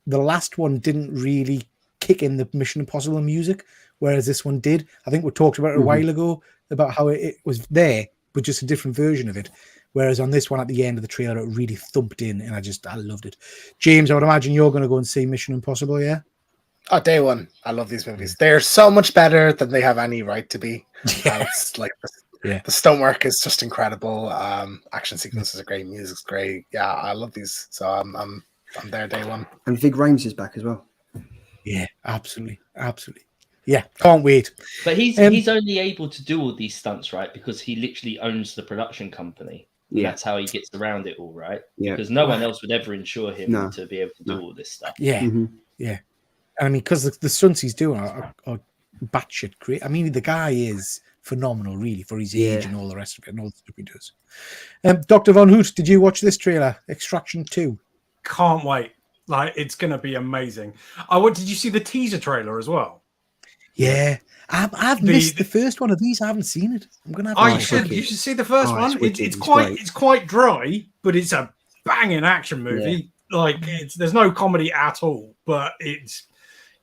the last one didn't really kick in the Mission Impossible music, whereas this one did. I think we talked about it a while ago about how it was there, but just a different version of it. Whereas on this one, at the end of the trailer, it really thumped in, and I loved it. James, I would imagine you're going to go and see Mission Impossible, yeah? Oh, day one. I love these movies. They're so much better than they have any right to be. It's Yeah. The stonework is just incredible. Action sequences are great. Music's great. Yeah, I love these. So I'm there day one. And Vig Rhames is back as well. Yeah, absolutely. Yeah, can't wait. But he's only able to do all these stunts, right? Because he literally owns the production company. Yeah. That's how he gets around it all, right? Yeah. Because no one else would ever insure him No. to be able to do all this stuff. Yeah, Mm-hmm. yeah. I mean, because the stunts he's doing are batshit great. I mean, the guy is phenomenal, really, for his age and all the rest of it, and all the stuff he does. Dr. Von Hoot, did you watch this trailer, Extraction 2? Can't wait. Like, it's going to be amazing. Did you see the teaser trailer as well? Yeah. I've missed the first one of these. I haven't seen it. I'm gonna have you should see the first one. It's quite dry, but it's a banging action movie. Yeah. Like there's no comedy at all, but it's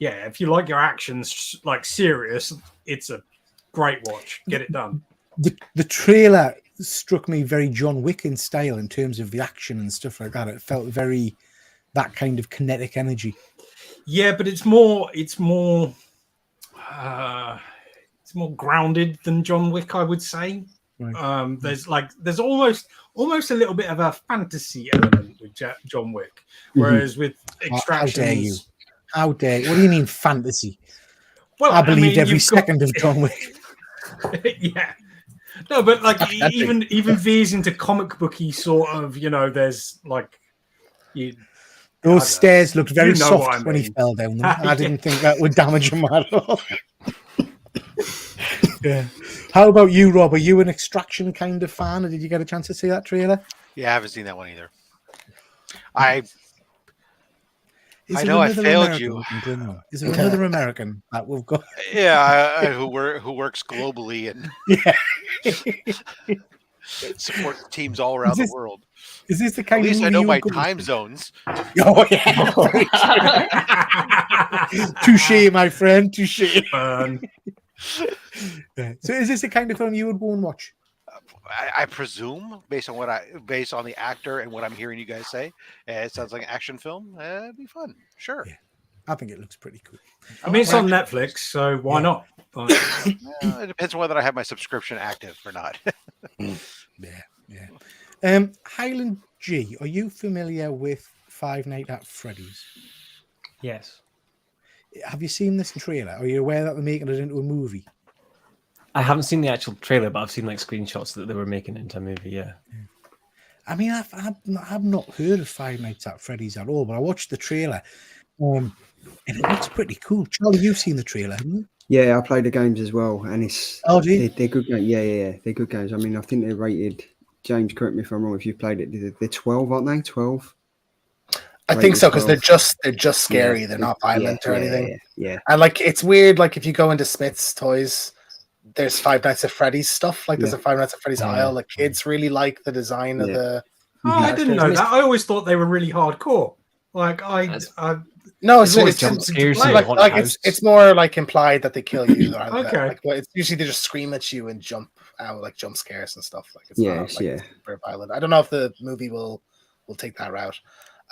if you like your actions like serious, it's a great watch. Get it done. The trailer struck me very John Wick in style in terms of the action and stuff like that. It felt very that kind of kinetic energy. Yeah, but it's more grounded than John Wick, I would say. Right. There's almost a little bit of a fantasy element with John Wick, whereas with Extractions, how dare you? What do you mean fantasy? Well, I believed every second of John Wick. Yeah, no, but like even veers into comic booky sort of. There's like those stairs looked very soft when he fell down them. I didn't think that would damage him at all. Yeah. How about you, Rob? Are you an Extraction kind of fan, or did you get a chance to see that trailer? Yeah, I haven't seen that one either. I know I failed American you. Is there another American that we've got? Yeah, who works globally and supports teams all around the world. Is this the kind At least of I know my time zones. Oh yeah. Touché, my friend. Touché. So is this the kind of film you would go and watch? I presume, based on the actor and what I'm hearing you guys say, it sounds like an action film. It'd be fun. Sure. Yeah. I think it looks pretty cool. I mean, it's on Netflix, so why not? It depends on whether I have my subscription active or not. Yeah. Highland G, are you familiar with Five Nights at Freddy's? Yes. Have you seen this trailer? Are you aware that they're making it into a movie? I haven't seen the actual trailer, but I've seen like screenshots that they were making it into a movie. Yeah. I mean, I've not heard of Five Nights at Freddy's at all, but I watched the trailer, and it looks pretty cool. Charlie, you've seen the trailer, haven't you? Yeah, I played the games as well, and they're good games. Yeah, they're good games. I mean, I think they're rated. James, correct me if I'm wrong. If you've played it, they're 12, aren't they? 12. I think so, because they're just scary. They're not violent or anything. Yeah. And like it's weird. Like if you go into Smith's Toys, there's Five Nights at Freddy's stuff. Like there's a Five Nights at Freddy's aisle. Like kids really like the design of the. Oh, I didn't know that. I always thought they were really hardcore. Like no, it's more like implied that they kill you. Okay. Like, it's usually they just scream at you and jump out, like jump scares and stuff. Like it's not very violent. I don't know if the movie will take that route.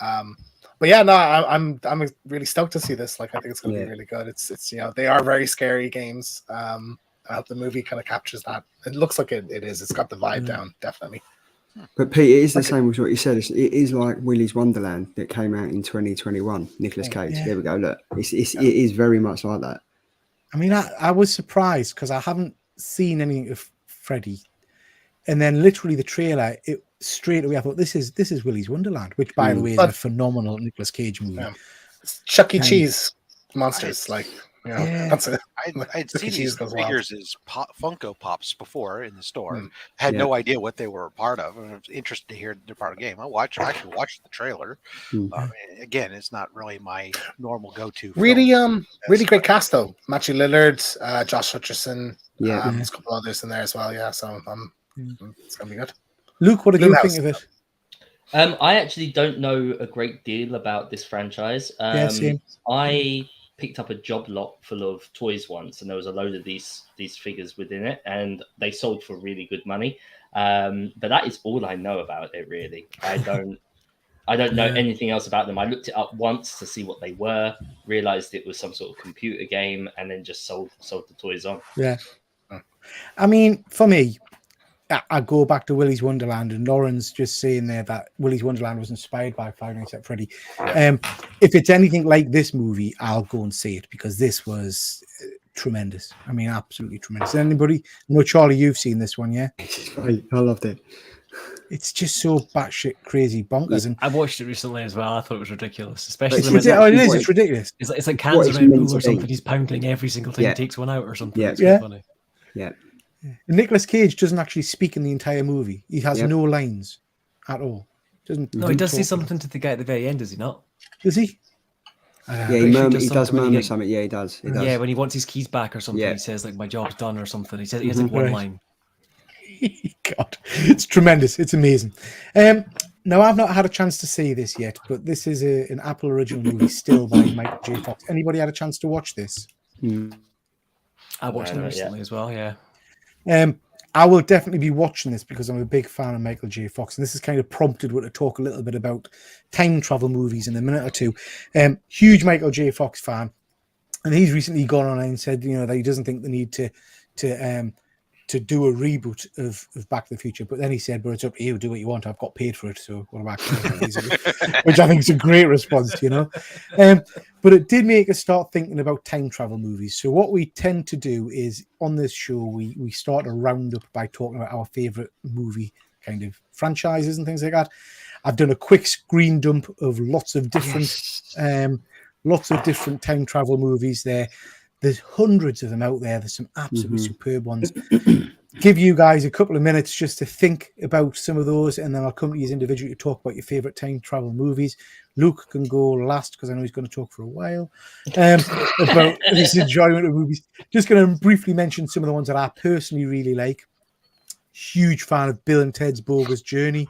But yeah, no, I'm really stoked to see this. Like I think it's going to be really good. It's they are very scary games. I hope the movie kind of captures that. It looks like it is. It's got the vibe down, definitely. But Pete, it is the same with what you said. It is like Willy's Wonderland that came out in 2021. Nicolas Cage. Yeah. There we go. Look, it is very much like that. I mean, I was surprised because I haven't seen any of Freddy, and then literally the trailer, straight away I thought this is Willy's Wonderland, which by the way is a phenomenal Nicolas Cage movie. Yeah. Chuck E. Cheese monsters, that's it. I'd seen these figures as Funko Pops before in the store. Had no idea what they were a part of. I was interested to hear they're part of the game. I actually watched the trailer. Again, it's not really my normal go-to. Really great cast though. Matthew Lillard, Josh Hutcherson. There's a couple others in there as well. Yeah, so it's gonna be good. Luke, what did you think of it? I actually don't know a great deal about this franchise. Same. I picked up a job lot full of toys once, and there was a load of these figures within it, and they sold for really good money. But that is all I know about it, really. I don't know anything else about them. I looked it up once to see what they were, realized it was some sort of computer game, and then just sold the toys on. Yeah. I mean, for me, I go back to Willy's Wonderland, and Lauren's just saying there that Willy's Wonderland was inspired by Five Nights at Freddy. If it's anything like this movie, I'll go and see it because this was tremendous. I mean, absolutely tremendous. Anybody? No, Charlie, you've seen this one, yeah? I loved it. It's just so batshit crazy bonkers. And I watched it recently as well. I thought it was ridiculous, especially it's, when it's ridiculous. It's like what cans it's of Red meant Bull or to be. something. He's pounding every single time he takes one out or something. Yeah. It's quite funny. Yeah. Nicolas Cage doesn't actually speak in the entire movie. He has no lines at all. No, he does say something to the guy at the very end, does he not? Does he? Yeah, he does murmur something. Yeah, he does. Yeah, when he wants his keys back or something, he says like "my job's done" or something. He says he has like one line. God, it's tremendous. It's amazing. Now, I've not had a chance to see this yet, but this is an Apple original movie still by Michael J. Fox. Anybody had a chance to watch this? I watched it recently as well, yeah. I will definitely be watching this because I'm a big fan of Michael J. Fox, and this has kind of prompted me to talk a little bit about time travel movies in a minute or two. Huge Michael J. Fox fan, and he's recently gone on and said, that he doesn't think the need to do a reboot of Back to the Future, but then he said, "But it's up to you. Do what you want. I've got paid for it. So what about?" Which I think is a great response, But it did make us start thinking about time travel movies. So what we tend to do is on this show we start a roundup by talking about our favorite movie kind of franchises and things like that. I've done a quick screen dump of lots of different time travel movies there. There's hundreds of them out there. There's some absolutely superb ones. Give you guys a couple of minutes just to think about some of those, and then I'll come to you individually to talk about your favorite time travel movies. Luke can go last because I know he's going to talk for a while about his enjoyment of movies. Just going to briefly mention some of the ones that I personally really like. Huge fan of Bill and Ted's Bogus Journey.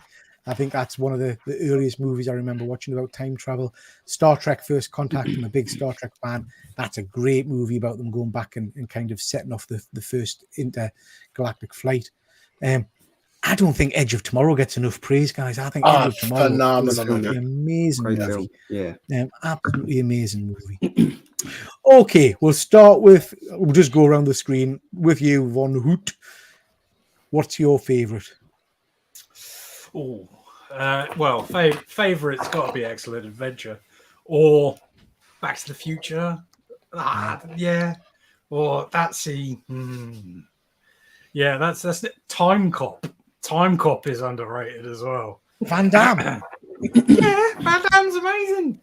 I think that's one of the earliest movies I remember watching about time travel. Star Trek First Contact, I'm a big Star Trek fan. That's a great movie about them going back and kind of setting off the first intergalactic flight. I don't think Edge of Tomorrow gets enough praise, guys. I think Edge of Tomorrow is an amazing movie. Yeah. Absolutely amazing movie. Okay, we'll just go around the screen with you, Von Hoot. What's your favorite? Well, favorite's got to be Excellent Adventure or Back to the Future. Yeah. Or that's yeah, that's it. Time Cop. Time Cop is underrated as well. Van Damme. Yeah, Van Damme's amazing.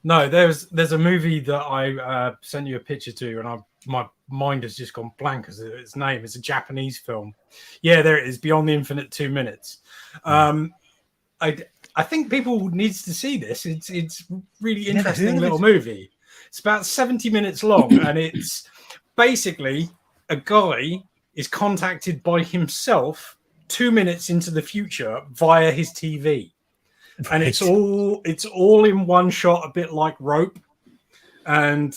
No, there's a movie that I sent you a picture to, and my mind has just gone blank because its name is a Japanese film. Yeah, there it is, Beyond the Infinite 2 Minutes. I think people needs to see this. It's really interesting little movie. It's about 70 minutes long, and it's basically a guy is contacted by himself 2 minutes into the future via his TV. And it's all in one shot, a bit like Rope. And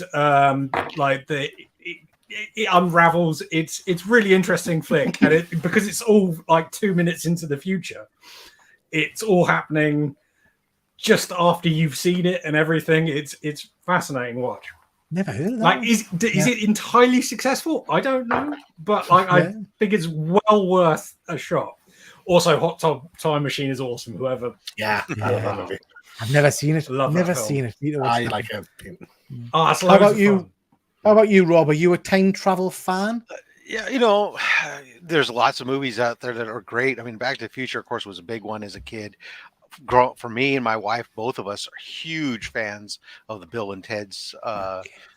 it unravels. It's really interesting flick, and because it's all like 2 minutes into the future, it's all happening just after you've seen it and everything. It's fascinating watch. Never heard of that. Like, is it entirely successful? I don't know, but I think it's well worth a shot. Also, Hot Time Machine is awesome. Whoever, I love that movie. I've never seen it. Never seen it. I like it. How about you? How about you, Rob? Are you a time travel fan? Yeah, there's lots of movies out there that are great. I mean, Back to the Future, of course, was a big one as a kid. For me and my wife, both of us are huge fans of the Bill and Ted's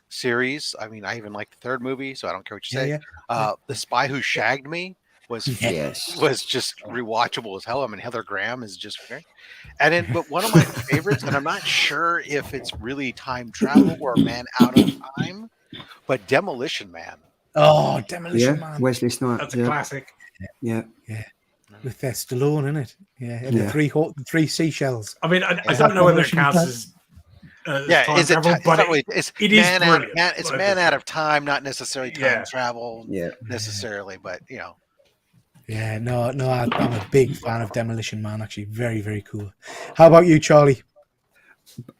series. I mean, I even like the third movie, so I don't care what you say. The Spy Who Shagged Me was just rewatchable as hell. I mean, Heather Graham is just great. And then, but one of my favorites, and I'm not sure if it's really time travel or Man Out of Time, but Demolition Man. Oh, Demolition Man. Wesley Snipes. That's a classic. Yeah. With their Stallone in it. And the three seashells. I mean, I don't know whether it counts as time travel, but it is brilliant. It's Man Out of Time, not necessarily time travel necessarily, but Yeah, no, I'm a big fan of Demolition Man. Actually, very, very cool. How about you, Charlie?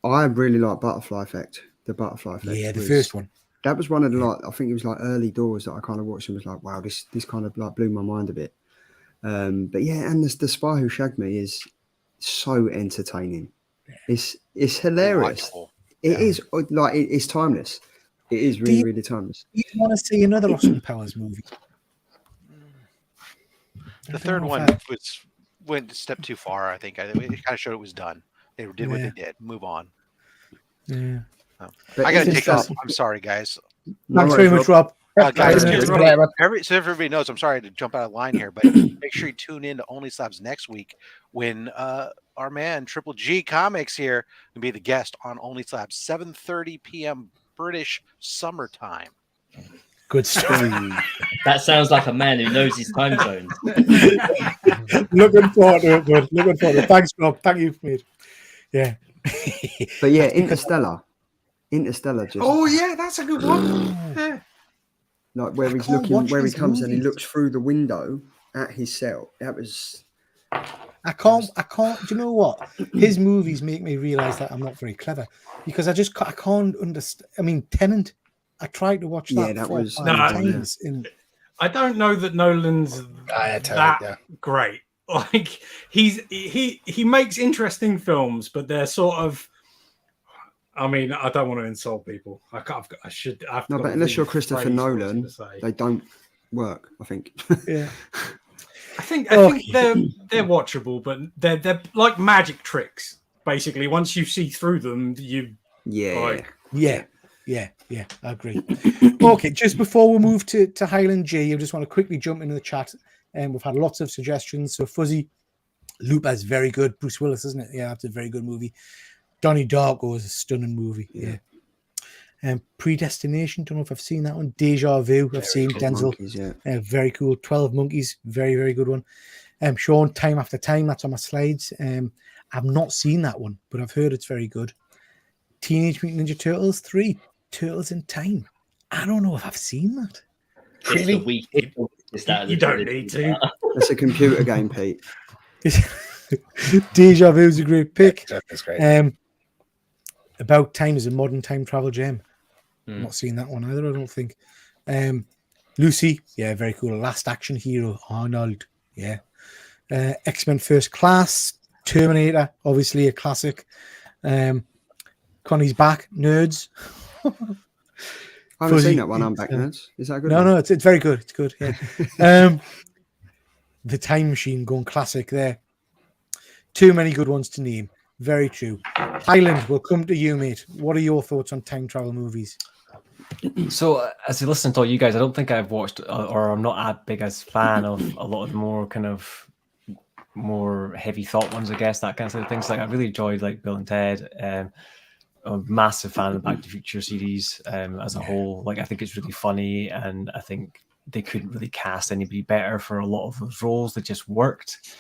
I really like Butterfly Effect. The Butterfly Effect. Yeah, the first one. That was one of the I think it was like early doors that I kind of watched and was like, wow, this kind of like blew my mind a bit. But yeah, and the Spy Who Shagged Me is so entertaining. It's hilarious. It is like it's timeless. It is really, really timeless. Do you want to see another Austin Powers movie? The third one went a step too far. I think it kind of showed it was done. They did what they did. Move on. Yeah. I got to take off. I'm sorry, guys. Thanks very much, Rob. Guys, so everybody knows, I'm sorry to jump out of line here, but make sure you tune in to Only Slabs next week when our man Triple G Comics here will be the guest on Only Slabs, 7:30 p.m. British summertime. Good stuff. That sounds like a man who knows his time zones. Looking forward to it, bud. Looking forward to it. Thanks, Rob. Thank you, mate. Yeah. But yeah, Interstellar just. Oh yeah, that's a good one. Yeah. Like where he's looking, where he comes and he looks through the window at his cell. That was. I can't. Do you know what? His movies make me realize that I'm not very clever because I can't understand. I mean, Tenet. I tried to watch that. Yeah, that was times. I don't know that Nolan's that great. Like he makes interesting films, but they're sort of. I mean, I don't want to insult people. I should. No, but unless you're Christopher Nolan, they don't work. I think. Yeah. I think they're watchable, but they're like magic tricks. Basically, once you see through them, I agree. Okay, just before we move to Highland G, I just want to quickly jump into the chat. And we've had lots of suggestions. So Fuzzy, Looper's very good. Bruce Willis, isn't it? Yeah, that's a very good movie. Donnie Darko is a stunning movie. Yeah. Predestination, don't know if I've seen that one. Deja Vu, I've seen. Denzel. Monkeys, very cool. 12 Monkeys, very, very good one. Sean, Time After Time, that's on my slides. I've not seen that one, but I've heard it's very good. Teenage Mutant Ninja Turtles 3, Turtles in Time. I don't know if I've seen that. Really? You don't need to. It's a computer game, Pete. Deja Vu is a great pick. That's great. About Time is a modern time travel gem. Not seen that one either, I don't think. Lucy, yeah, very cool. Last Action Hero, Arnold, yeah. X-Men First Class, Terminator, obviously a classic. Connie's Back, Nerds. I haven't seen that one. I'm Back, Nerds. Is that good? No, it's very good. It's good. Yeah. The Time Machine, going classic there. Too many good ones to name. Very true. Highland, we'll come to you, mate. What are your thoughts on time travel movies? So, as I listen to all you guys, I don't think I've watched, or I'm not a big as fan of a lot of the more heavy thought ones, I guess, that kind of things. Like I really enjoyed like Bill and Ted. I'm a massive fan of the Back to the Future series as a whole. Like I think it's really funny, and I think they couldn't really cast anybody better for a lot of those roles. They just worked.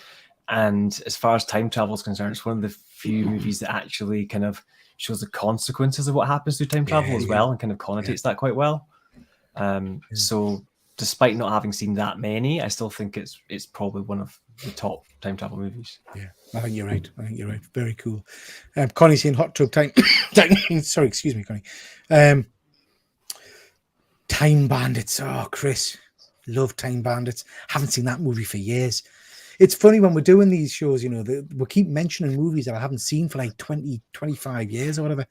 And as far as time travel is concerned, it's one of the few movies that actually kind of shows the consequences of what happens through time travel as well, and kind of connotates that quite well. So despite not having seen that many, I still think it's probably one of the top time travel movies. Yeah, I think you're right. Very cool. Connie's saying Hot Tub Time. Sorry, excuse me, Connie. Time Bandits. Oh, Chris, love Time Bandits. Haven't seen that movie for years. It's funny when we're doing these shows, you know, we keep mentioning movies that I haven't seen for like 20, 25 years or whatever.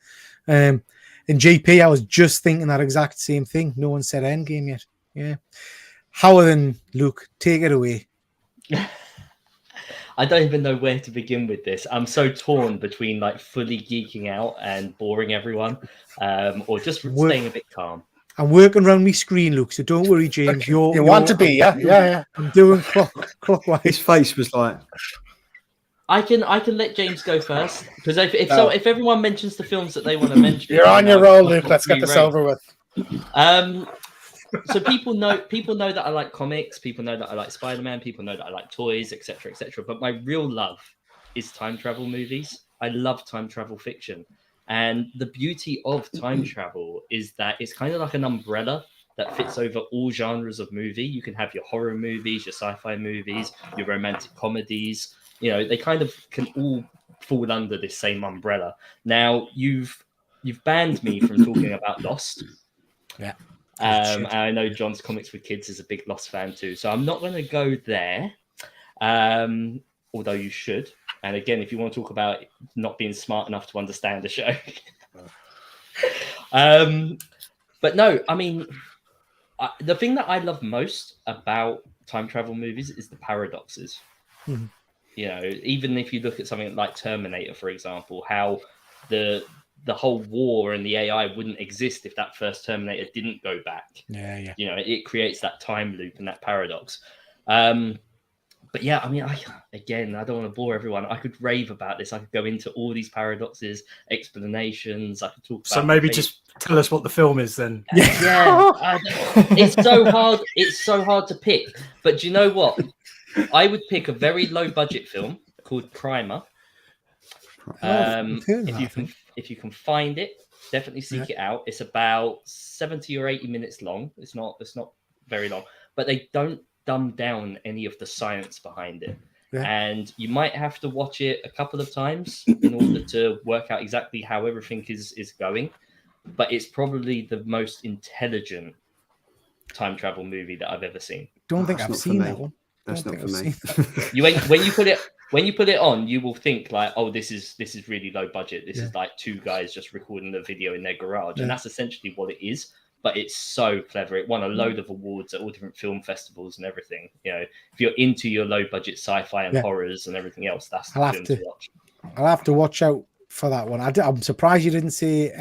And JP, I was just thinking that exact same thing. No one said Endgame yet. Yeah. Howard and Luke, take it away. I don't even know where to begin with this. I'm so torn between like fully geeking out and boring everyone, or just staying a bit calm. I'm working around my screen, Luke, so don't worry, James. You want to be, yeah. I'm doing clockwise. His face was like... I can let James go first, because if everyone mentions the films that they want to mention... You're on your roll, Luke. Let's get this over with. So people know that I like comics, people know that I like Spider-Man, people know that I like toys, etc., etc. But my real love is time travel movies. I love time travel fiction. And the beauty of time travel is that it's kind of like an umbrella that fits over all genres of movie. You can have your horror movies, your sci-fi movies, your romantic comedies. You know, they kind of can all fall under this same umbrella. Now, you've banned me from talking about Lost. Yeah. And I know John's Comics for Kids is a big Lost fan too, so I'm not going to go there. Although you should. And again, if you want to talk about not being smart enough to understand the show. But no, I mean, the thing that I love most about time travel movies is the paradoxes. Mhm. You know, even if you look at something like Terminator, for example, how the whole war and the AI wouldn't exist if that first Terminator didn't go back. Yeah. You know, it creates that time loop and that paradox. But yeah, I mean, I don't want to bore everyone. I could rave about this. I could go into all these paradoxes, explanations. I could talk about. So maybe just tell us what the film is then. It's so hard. It's so hard to pick. But do you know what? I would pick a very low budget film called Primer. If you can find it, definitely seek it out. It's about 70 or 80 minutes long. It's not very long, but they don't dumb down any of the science behind it. And you might have to watch it a couple of times in order to work out exactly how everything is going. But it's probably the most intelligent time travel movie that I've ever seen. Don't think I've seen that one. That's not for me. When you put it on, you will think like, oh, this is really low budget. This is like two guys just recording a video in their garage, and that's essentially what it is. But it's so clever. It won a load of awards at all different film festivals and everything. You know, if you're into your low budget sci-fi and horrors and everything else, that's the film to watch. I'll have to watch out for that one. I'm surprised you didn't say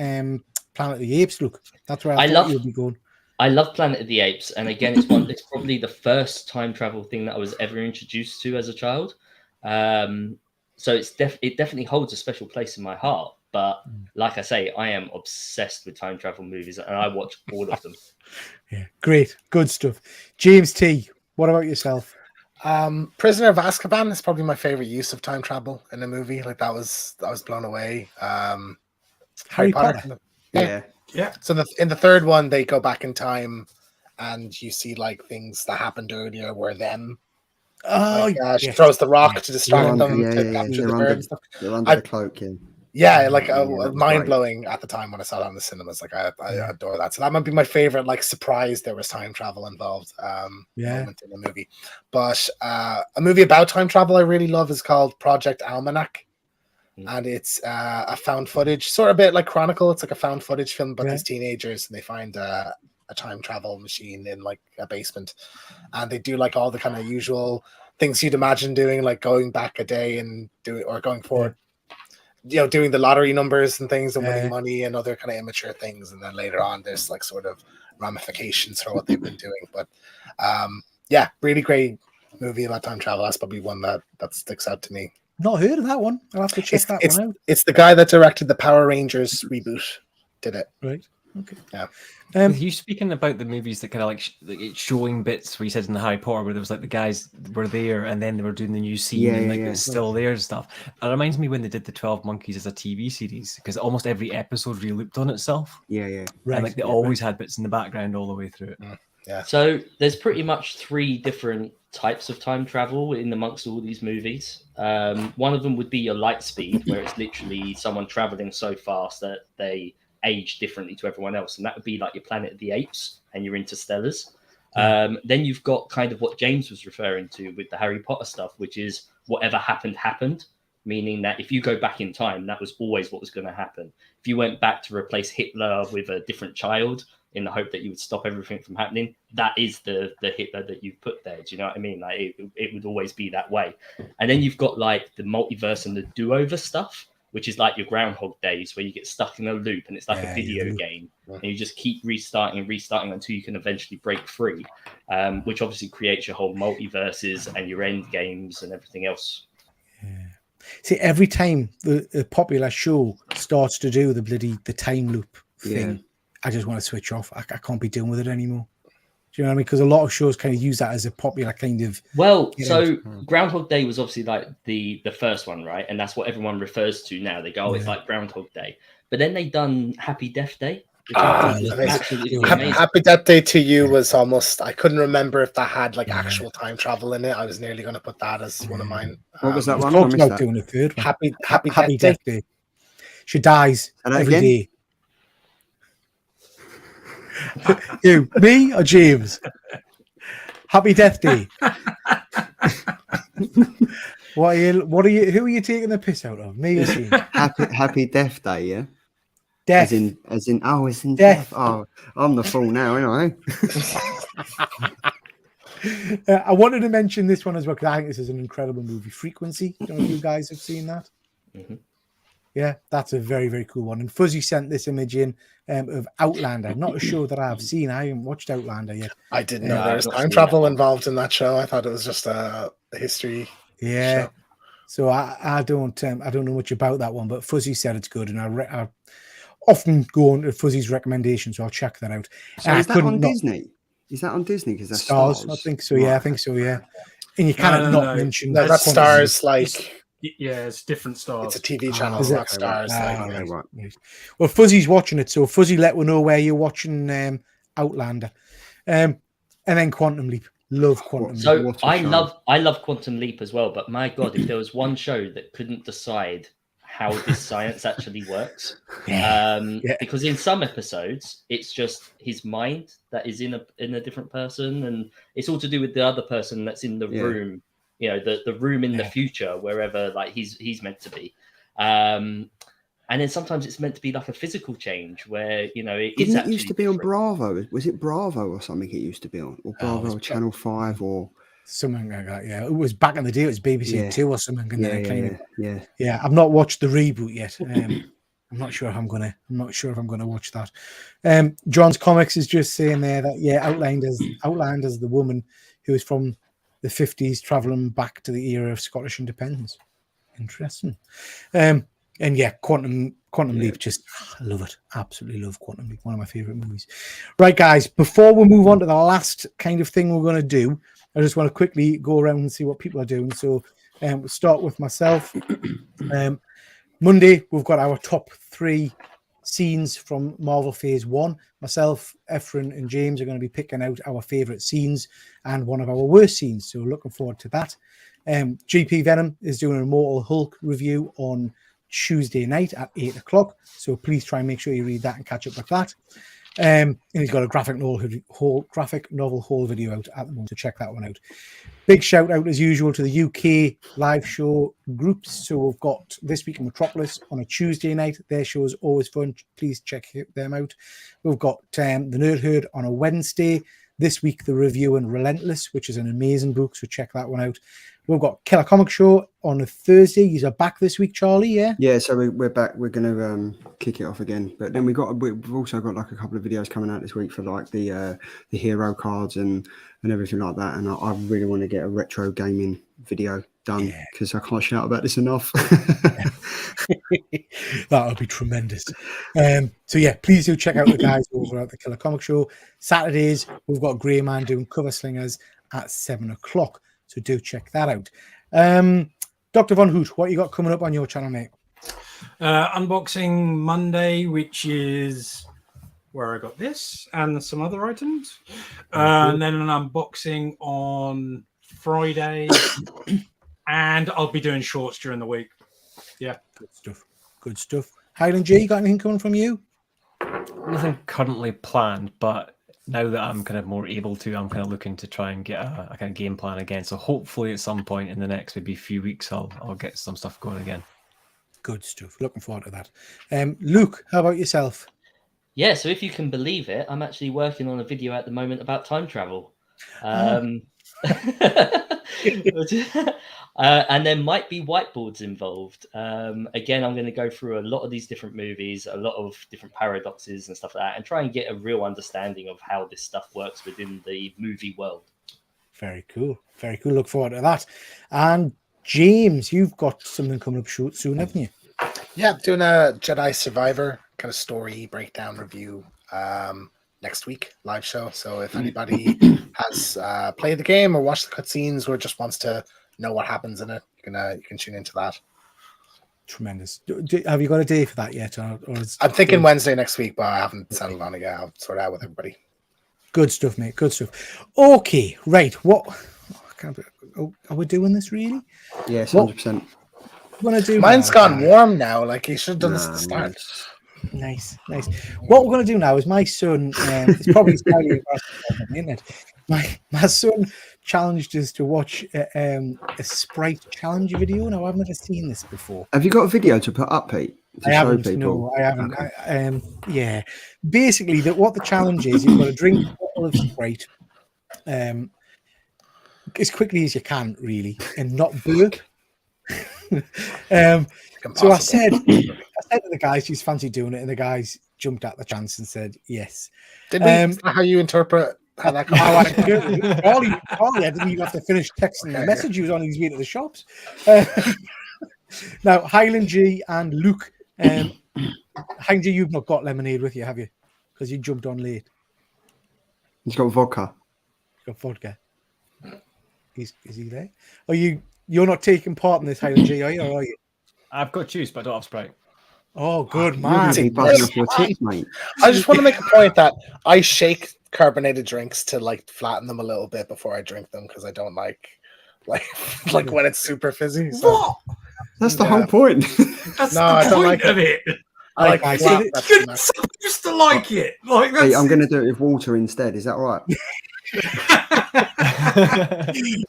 Planet of the Apes. Look, that's where I thought you'd be going. I love Planet of the Apes, and again, it's probably the first time travel thing that I was ever introduced to as a child. So it definitely holds a special place in my heart. But like I say, I am obsessed with time travel movies, and I watch all of them. Yeah, great, good stuff. James T, what about yourself? Prisoner of Azkaban is probably my favorite use of time travel in a movie. Like I was blown away. Harry Potter. Yeah. So in the third one, they go back in time, and you see like things that happened earlier were them. She throws the rock to distract them to capture the bird. They're under the cloak. Mind blowing at the time when I saw that in the cinemas. Like I adore that. So that might be my favorite. Like surprise, there was time travel involved. Moment in the movie. But a movie about time travel I really love is called Project Almanac. And it's a found footage, sort of a bit like Chronicle. It's like a found footage film about these teenagers, and they find a time travel machine in like a basement, and they do like all the kind of usual things you'd imagine doing, like going back a day and going forward, doing the lottery numbers and things and winning money and other kind of immature things. And then later on, there's like sort of ramifications for what they've been doing. But really great movie about time travel. That's probably one that sticks out to me. Not heard of that one. I'll have to check that one out. It's the guy that directed the Power Rangers reboot. Did it. Right. Okay. Yeah. You speaking about the movies that kind of like it's showing bits where you said in the Harry Potter where there was like the guys were there and then they were doing the new scene and it's still there and stuff. It reminds me when they did the 12 Monkeys as a TV series, because almost every episode re-looped on itself. Right. And like they always had bits in the background all the way through it. Yeah. So there's pretty much 3 different types of time travel in amongst all these movies. One of them would be your light speed, where it's literally someone traveling so fast that they age differently to everyone else, and that would be like your Planet of the Apes and your Interstellars. Then you've got kind of what James was referring to with the Harry Potter stuff, which is whatever happened, meaning that if you go back in time, that was always what was going to happen. If you went back to replace Hitler with a different child in the hope that you would stop everything from happening, that is the Hitler that you've put there. Do you know what I mean? Like it would always be that way. And then you've got like the multiverse and the do-over stuff, which is like your Groundhog Days, where you get stuck in a loop and it's like a video game, and you just keep restarting until you can eventually break free, which obviously creates your whole multiverses and your end games and everything else. See, every time the popular show starts to do the time loop thing, I just want to switch off. I can't be dealing with it anymore. Do you know what I mean? Because a lot of shows kind of use that as a popular kind of... Well, so Groundhog Day was obviously like the first one, right? And that's what everyone refers to now. They go, oh, it's like Groundhog Day. But then they done Happy Death Day. Happy Death Day to You was almost... I couldn't remember if that had like actual time travel in it. I was nearly going to put that as one of mine. What was that one? Talking about doing a third one. Happy Death Day. She dies every day. You, me or James? Happy Death Day. What are you? Who are you taking the piss out of? Me or James? Happy Death Day, yeah. Death. As in, oh, it's in Death. death. Oh, I'm the fool now, anyway. I wanted to mention this one as well because I think this is an incredible movie. Frequency. I don't know if you guys have seen that. Mm-hmm. Yeah, that's a very, very cool one. And Fuzzy sent this image in of Outlander. Not a show that I've seen. I haven't watched Outlander yet. I didn't know No, there was I've not time seen travel that one. involved in that show. I thought it was just a history Yeah. show. So I don't know much about that one, but Fuzzy said it's good, and I often go on to Fuzzy's recommendations, so I'll check that out. So is that on Disney? Is that on Disney? Because that's Stars. I think so. Yeah, I think so. Yeah, and you cannot not mention No, that's Quantum Stars. Like, Yeah, it's different stars. it's a TV channel. is It's it? not Stars. Okay, Like, right. Well, Fuzzy's watching it, so Fuzzy, let me know where you're watching Outlander, and then Quantum Leap. Love Quantum Leap. So What a I show. love Quantum Leap as well, but my God, if there was one show that couldn't decide how this science actually works, because in some episodes it's just his mind that is in a different person, and it's all to do with the other person that's in the room, the room in the future, wherever like he's meant to be. And then sometimes it's meant to be like a physical change where, it is Didn't it actually used to be on different. Bravo? Was it Bravo or something it used to be on? Or Bravo or Channel 5 or... Something like that, yeah. It was back in the day, it was BBC Two or something. And then it came yeah. I've not watched the reboot yet. I'm not sure if I'm gonna watch that. John's Comics is just saying there that Outlander's the woman who is from the 50s traveling back to the era of Scottish independence. Interesting. And yeah, Quantum Leap, just I love it. Absolutely love Quantum Leap. One of my favorite movies. Right, guys, before we move on to the last kind of thing we're going to do, I just want to quickly go around and see what people are doing. So we'll start with myself. Monday, we've got our top 3 scenes from Marvel Phase 1. Myself, Efren, and James are going to be picking out our favourite scenes and one of our worst scenes. So looking forward to that. GP Venom is doing an Immortal Hulk review on Tuesday night at 8 o'clock. So please try and make sure you read that and catch up with that. And he's got a graphic novel haul video out at the moment, so check that one out. Big shout out as usual to the UK live show groups. So we've got This Week in Metropolis on a Tuesday night. Their show is always fun. Please check them out. We've got the Nerd Herd on a Wednesday. This week, the review in Relentless, which is an amazing book, so check that one out. We've got Killer Comic Show on a Thursday. You're back this week, Charlie, yeah? Yeah, so we're back. We're going to kick it off again. But then we've also got like a couple of videos coming out this week for like the hero cards and everything like that. And I really want to get a retro gaming video done because I can't shout about this enough. That would be tremendous. So yeah, please do check out the guys over at the Killer Comic Show. Saturdays, we've got Grey Man doing Cover Slingers at 7 o'clock. So do check that out. Dr. Von Hoot, what you got coming up on your channel, mate? Unboxing Monday, which is where I got this and some other items. And then an unboxing on Friday. And I'll be doing shorts during the week. Yeah. Good stuff. Highland J, you got anything coming from you? Nothing currently planned, but now that I'm kind of more able to, I'm kind of looking to try and get a kind of game plan again. So hopefully at some point in the next maybe few weeks, I'll get some stuff going again. Good stuff. Looking forward to that. Luke, how about yourself? Yeah, so if you can believe it, I'm actually working on a video at the moment about time travel. And there might be whiteboards involved. Again, I'm going to go through a lot of these different movies, a lot of different paradoxes and stuff like that, and try and get a real understanding of how this stuff works within the movie world. Very cool. Very cool. Look forward to that. And James, you've got something coming up soon, haven't you? Yeah, doing a Jedi Survivor kind of story breakdown review next week, live show. So if anybody has played the game or watched the cutscenes or just wants to know what happens in it, you can tune into that. Tremendous. Have you got a day for that yet? Or I'm thinking Wednesday next week, but I haven't settled on it yet. I'll sort it out with everybody. Good stuff, mate. Good stuff. Okay, right. What are we doing this really? Yes, 100%. Want to do? Mine's gone warm now. Like you should have done this at the start. Nice. What we're going to do now is my son, it's probably slightly embarrassing on the internet. My son challenged us to watch a Sprite challenge video. Now, I've never seen this before. Have you got a video to put up, Pete? I haven't. No, I haven't. Okay. Yeah. Basically, what the challenge is, you've got to drink a bottle of Sprite as quickly as you can, really, and not burp. So I said to the guys, "She's fancy doing it," and the guys jumped at the chance and said yes. Did we? Is that how you interpret how that goes? Ollie, I didn't even have to finish texting the message. He was on his way to the shops. Now, Highland G and Luke. Highland G, you've not got lemonade with you, have you? Because you jumped on late. He's got vodka. He's got vodka. Is he there? Are you're not taking part in this, Highland G, are you? Or are you? I've got juice, but I don't have Sprite. Oh, good You're man. going to be buzzing off your tits, mate. I just want to make a point that I shake carbonated drinks to like flatten them a little bit before I drink them because I don't like when it's super fizzy. So. What? That's the whole point. That's No, the I don't point like of it. I like Like, flat, I that's You're nice. supposed to like it. Like that's Hey, I'm going to do it with water instead. Is that all right?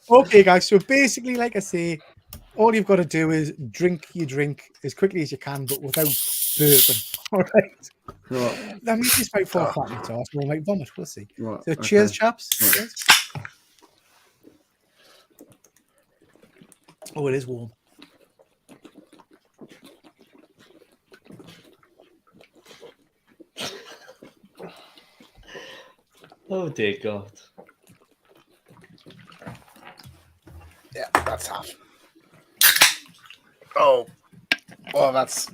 Okay, guys. So basically, like I say, all you've got to do is drink your drink as quickly as you can, but without burping. All right. Right. That means it's about 4 o'clock to us. We'll make vomit. We'll see. Right. So cheers, okay. chaps. Right. Cheers. Oh, it is warm. Oh dear God. Yeah, that's half. Oh, that's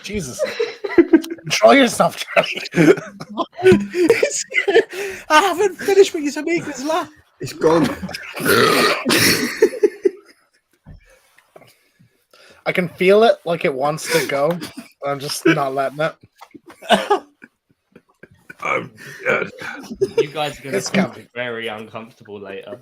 Jesus. Control yourself, Charlie. I haven't finished what you're making us laugh. It's gone. I can feel it like it wants to go. But I'm just not letting it. You guys are going It's to coming. be very uncomfortable later.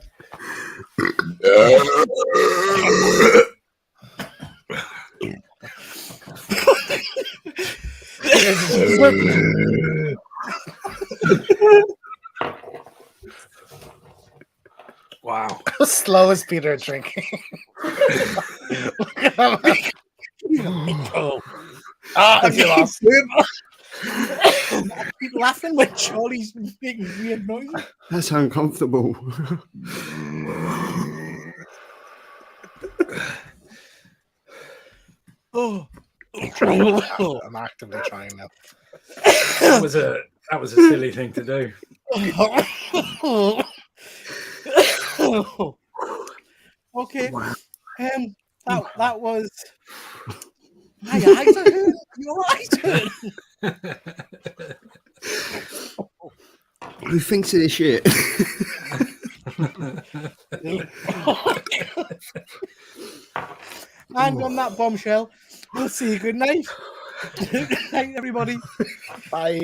wow. How slow is Peter drinking? Look at him. Have you lost? Keep laughing when Charlie's making weird noises. That's uncomfortable. Oh. I'm actively trying now. That was a silly thing to do. Okay. Wow. That was. My eyes are hurting. Your eyes hurting. Who thinks of this shit? And on that bombshell, we'll see you. Good night. Good night, everybody. Bye.